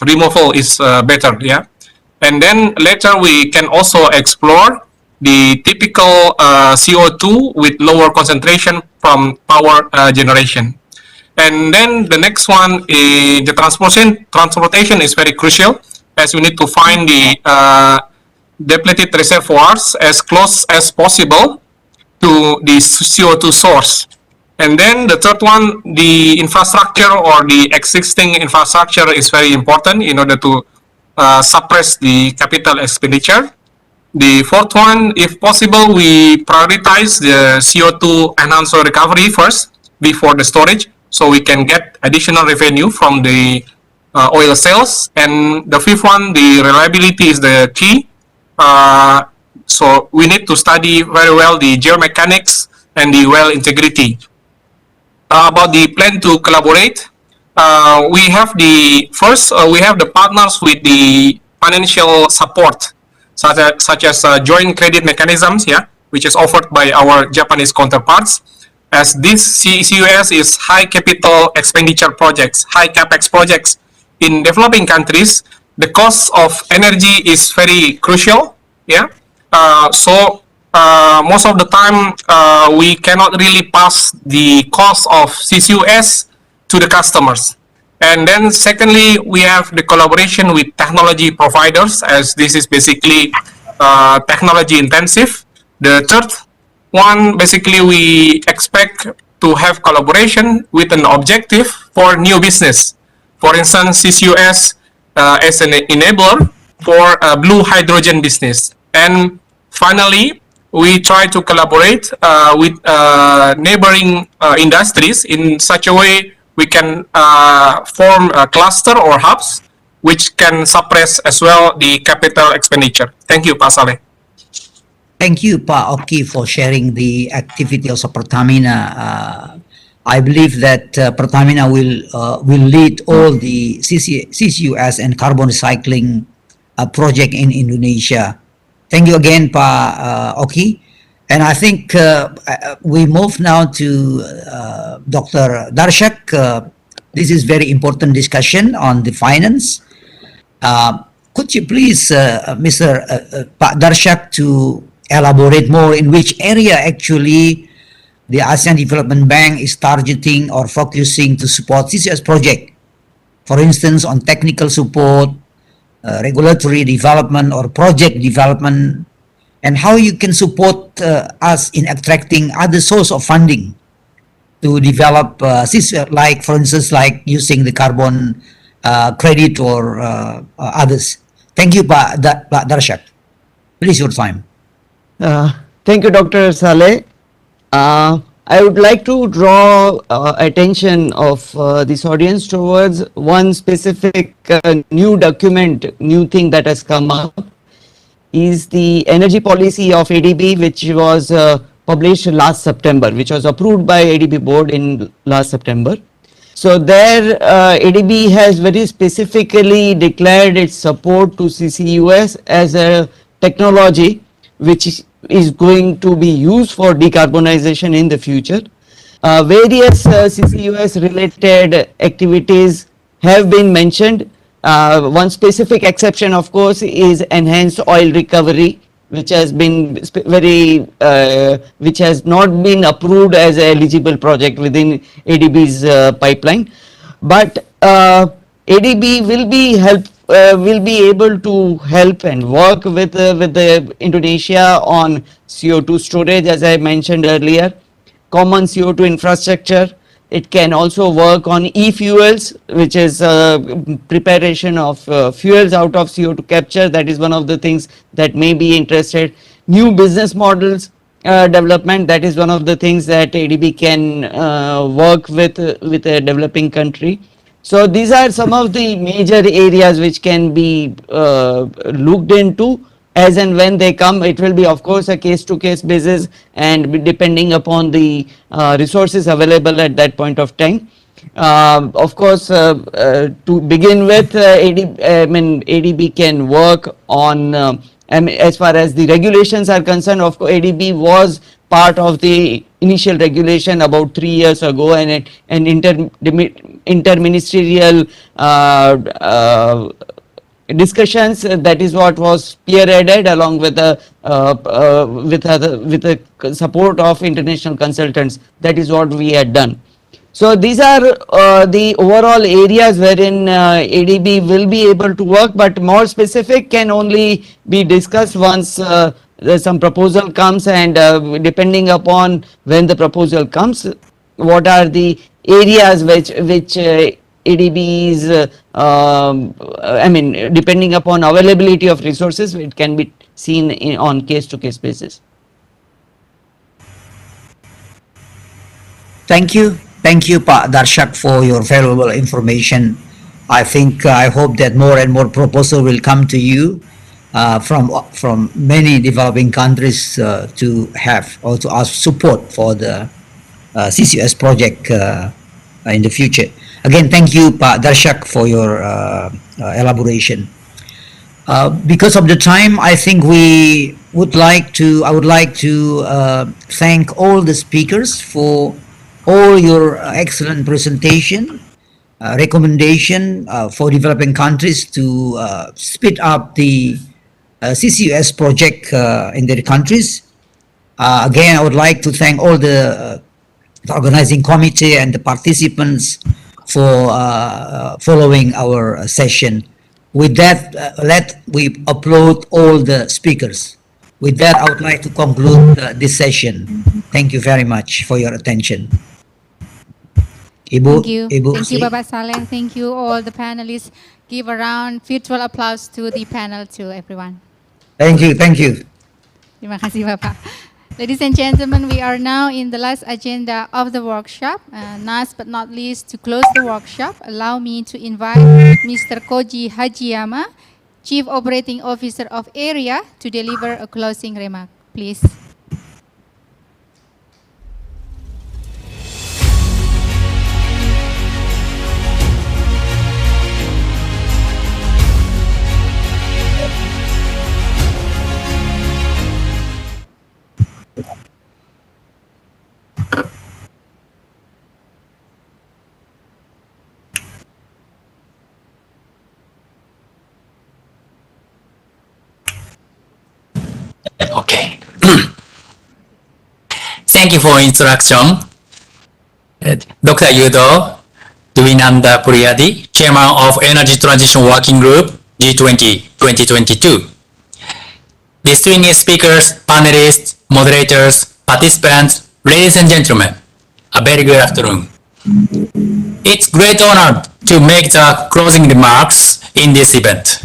removal is better, yeah. And then later we can also explore the typical CO2 with lower concentration from power generation. And then the next one is the transportation is very crucial, as we need to find the depleted reservoirs as close as possible to the CO2 source. And then the third one, the infrastructure or the existing infrastructure is very important in order to suppress the capital expenditure. The fourth one, if possible, we prioritize the CO2 enhancer recovery first before the storage, so we can get additional revenue from the oil sales. And the fifth one, the reliability is the key. So we need to study very well the geomechanics and the well integrity. About the plan to collaborate, we have the partners with the financial support, such as joint credit mechanisms, yeah, which is offered by our Japanese counterparts. As this CCUS is high capital expenditure projects, high Capex projects in developing countries, the cost of energy is very crucial, yeah. So most of the time we cannot really pass the cost of CCUS to the customers. And then secondly, we have the collaboration with technology providers, as this is basically technology intensive. The third one, basically we expect to have collaboration with an objective for new business. For instance, CCUS as an enabler for blue hydrogen business. And finally, we try to collaborate with neighboring industries in such a way we can form a cluster or hubs which can suppress as well the capital expenditure. Thank you, Pak Saleh. Thank you, Pa Oki, for sharing the activity of Pertamina. I believe that Pertamina will lead all the CCUS and carbon recycling project in Indonesia. Thank you again, Pa Oki. And I think we move now to Dr. Darshak. This is very important discussion on the finance. Could you please, Mr. Pak Darshak, to elaborate more in which area actually the ASEAN Development Bank is targeting or focusing to support CCS project? For instance, on technical support, regulatory development or project development, and how you can support us in attracting other source of funding to develop CCS, like for instance, like using the carbon credit or others. Thank you, Pak Darshak. Please, your time. Thank you, Dr. Saleh. I would like to draw attention of this audience towards one specific new document, new thing that has come up, is the Energy Policy of Adb, which was published last September, which was approved by Adb board in last September. So there Adb has very specifically declared its support to CCUS as a technology which is going to be used for decarbonization in the future. Various CCUS related activities have been mentioned. One specific exception, of course, is enhanced oil recovery, which has been which has not been approved as an eligible project within ADB's pipeline. But ADB will be able to help and work with the Indonesia on CO2 storage, as I mentioned earlier, common CO2 infrastructure. It can also work on e-fuels, which is preparation of fuels out of CO2 capture. That is one of the things that may be interested. New business models development, that is one of the things that ADB can work with a developing country. So these are some of the major areas which can be looked into. As and when they come, it will be of course a case-to-case basis and depending upon the resources available at that point of time. Of course, to begin with, ADB can work on, as far as the regulations are concerned, of course, ADB was part of the initial regulation about 3 years ago, and an interministerial discussions, that is what was spearheaded along with the support of international consultants. That is what we had done. So these are the overall areas wherein ADB will be able to work, but more specific can only be discussed once some proposal comes, and depending upon when the proposal comes, what are the areas which ADB is, depending upon availability of resources, it can be seen on case-to-case basis. Thank you, Pak Darshak, for your valuable information. I hope that more and more proposals will come to you from many developing countries to have or to ask support for the CCUS project in the future. Again, thank you, Pak Darshak, for your elaboration. Because of the time, I think I would like to thank all the speakers for all your excellent presentation, recommendation for developing countries to speed up the CCUS project in their countries. Again, I would like to thank all the organizing committee and the participants for following our session. With that, let we upload all the speakers. With that, I would like to conclude this session. Thank you very much for your attention. Ibu, Thank you. Ibu Thank you, Sri. Bapak Saleh. Thank you, all the panelists. Give a round virtual applause to the panel too, everyone. Thank you, thank you. Terima kasih, Bapak. Ladies and gentlemen, we are now in the last agenda of the workshop. Last but not least, to close the workshop, allow me to invite Mr. Koji Hajiyama, Chief Operating Officer of AREA, to deliver a closing remark. Please. Okay. Thank you for introduction. Dr. Yudo, Dwinanda Priyadi, Chairman of Energy Transition Working Group, G20 2022. Distinguished speakers, panelists, moderators, participants, ladies and gentlemen, a very good afternoon. It's great honor to make the closing remarks in this event.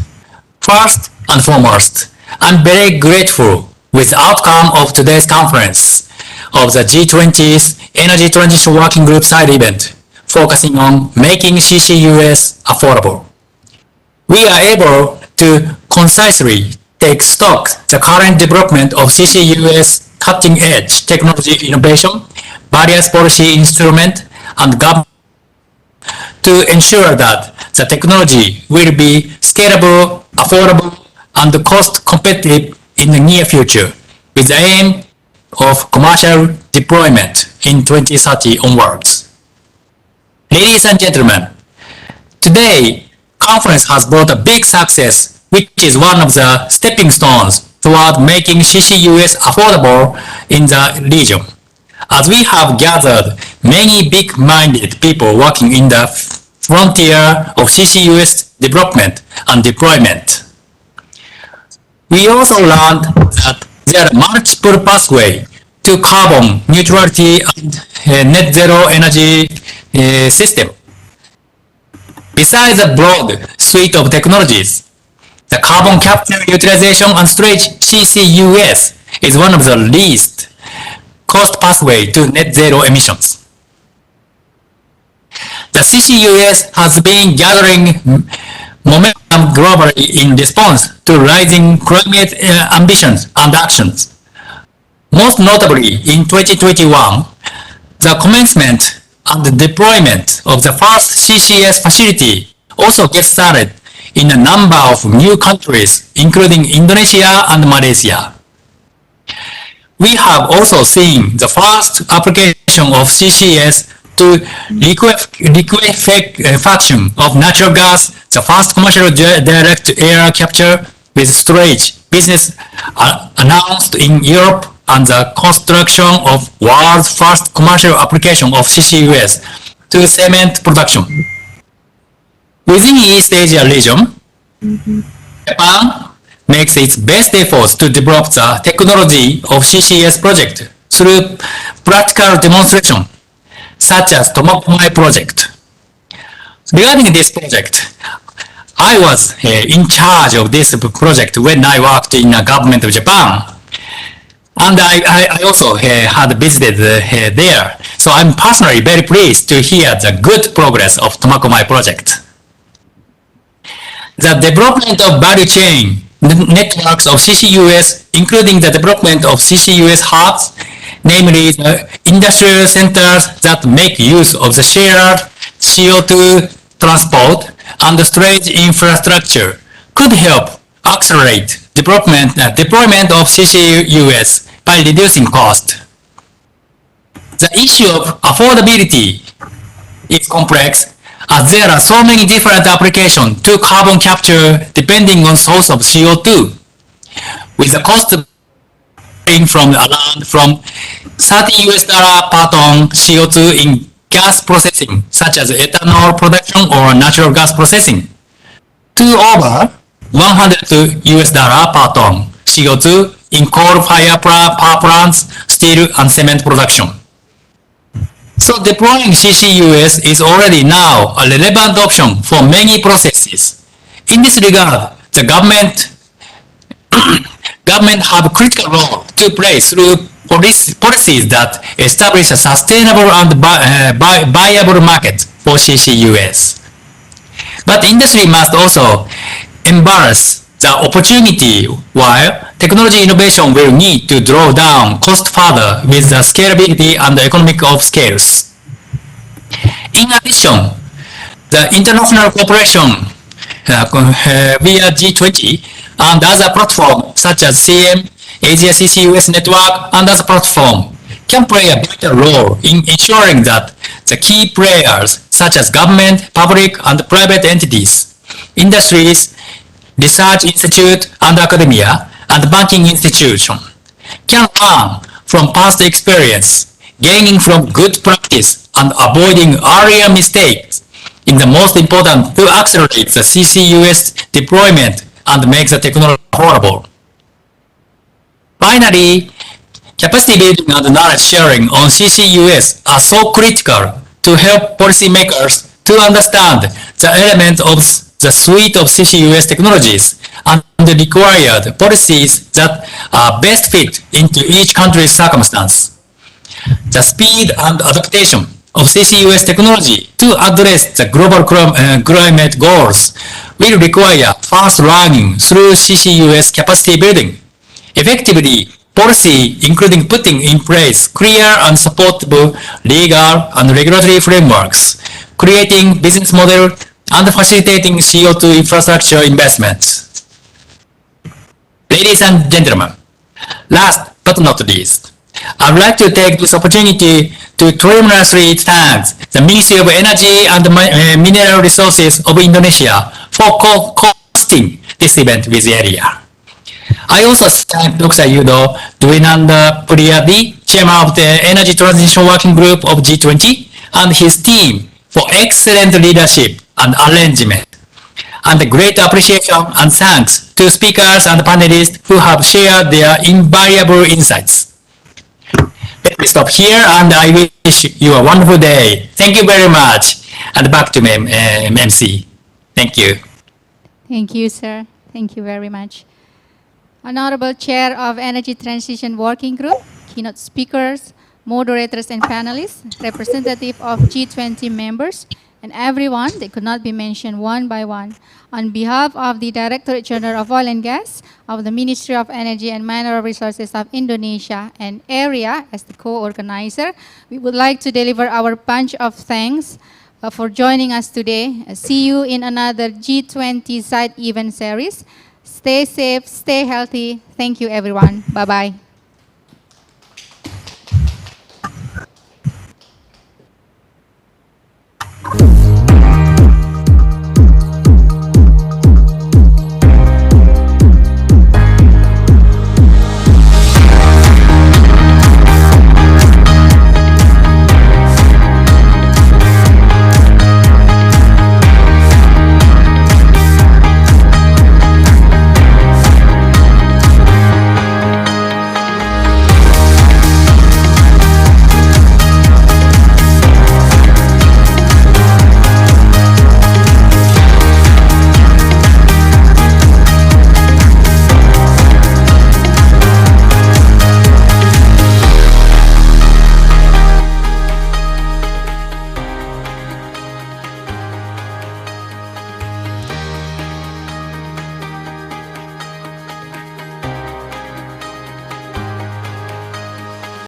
First and foremost, I'm very grateful with the outcome of today's conference of the G20's Energy Transition Working Group side event, focusing on making CCUS affordable. We are able to concisely take stock the current development of CCUS cutting-edge technology innovation, various policy instruments, and government to ensure that the technology will be scalable, affordable, and cost competitive in the near future, with the aim of commercial deployment in 2030 onwards. Ladies and gentlemen, today, conference has brought a big success, which is one of the stepping stones toward making CCUS affordable in the region, as we have gathered many big-minded people working in the frontier of CCUS development and deployment. We also learned that there are multiple pathways to carbon neutrality and net zero energy system. Besides the broad suite of technologies, the carbon capture, utilization, and storage CCUS is one of the least cost pathway to net zero emissions. The CCUS has been gathering momentum globally in response to rising climate ambitions and actions. Most notably, in 2021, the commencement and the deployment of the first CCS facility also gets started in a number of new countries, including Indonesia and Malaysia. We have also seen the first application of CCS to liquefaction of natural gas, the first commercial direct air capture with storage business announced in Europe, and the construction of world's first commercial application of CCUS to cement production. Within East Asia region, Japan makes its best efforts to develop the technology of CCS project through practical demonstration, such as Tomakomai project. Regarding this project, I was in charge of this project when I worked in the government of Japan. And I also had visited there. So I'm personally very pleased to hear the good progress of Tomakomai project. The development of value chain networks of CCUS, including the development of CCUS hubs, namely the industrial centers that make use of the shared CO2 transport and the storage infrastructure, could help accelerate deployment of CCUS by reducing cost. The issue of affordability is complex, as there are so many different applications to carbon capture depending on source of CO2, with the cost from around from $30 per ton CO2 in gas processing, such as ethanol production or natural gas processing, to over $100 per ton CO2 in coal-fired power plants, steel and cement production. So deploying CCUS is already now a relevant option for many processes. In this regard, the government have a critical role to play through policies that establish a sustainable and viable market for CCUS. But industry must also embrace the opportunity, while technology innovation will need to draw down cost further with the scalability and the economic of scales. In addition, the international cooperation via G20 and other platforms such as CM, Asia CCUS Network, and other platforms can play a vital role in ensuring that the key players such as government, public, and private entities, industries, research institute and academia, and banking institution can learn from past experience, gaining from good practice and avoiding earlier mistakes in the most important to accelerate the CCUS deployment and make the technology affordable. Finally, capacity building and knowledge sharing on CCUS are so critical to help policymakers to understand the element of the suite of CCUS technologies and the required policies that are best fit into each country's circumstance. The speed and adaptation of CCUS technology to address the global climate goals will require fast learning through CCUS capacity building. Effectively, policy including putting in place clear and supportable legal and regulatory frameworks, creating business model, and facilitating CO2 infrastructure investments. Ladies and gentlemen, last but not least, I would like to take this opportunity to tremendously thank the Ministry of Energy and Mineral Resources of Indonesia for hosting this event with AREA. I also thank Dr. Yudo Dwinanda Priyadi, Chairman of the Energy Transition Working Group of G20, and his team for excellent leadership and arrangement. And a great appreciation and thanks to speakers and panelists who have shared their invaluable insights. Let me stop here and I wish you a wonderful day. Thank you very much. And back to MC. Thank you. Thank you, sir. Thank you very much. Honorable Chair of Energy Transition Working Group, keynote speakers, moderators and panelists, representative of G20 members, and everyone that could not be mentioned one by one. On behalf of the Directorate General of Oil and Gas, of the Ministry of Energy and Mineral Resources of Indonesia, and AREA as the co-organizer, we would like to deliver our bunch of thanks for joining us today. See you in another G20 side event series. Stay safe, stay healthy. Thank you, everyone. Bye-bye.